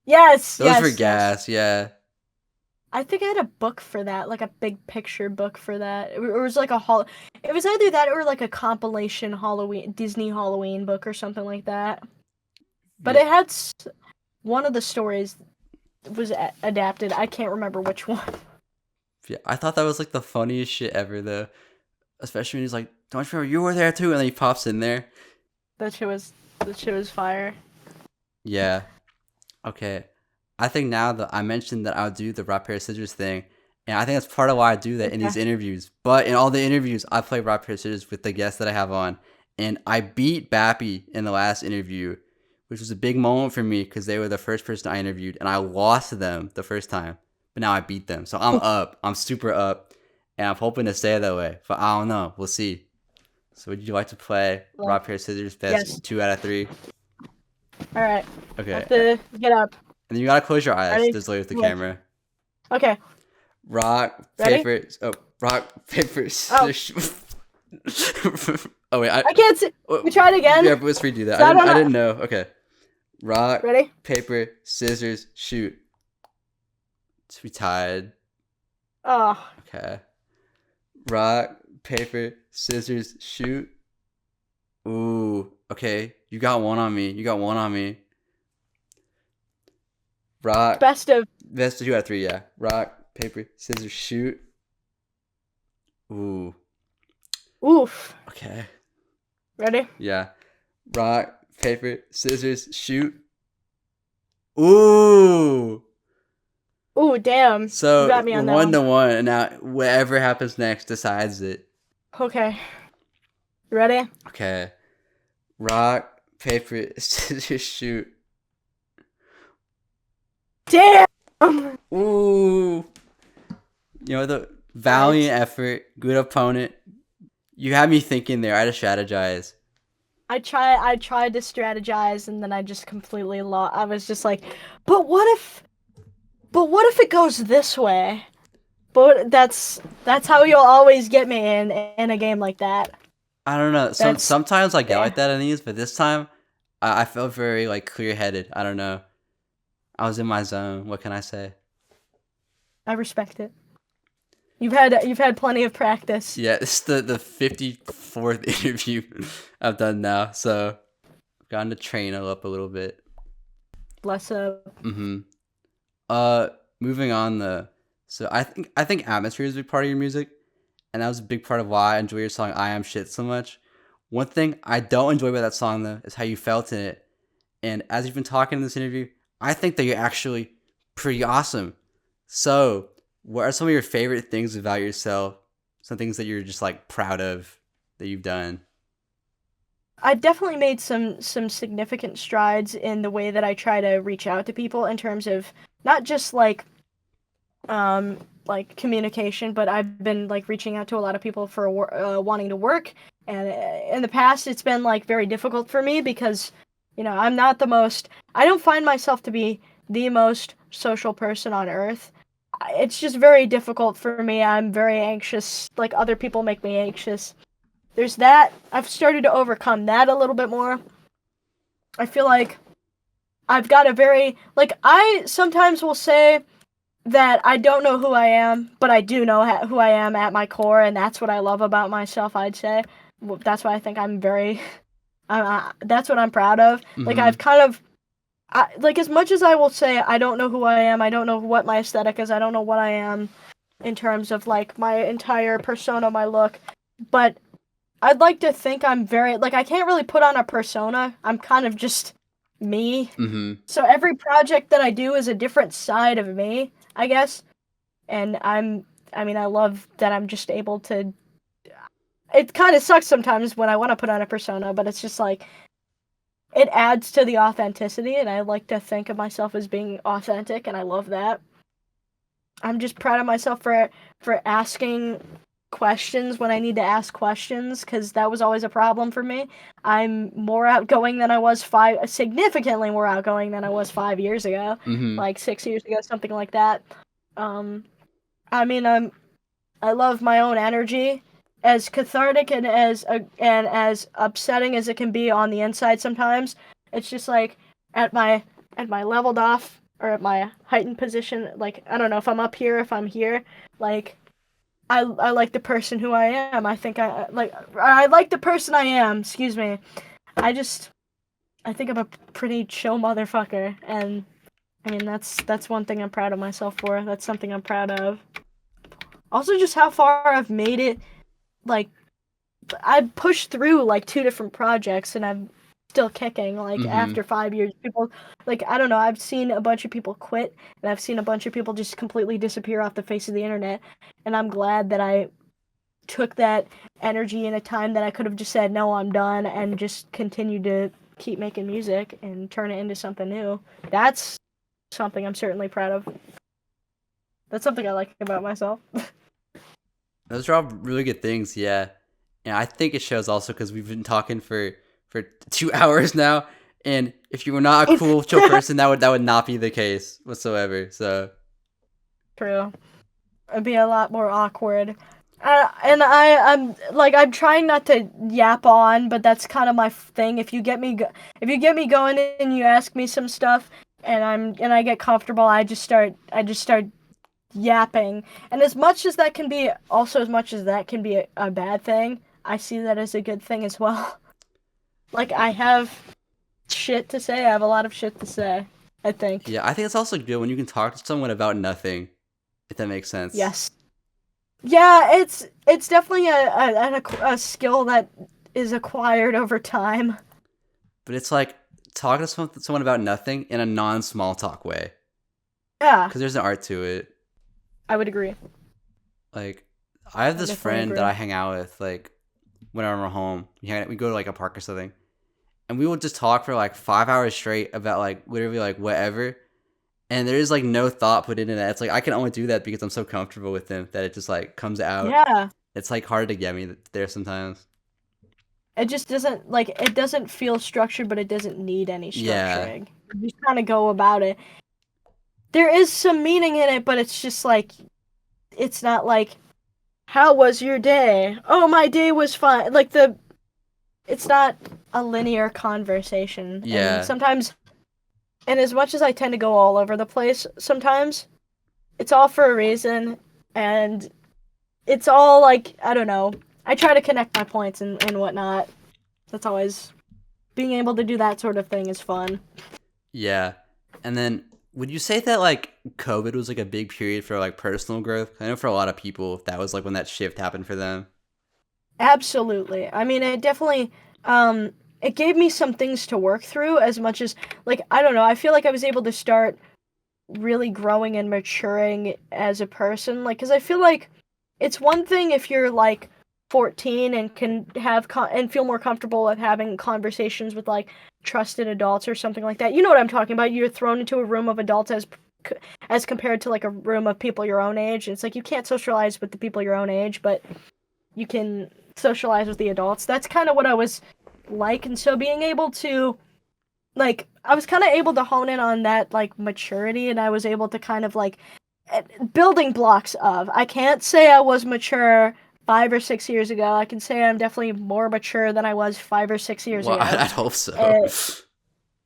Yes, Those were yes. gas, yeah. I think I had a book for that, like a big picture book for that. It was like it was either that or like a compilation Disney Halloween book or something like that. But Yeah, it had one of the stories was adapted. I can't remember which one. yeah. I thought that was like the funniest shit ever though. Especially when he's like, "Don't you remember you were there too?" And then he pops in there. That shit was fire. Yeah. Okay. I think now that I mentioned that I'll do the rock paper scissors thing, And I think that's part of why I do that in Okay. these interviews. But in all the interviews, I play rock, paper, scissors with the guests that I have on. And I beat Bappy in the last interview, which was a big moment for me because they were the first person I interviewed. And I lost to them the first time. But now I beat them. So I'm up. I'm super up. And I'm hoping to stay that way. But I don't know. We'll see. So would you like to play rock, paper, scissors, best Yes. 2 out of 3? All right. Okay. Have to get up. And then you gotta close your eyes. Ready? Just look at the Yeah. camera. Okay. Rock, Ready? paper. Oh, rock, paper, scissors. Oh wait, I can't see. We try it again. Yeah, but let's redo that. So I didn't know. Okay. Rock, Ready? paper, scissors, shoot. We tied. Oh. Okay. Rock, paper, scissors, shoot. Ooh. Okay. You got one on me. Rock. Best of 2 out of 3. Yeah. Rock, paper, scissors, shoot. Ooh. oof. Okay. Ready? Yeah. Rock, paper, scissors, shoot. Ooh. Ooh, damn. So You got me on that 1 to 1, and now whatever happens next decides it. Okay. Ready? Okay. Rock, paper, scissors, shoot. Damn. Ooh. You know, the valiant effort, good opponent. You had me thinking there. I had to strategize. I tried to strategize and then I just completely lost. I was just like, but what if it goes this way? But that's how you'll always get me in a game like that. I don't know. Sometimes I get yeah. like that in these, but this time I felt very like clear-headed. I don't know. I was in my zone. What can I say? I respect it. You've had plenty of practice. Yeah, it's the 54th interview I've done now, so I've gotten to train up a little bit. Bless up. Moving on though. So I think atmosphere is a big part of your music, and that was a big part of why I enjoy your song "I Am Shit" so much. One thing I don't enjoy about that song though is how you felt in it. And as you've been talking in this interview, I think that you're actually pretty awesome. So, what are some of your favorite things about yourself? Some things that you're just like proud of that you've done? I definitely made some significant strides in the way that I try to reach out to people in terms of not just like communication, but I've been like reaching out to a lot of people for wanting to work, and in the past it's been like very difficult for me because I'm not the most. I don't find myself to be the most social person on earth. It's just very difficult for me. I'm very anxious. Like other people make me anxious. There's that. I've started to overcome that a little bit more. I feel like I've got a very I sometimes will say that I don't know who I am, but I do know who I am at my core, and that's what I love about myself, I'd say. That's why I think I'm very... that's what I'm proud of. Mm-hmm. Like, I've kind of... as much as I will say I don't know who I am, I don't know what my aesthetic is, I don't know what I am in terms of, like, my entire persona, my look, but I'd like to think I'm very... I can't really put on a persona. I'm kind of just me. Mm-hmm. So every project that I do is a different side of me, I guess. And I love that I'm just able to... It kind of sucks sometimes when I want to put on a persona, but it's just like... It adds to the authenticity, and I like to think of myself as being authentic, and I love that. I'm just proud of myself for asking questions when I need to ask questions, because that was always a problem for me. I'm more outgoing than I was significantly more outgoing than I was 5 years ago, like 6 years ago, something like that. I love my own energy, as cathartic and as upsetting as it can be on the inside sometimes. It's just like at my leveled off or at my heightened position, like I don't know if I'm up here, if I'm here, like I like the person who I am. I think I like the person I am, excuse me. I think I'm a pretty chill motherfucker, and I mean that's one thing I'm proud of myself for. That's something I'm proud of. Also just how far I've made it. Like, I pushed through, 2 different projects, and I've still kicking. Like Mm-hmm. after 5 years, people like I don't know. I've seen a bunch of people quit, and I've seen a bunch of people just completely disappear off the face of the internet. And I'm glad that I took that energy in a time that I could have just said no, I'm done, and just continued to keep making music and turn it into something new. That's something I'm certainly proud of. That's something I like about myself. Those are all really good things, yeah. And I think it shows also because we've been talking for 2 hours now, and if you were not a cool, chill person, that would not be the case whatsoever. So True. It'd be a lot more awkward. And I'm trying not to yap on, but that's kind of my thing. If you get me going and you ask me some stuff, and I get comfortable, I just start yapping. And as much as that can be, also as much as that can be a bad thing, I see that as a good thing as well. Like I have shit to say. I have a lot of shit to say, I think. yeah, I think it's also good when you can talk to someone about nothing, if that makes sense. Yes. Yeah, it's definitely a skill that is acquired over time. But it's like talking to someone about nothing in a non-small talk way, Yeah, because there's an art to it. I would agree. Like, I have I this definitely friend agree. that I hang out with, like, whenever we're home. We go to, like, a park or something. And we will just talk for, like, 5 hours straight about, like, literally, like, whatever. And there is, like, no thought put into that. It's like, I can only do that because I'm so comfortable with him that it just, like, comes out. Yeah, It's, like, hard to get me there sometimes. it just it doesn't feel structured, but it doesn't need any Yeah. structuring. You just kind of go about it. There is some meaning in it, but it's just like it's not like how was your day? Oh, my day was fine. It's not a linear conversation, and Yeah. sometimes, and as much as I tend to go all over the place, sometimes it's all for a reason, and it's all like I don't know. I try to connect my points and whatnot. That's always being able to do that sort of thing is fun. Yeah. And then, would you say that, like, COVID was, like, a big period for, like, personal growth? I know for a lot of people, that was, like, when that shift happened for them. Absolutely. I mean, it definitely it gave me some things to work through as much as like I don't know, I feel like I was able to start really growing and maturing as a person like cuz I feel like it's one thing if you're like 14 and can have and feel more comfortable with having conversations with like trusted adults or something like that. You know what I'm talking about? You're thrown into a room of adults as compared to like a room of people your own age. It's like you can't socialize with the people your own age, but you can socialize with the adults. That's kind of what I was like, and so being able to like I was kind of able to hone in on that like maturity, and I was able to kind of like building blocks of. I can't say I was mature 5 or 6 years ago. I can say I'm definitely more mature than I was 5 or 6 years Well, ago. I'd hope so. Uh,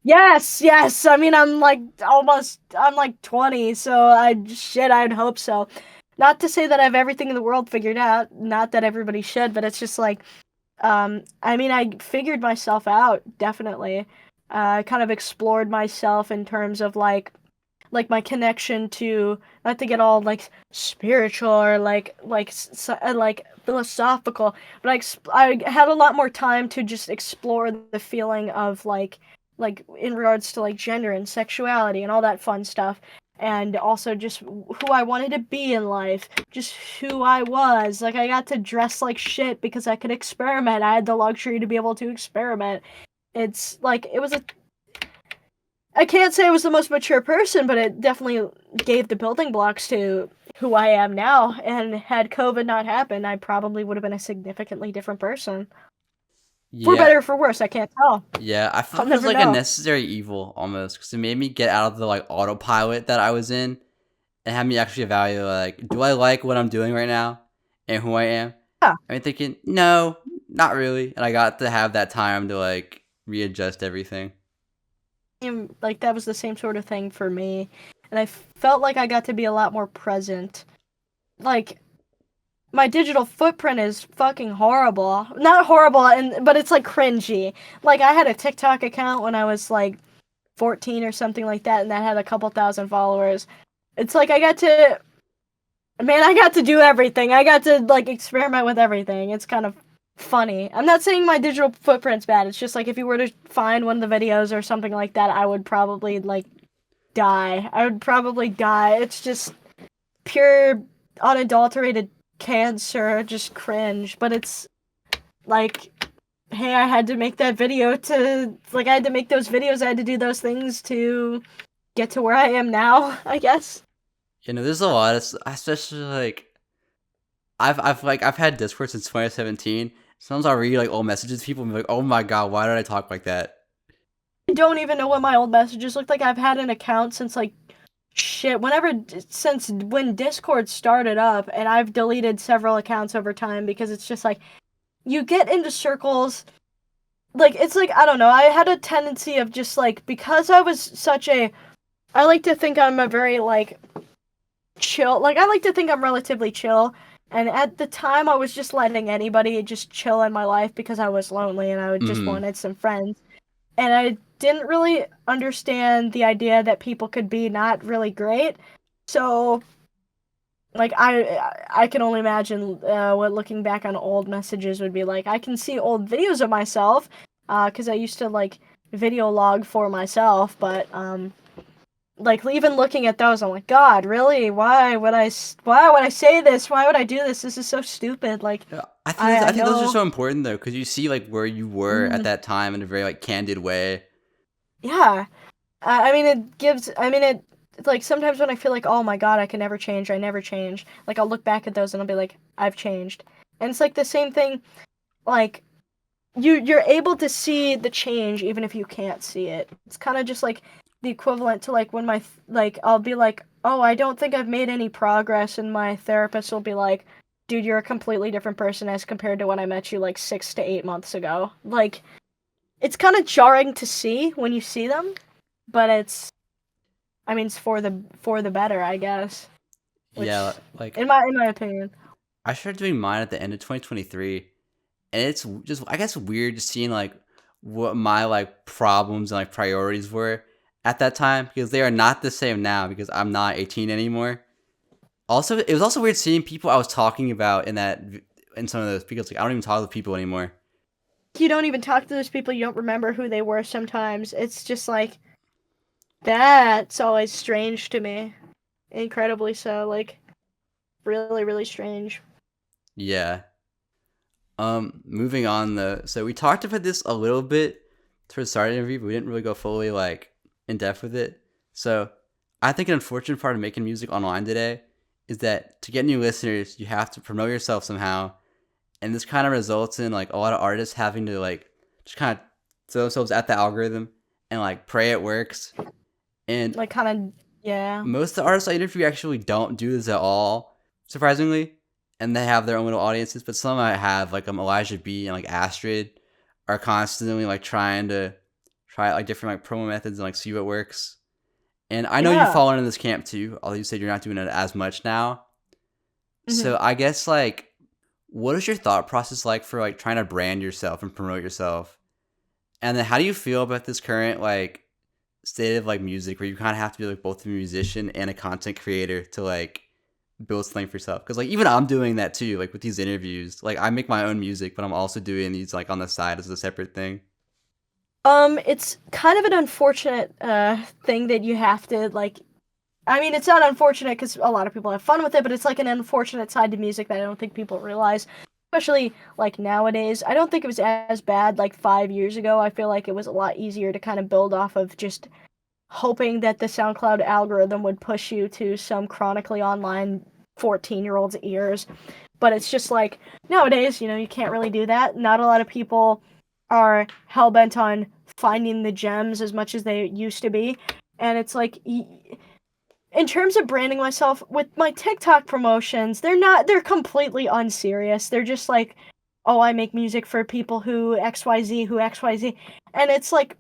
yes. I mean, I'm like 20, so I'd hope so. Not to say that I have everything in the world figured out, not that everybody should, but it's just like, I mean, I figured myself out, definitely. I kind of explored myself in terms of like my connection to, not to get all like spiritual or like philosophical, but I had a lot more time to just explore the feeling of like in regards to like gender and sexuality and all that fun stuff, and also just who I wanted to be in life, just who I was. Like I got to dress like shit because I could experiment. I had the luxury to be able to experiment. It's like it was a I can't say I was the most mature person, but it definitely gave the building blocks to who I am now. And had COVID not happened, I probably would have been a significantly different person. For Yeah. better or for worse, I can't tell. Yeah, I feel I'll like it was never like a know. necessary evil almost because it made me get out of the like autopilot that I was in and had me actually evaluate like, do I like what I'm doing right now and who I am? Yeah. I'm thinking, no, not really. And I got to have that time to like readjust everything. And, like, that was the same sort of thing for me. And I felt like I got to be a lot more present. Like, my digital footprint is fucking horrible. Not horrible, but it's like cringy. Like I had a TikTok account when I was like 14 or something like that, and that had a couple thousand followers. It's like I got to do everything. I got to like experiment with everything. It's kind of funny. I'm not saying my digital footprint's bad. It's just like if you were to find one of the videos or something like that, I would probably like die. I would probably die. It's just pure unadulterated cancer, just cringe. But it's like, hey, I had to make that video to like I had to make those videos. I had to do those things to get to where I am now, I guess. You know, there's a lot of, especially like I've had Discord since 2017. Sometimes I'll read like old messages to people and be like, oh my god, why did I talk like that? I don't even know what my old messages look like. I've had an account since like shit, since when Discord started up, and I've deleted several accounts over time because it's just like you get into circles. Like it's like I don't know. I had a tendency of just like because I was such a. I like to think I'm a very like chill. Like I like to think I'm relatively chill. And at the time, I was just letting anybody just chill in my life because I was lonely and I just Hmm. wanted some friends. And I didn't really understand the idea that people could be not really great. So, like, I can only imagine what looking back on old messages would be like. I can see old videos of myself, because I used to, like, video log for myself, but, like, even looking at those, I'm like, God, really? Why would I say this? Why would I do this? This is so stupid. Like, Yeah, I I think those are know. so important though, because you see like where you were at Mm, that time in a very like candid way. yeah. I mean, it's like sometimes when I feel like, oh my God, I can never change, I never change. Like I'll look back at those and I'll be like, I've changed. And it's like the same thing. Like you're able to see the change even if you can't see it. It's kind of just like the equivalent to like when like I'll be like, oh, I don't think I've made any progress, and my therapist will be like, dude, you're a completely different person as compared to when I met you like 6 to 8 months ago. Like it's kind of jarring to see when you see them, but it's for the better, I guess. Yeah, Which, like in my opinion, I started doing mine at the end of 2023, and it's just I guess weird just seeing like what my like problems and like priorities were at that time because they are not the same now because I'm not 18 anymore. Also, it was also weird seeing people I was talking about in some of those because like I don't even talk to people anymore. you don't even talk to those people. You don't remember who they were. Sometimes it's just like that's always strange to me. Incredibly so. Like really, really strange. Yeah. Moving on though. So we talked about this a little bit towards the start of the interview, but we didn't really go fully like in depth with it. So I think an unfortunate part of making music online today is that to get new listeners, you have to promote yourself somehow, and this kind of results in like a lot of artists having to like just kind of throw themselves at the algorithm and like pray it works. And Like kind of yeah. most of the artists I interview actually don't do this at all, surprisingly, and they have their own little audiences. But some I have, like Elijah B and like Astrid, are constantly like trying to try out like different like promo methods and like see what works. And I know you Yeah. fall into this camp too, although you said you're not doing it as much now. Hmm. So I guess like, what is your thought process like for like trying to brand yourself and promote yourself? And then how do you feel about this current like state of like music where you kind of have to be like both a musician and a content creator to like build something for yourself? Because like even I'm doing that too, like with these interviews. Like I make my own music, but I'm also doing these like on the side as a separate thing. It's kind of an unfortunate thing that you have to like. I mean, it's not unfortunate because a lot of people have fun with it, but it's like an unfortunate side to music that I don't think people realize, especially like nowadays. I don't think it was as bad like 5 years ago. I feel like it was a lot easier to kind of build off of just hoping that the SoundCloud algorithm would push you to some chronically online 14-year-old's ears. But it's just like nowadays, you can't really do that. Not a lot of people are hell bent on finding the gems as much as they used to be. And it's like in terms of branding myself with my TikTok promotions, they're completely unserious. They're just like, oh, I make music for people who XYZ, who XYZ. And it's like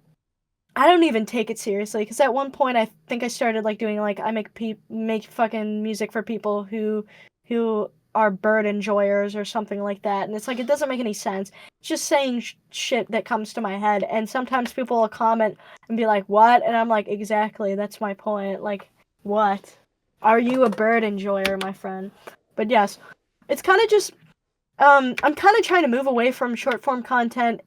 I don't even take it seriously because at one point I think I started like doing like I make fucking music for people who are bird enjoyers or something like that, and it's like it doesn't make any sense. It's just saying shit that comes to my head, and sometimes people will comment and be like, "What?" and I'm like, "Exactly, that's my point." Like, what? Are you a bird enjoyer, my friend? But yes, it's kind of just I'm kind of trying to move away from short form content.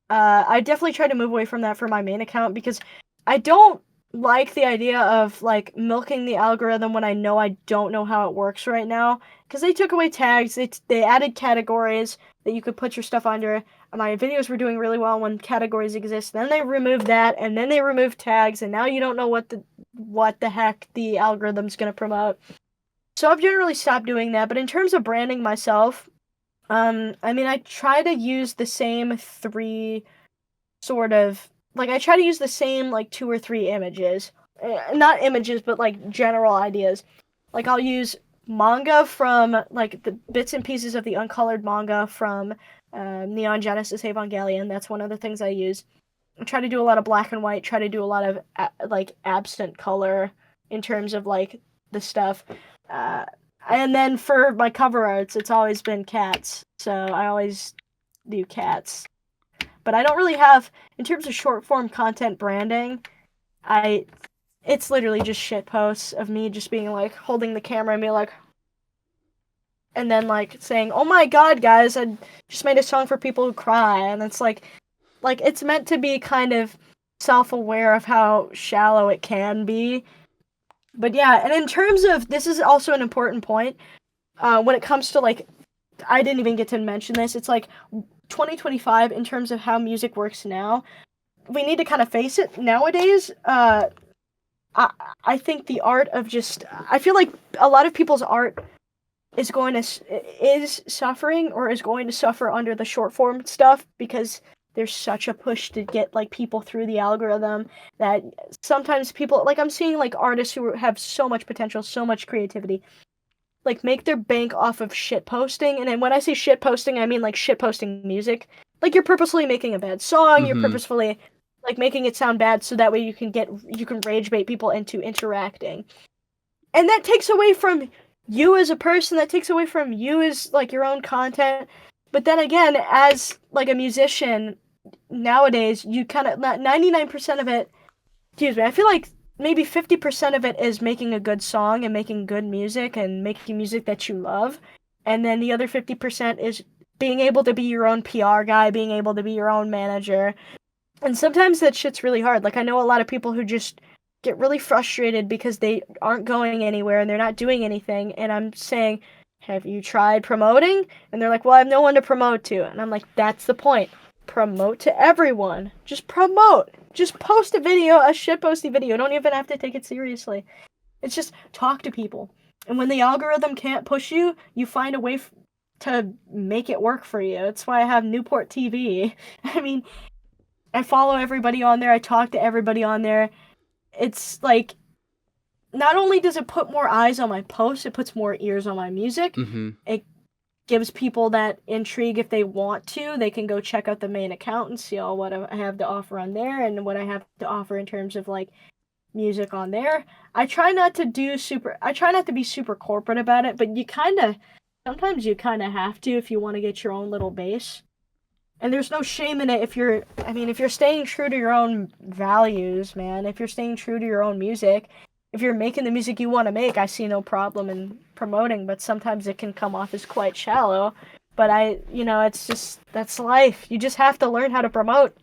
I definitely try to move away from that for my main account because I don't like the idea of like milking the algorithm when I don't know how it works right now. Because they took away tags, they added categories that you could put your stuff under. My videos were doing really well when categories exist. Then they removed that, and then they removed tags, and now you don't know what the heck the algorithm's gonna promote. So I've generally stopped doing that. But in terms of branding myself, I mean, I try to use the same three sort of like I try to use the same like 2 or 3 images, not images, but like general ideas. Like I'll use manga from like the bits and pieces of the uncolored manga from Neon Genesis Evangelion. That's one of the things I use. I try to do a lot of black and white. Try to do a lot of like absent color in terms of like the stuff. Uh, and then for my cover arts, it's always been cats. So I always do cats. But I don't really have, in terms of short form content branding, it's literally just shit posts of me just being like holding the camera and being like, and then like saying, "Oh my god, guys, I just made a song for people who cry," and it's like it's meant to be kind of self-aware of how shallow it can be. But yeah, and in terms of, this is also an important point, when it comes to like, I didn't even get to mention this, it's like 2025 in terms of how music works now. We need to kind of face it nowadays. I think the art of just, I feel like a lot of people's art is suffering or is going to suffer under the short form stuff because there's such a push to get like people through the algorithm that sometimes people, like I'm seeing like artists who have so much potential, so much creativity, like make their bank off of shit posting. And then when I say shit posting, I mean like shit posting music. Like you're purposefully making a bad song, you're Mm-hmm. purposefully like making it sound bad so that way you can rage bait people into interacting. And that takes away from you as a person, that takes away from you as like your own content. But then again, as like a musician nowadays, you kind of 99% of it, excuse me, I feel like maybe 50% of it is making a good song and making good music and making music that you love. And then the other 50% is being able to be your own PR guy, being able to be your own manager. And sometimes that shit's really hard. Like I know a lot of people who just get really frustrated because they aren't going anywhere and they're not doing anything. And I'm saying, have you tried promoting? And they're like, well, I have no one to promote to. And I'm like, that's the point. Promote to everyone. Just promote. Just post a video, a shitposty video. Don't even have to take it seriously. It's just talk to people. And when the algorithm can't push you, you find a way to make it work for you. That's why I have NEWPORT TV. I mean, I follow everybody on there. I talk to everybody on there. It's like, not only does it put more eyes on my posts, it puts more ears on my music. Mm-hmm. It gives people that intrigue if they want to. They can go check out the main account and see all what I have to offer on there and what I have to offer in terms of like music on there. I try not to be super corporate about it, but sometimes you kind of have to if you want to get your own little base. And there's no shame in it if you're staying true to your own values, man. If you're staying true to your own music, if you're making the music you want to make, I see no problem in promoting, but sometimes it can come off as quite shallow. But it's just, that's life. You just have to learn how to promote.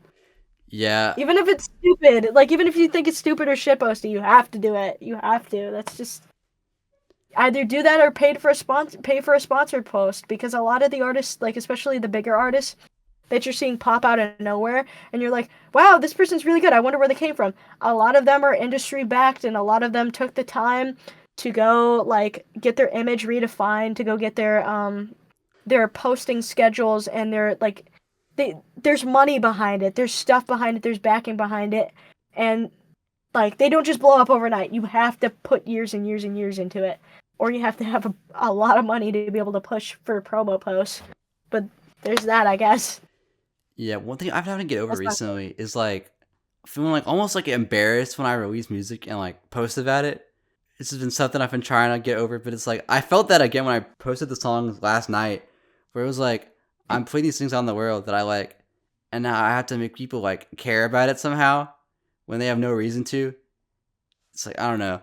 Yeah. Even if it's stupid, like even if you think it's stupid or shitposty, you have to do it. You have to. That's just, either do that or pay for a sponsored post, because a lot of the artists, like especially the bigger artists, that you're seeing pop out of nowhere, and you're like, wow, this person's really good, I wonder where they came from. A lot of them are industry backed, and a lot of them took the time to go like get their image redefined, to go get their posting schedules, and there's money behind it, there's stuff behind it, there's backing behind it, and like they don't just blow up overnight. You have to put years and years and years into it, or you have to have a lot of money to be able to push for promo posts. But there's that, I guess. Yeah, one thing I've been having to get over That's not cool. recently is like feeling like almost like embarrassed when I release music and like post about it. This has been something I've been trying to get over, but it's like I felt that again when I posted the song last night, where it was like I'm putting these things on the world that I like, and now I have to make people like care about it somehow when they have no reason to. It's like I don't know.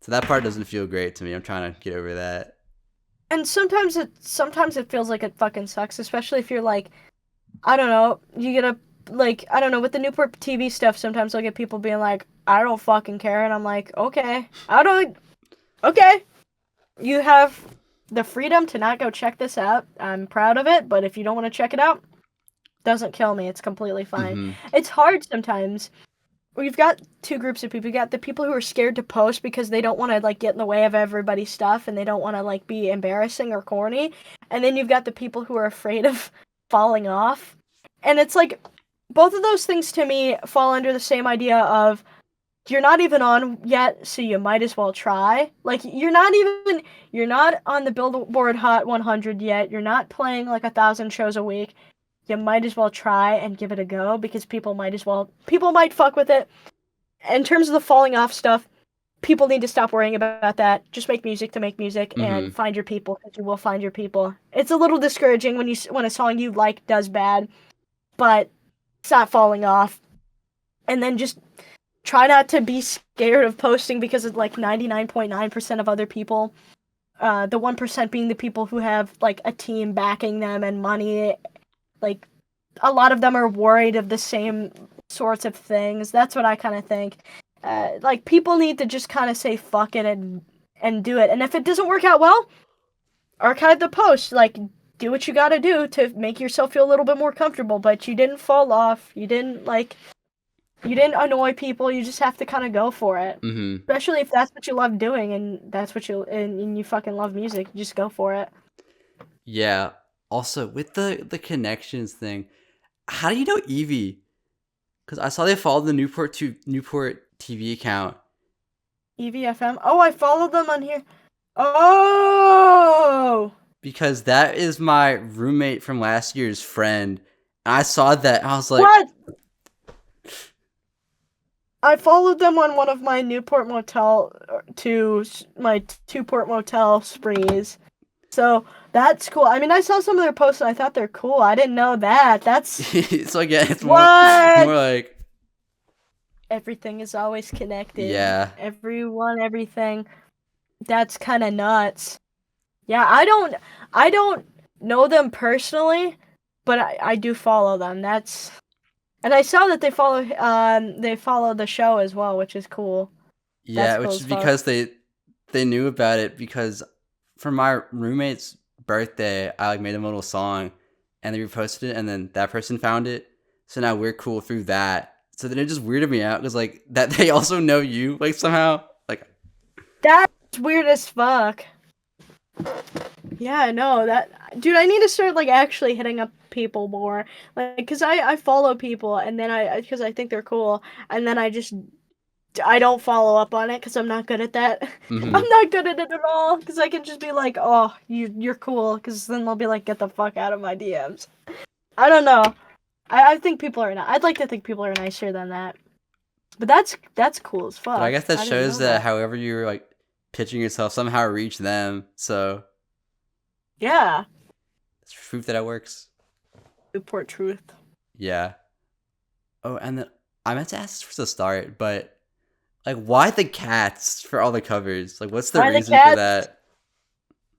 So that part doesn't feel great to me. I'm trying to get over that. And sometimes it feels like it fucking sucks, especially if you're like, I don't know, you get a like, I don't know, with the Newport TV stuff, sometimes I'll get people being like, I don't fucking care, and I'm like, okay, okay, you have the freedom to not go check this out. I'm proud of it, but if you don't want to check it out, doesn't kill me. It's completely fine. Mm-hmm. It's hard sometimes. We've got two groups of people. You got the people who are scared to post because they don't want to like get in the way of everybody's stuff and they don't want to like be embarrassing or corny. And then you've got the people who are afraid of falling off. And it's like both of those things to me fall under the same idea of you're not even on yet, so you might as well try. Like you're not on the Billboard Hot 100 yet. You're not playing like 1,000 shows a week. You might as well try and give it a go because people might fuck with it. In terms of the falling off stuff, people need to stop worrying about that. Just make music to make music and find your people, because you will find your people. It's a little discouraging when a song you like does bad, but stop falling off. And then just try not to be scared of posting because of like 99.9% of other people. The 1% being the people who have like a team backing them and money. Like, a lot of them are worried of the same sorts of things. That's what I kind of think. Like, people need to just kind of say fuck it and do it. And if it doesn't work out well, archive the post. Like, do what you gotta do to make yourself feel a little bit more comfortable. But you didn't fall off. You didn't annoy people. You just have to kind of go for it. Mm-hmm. Especially if that's what you love doing and and you fucking love music. You just go for it. Yeah. Also, with the connections thing, how do you know Evie? Because I saw they followed the Newport TV account. EVFM? Oh, I followed them on here. Oh! Because that is my roommate from last year's friend. And I saw that, and I was like... What? I followed them on one of my Newport Motel my two-port motel sprees. So, that's cool. I mean, I saw some of their posts and I thought they're cool. I didn't know that. That's... So again, it's more like... Everything is always connected. Yeah. Everyone, everything. That's kind of nuts. Yeah, I don't know them personally, but I do follow them. And I saw that they follow the show as well, which is cool. Yeah, which is because they knew about it, because for my roommate's birthday, I like made them a little song and they reposted it, and then that person found it. So now we're cool through that. So then it just weirded me out because like that they also know you like somehow. Like, that's weird as fuck. Yeah, I know that, dude. I need to start like actually hitting up people more, like, because I follow people and then because I think they're cool, and then I don't follow up on it because I'm not good at that. mm-hmm. I'm not good at it at all because I can just be like, oh, you're cool, because then they'll be like, get the fuck out of my DMs. I don't know. I think people are I'd like to think people are nicer than that. But that's cool as fuck. But I guess that shows that however you're like pitching yourself somehow reach them. So yeah, it's proof that it works. Newport truth. Yeah. Oh, and then I meant to ask this for the start, but like, why the cats for all the covers? Like, what's the reason for that?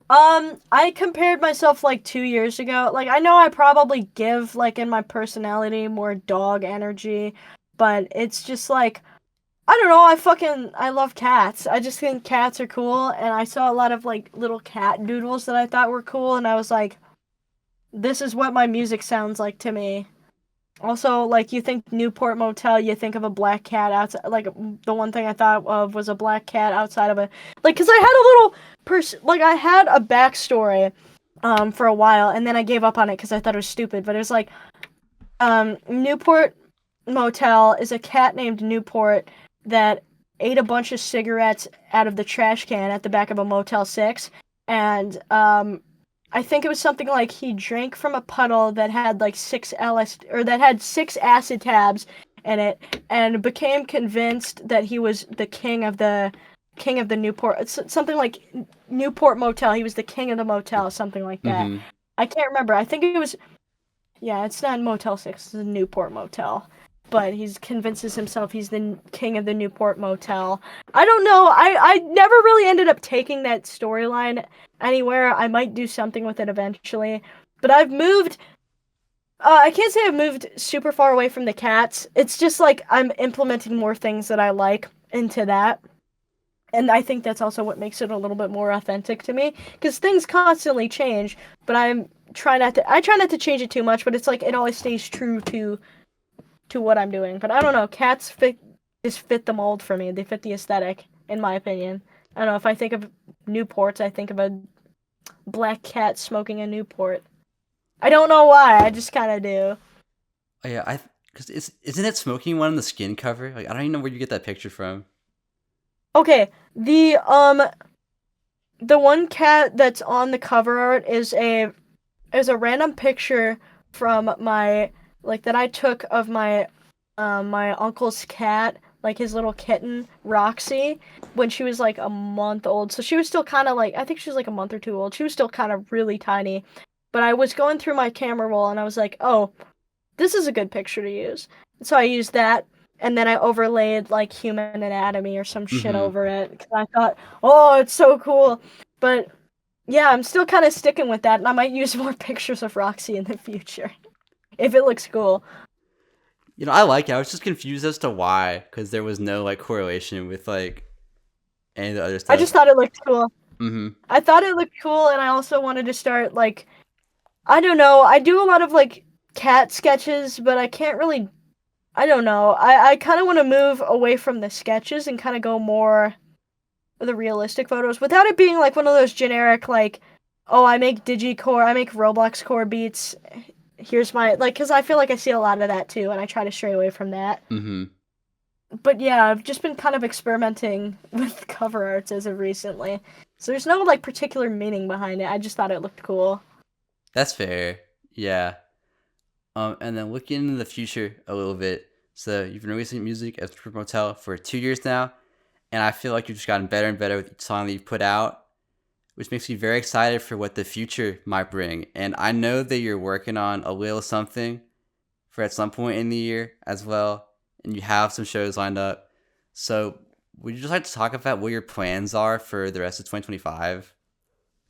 I compared myself like 2 years ago. Like, I know I probably give, like, in my personality more dog energy, but it's just like, I don't know, I love cats. I just think cats are cool, and I saw a lot of like little cat doodles that I thought were cool, and I was like, this is what my music sounds like to me. Also, like, you think Newport Motel, you think of a black cat outside. Like, the one thing I thought of was a black cat outside of a... Like, because I had a little... I had a backstory for a while, and then I gave up on it because I thought it was stupid. But it was like, Newport Motel is a cat named Newport that ate a bunch of cigarettes out of the trash can at the back of a Motel 6. And, I think it was something like he drank from a puddle that had like 6 acid tabs in it, and became convinced that he was the king of the Newport. It's something like Newport Motel. He was the king of the motel, something like that. I can't remember. I think it was, yeah, it's not Motel 6. It's a Newport Motel. but he convinces himself he's the king of the Newport Motel. I don't know. I never really ended up taking that storyline anywhere. I might do something with it eventually, but I've moved. I can't say I've moved super far away from the cats. It's just like I'm implementing more things that I like into that. And I think that's also what makes it a little bit more authentic to me, because things constantly change, but I try not to change it too much, but it's like it always stays true to what I'm doing. But I don't know, just fit the mold for me. They fit the aesthetic, in my opinion. I don't know, if I think of Newports, I think of a black cat smoking a Newport. I don't know why, I just kind of do. Oh yeah, because isn't it smoking one on the skin cover? Like I don't even know where you get that picture from. Okay, the one cat that's on the cover art is a random picture from my that I took of my uncle's cat, like his little kitten, Roxy, when she was like a month old. So she was still kind of like, I think she was like a month or two old. She was still kind of really tiny. But I was going through my camera roll and I was like, "Oh, this is a good picture to use." So I used that, and then I overlaid like human anatomy or some shit Mm-hmm. over it because I thought, "Oh, it's so cool." But yeah, I'm still kind of sticking with that, and I might use more pictures of Roxy in the future if it looks cool. I like it. I was just confused as to why, because there was no like correlation with like any of the other I stuff. just thought it looked cool. Mm-hmm. I thought it looked cool, and I also wanted to start like, I don't know. I do a lot of like cat sketches, but I can't really. I don't know. I kind of want to move away from the sketches and kind of go more the realistic photos without it being like one of those generic like, oh, I make digicore, I make Roblox core beats. Here's my like, because I feel like I see a lot of that too, and I try to stray away from that. Mm-hmm. But yeah, I've just been kind of experimenting with cover arts as of recently. So there's no like particular meaning behind it. I just thought it looked cool. That's fair. Yeah. And then looking into the future a little bit. So you've been releasing music as per Motel for 2 years now, and I feel like you've just gotten better and better with each song that you've put out, which makes me very excited for what the future might bring. And I know that you're working on a little something for at some point in the year as well, and you have some shows lined up. So would you just like to talk about what your plans are for the rest of 2025?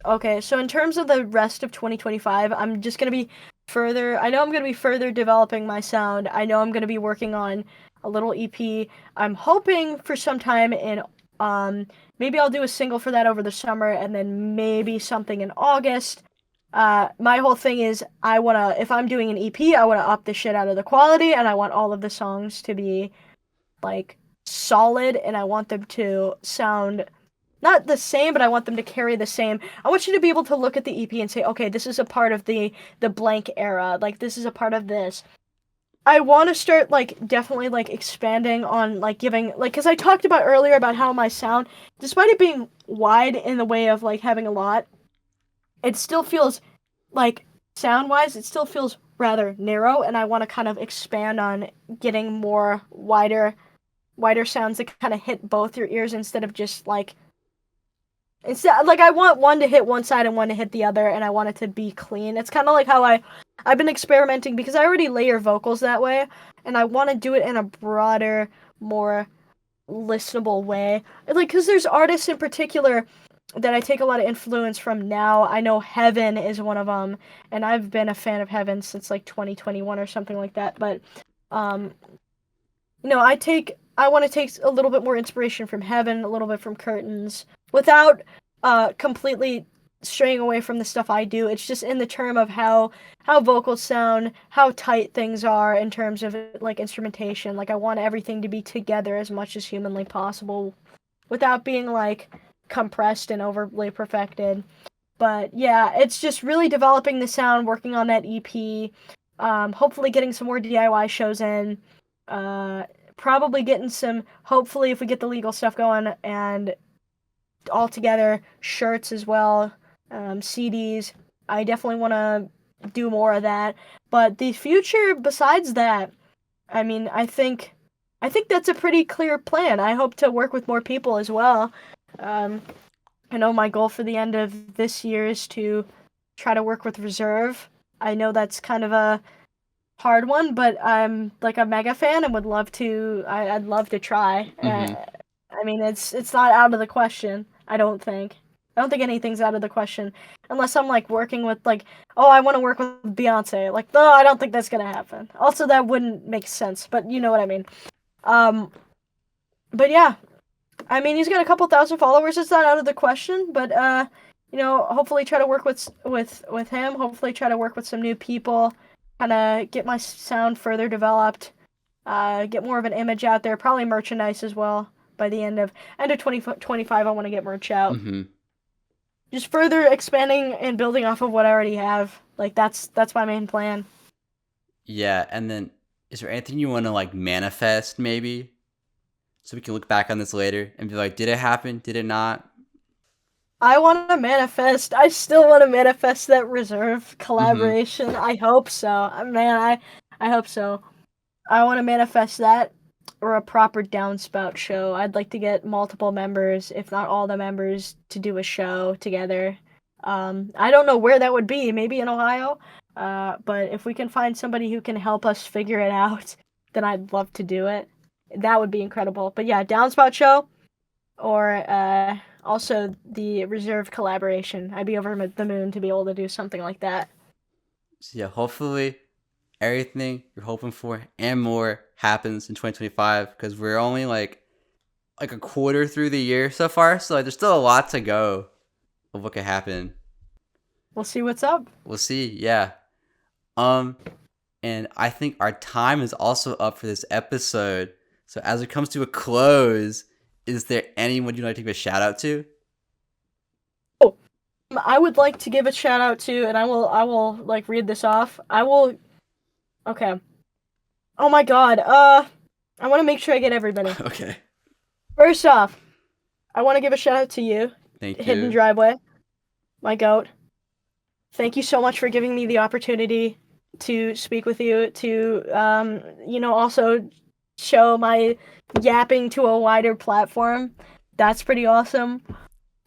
Okay, so in terms of the rest of 2025, I'm just gonna be I know I'm gonna be further developing my sound. I know I'm gonna be working on a little EP. I'm hoping for some time in, maybe I'll do a single for that over the summer, and then maybe something in August. My whole thing is if I'm doing an EP, I wanna up the shit out of the quality, and I want all of the songs to be like solid, and I want them to sound not the same, but I want them to carry the same. I want you to be able to look at the EP and say, okay, this is a part of the blank era. Like this is a part of this. I want to start like definitely like expanding on like giving like because I talked about earlier about how my sound, despite it being wide in the way of like having a lot, it still feels like sound wise, it still feels rather narrow, and I want to kind of expand on getting more wider sounds that kind of hit both your ears instead of just like instead, like I want one to hit one side and one to hit the other, and I want it to be clean. It's kind of like how I've been experimenting because I already layer vocals that way, and I want to do it in a broader, more listenable way. Like, because there's artists in particular that I take a lot of influence from now. I know Heaven is one of them, and I've been a fan of Heaven since like 2021 or something like that. But, um, I want to take a little bit more inspiration from Heaven, a little bit from Curtains, without completely straying away from the stuff I do. It's just in the term of how vocals sound, how tight things are in terms of like instrumentation. Like I want everything to be together as much as humanly possible without being like compressed and overly perfected. But yeah, it's just really developing the sound, working on that EP, hopefully getting some more DIY shows in, uh, probably getting some, hopefully if we get the legal stuff going, and all together shirts as well, CDs. I definitely want to do more of that. But the future, besides that, I mean, I think that's a pretty clear plan. I hope to work with more people as well. Um, I know my goal for the end of this year is to try to work with Reserve. I know that's kind of a hard one, but I'm like a mega fan and would love to. I'd love to try. Mm-hmm. I mean, it's not out of the question. I don't think. I don't think anything's out of the question unless I'm like working with like, oh, I want to work with Beyonce. Like, no, I don't think that's gonna happen. Also, that wouldn't make sense, but you know what I mean. Um, but yeah, I mean, he's got a couple thousand followers. It's not out of the question, but you know, hopefully try to work with him. Hopefully try to work with some new people. Kind of get my sound further developed. Get more of an image out there. Probably merchandise as well by the end of 2025. I want to get merch out. Mm-hmm. Just further expanding and building off of what I already have. Like that's my main plan. Yeah, and then is there anything you want to like manifest maybe? So we can look back on this later and be like, did it happen? Did it not? I want to manifest. I still want to manifest that reserve Mm-hmm. collaboration. I hope so. Man, I hope so. I want to manifest that or a proper downspout show. I'd like to get multiple members, if not all the members, to do a show together. I don't know where that would be. Maybe in Ohio. But if we can find somebody who can help us figure it out, then I'd love to do it. That would be incredible. But yeah, downspout show or also the reserve collaboration. I'd be over the moon to be able to do something like that. So yeah, hopefully everything you're hoping for and more happens in 2025 because we're only like a quarter through the year so far. So like, there's still a lot to go of what could happen. We'll see what's up. We'll see. Yeah. Um, and I think our time is also up for this episode. So as it comes to a close, is there anyone you'd like to give a shout out to? Oh, I would like to give a shout out to, and I will like read this off. I will. Okay. Oh my God. I want to make sure I get everybody. Okay. First off, I want to give a shout out to you, Thank Hidden you. Driveway, my goat. Thank you so much for giving me the opportunity to speak with you, to you know, also show my yapping to a wider platform. That's pretty awesome.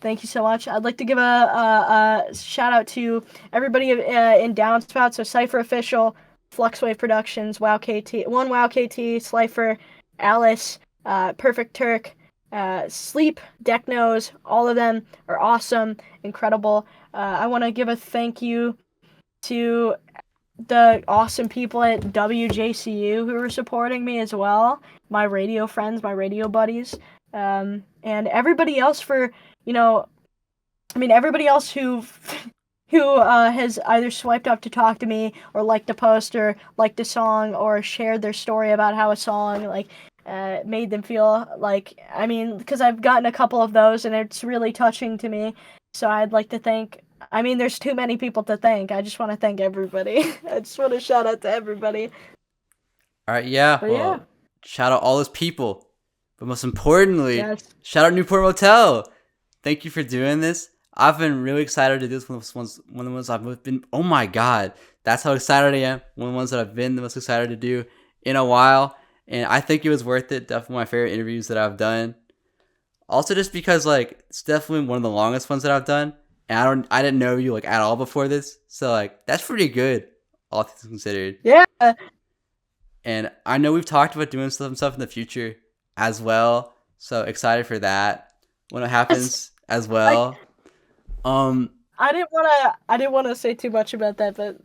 Thank you so much. I'd like to give a shout out to everybody in Downspout, so Cypher Official, Fluxwave Productions, Wow KT, One Wow KT, Slifer, Alice, Perfect Turk, Sleep, Deck Nose. All of them are awesome, incredible. I want to give a thank you to the awesome people at WJCU who are supporting me as well. My radio friends, my radio buddies, and everybody else for, you know, I mean, everybody else who has either swiped up to talk to me or liked a post or liked a song or shared their story about how a song like made them feel like, I mean, because I've gotten a couple of those and it's really touching to me. So I'd like to thank, I mean, there's too many people to thank. I just want to thank everybody. I just want to shout out to everybody. All right. Yeah. But yeah, Well, shout out all those people. But most importantly, yes. shout out Newport Motel. Thank you for doing this. I've been really excited to do this. One of the ones I've been. Oh my God. That's how excited I am. One of the ones that I've been the most excited to do in a while. And I think it was worth it. Definitely my favorite interviews that I've done. Also, just because like it's definitely one of the longest ones that I've done, and I didn't know you like at all before this, so like that's pretty good, all things considered. Yeah. And I know we've talked about doing some stuff in the future as well, so excited for that when it happens as well. I didn't want to say too much about that, but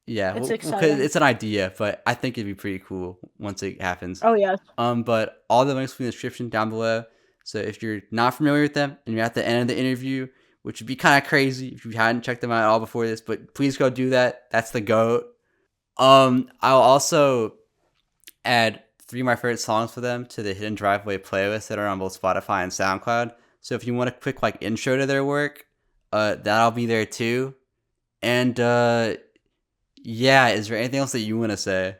Yeah, it's well, 'cause exciting. it's an idea, but I think it'd be pretty cool once it happens. Oh yes. But all the links will be in the description down below. So if you're not familiar with them and you're at the end of the interview, which would be kind of crazy if you hadn't checked them out at all before this, but please go do that. That's the GOAT. I'll also add 3 of my favorite songs for them to the Hidden Driveway playlist that are on both Spotify and SoundCloud. So if you want a quick like intro to their work, that'll be there too. And yeah, is there anything else that you want to say?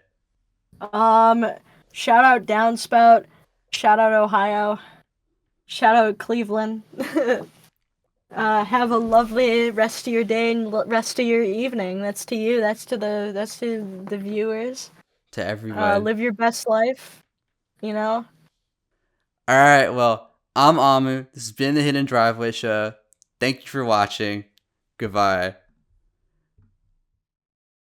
Shout out Downspout, shout out Ohio, shout out Cleveland. Have a lovely rest of your day and rest of your evening. That's to you. That's to the viewers. To everyone. Live your best life. You know. All right, well, I'm Amu. This has been the Hidden Driveway Show. Thank you for watching. Goodbye.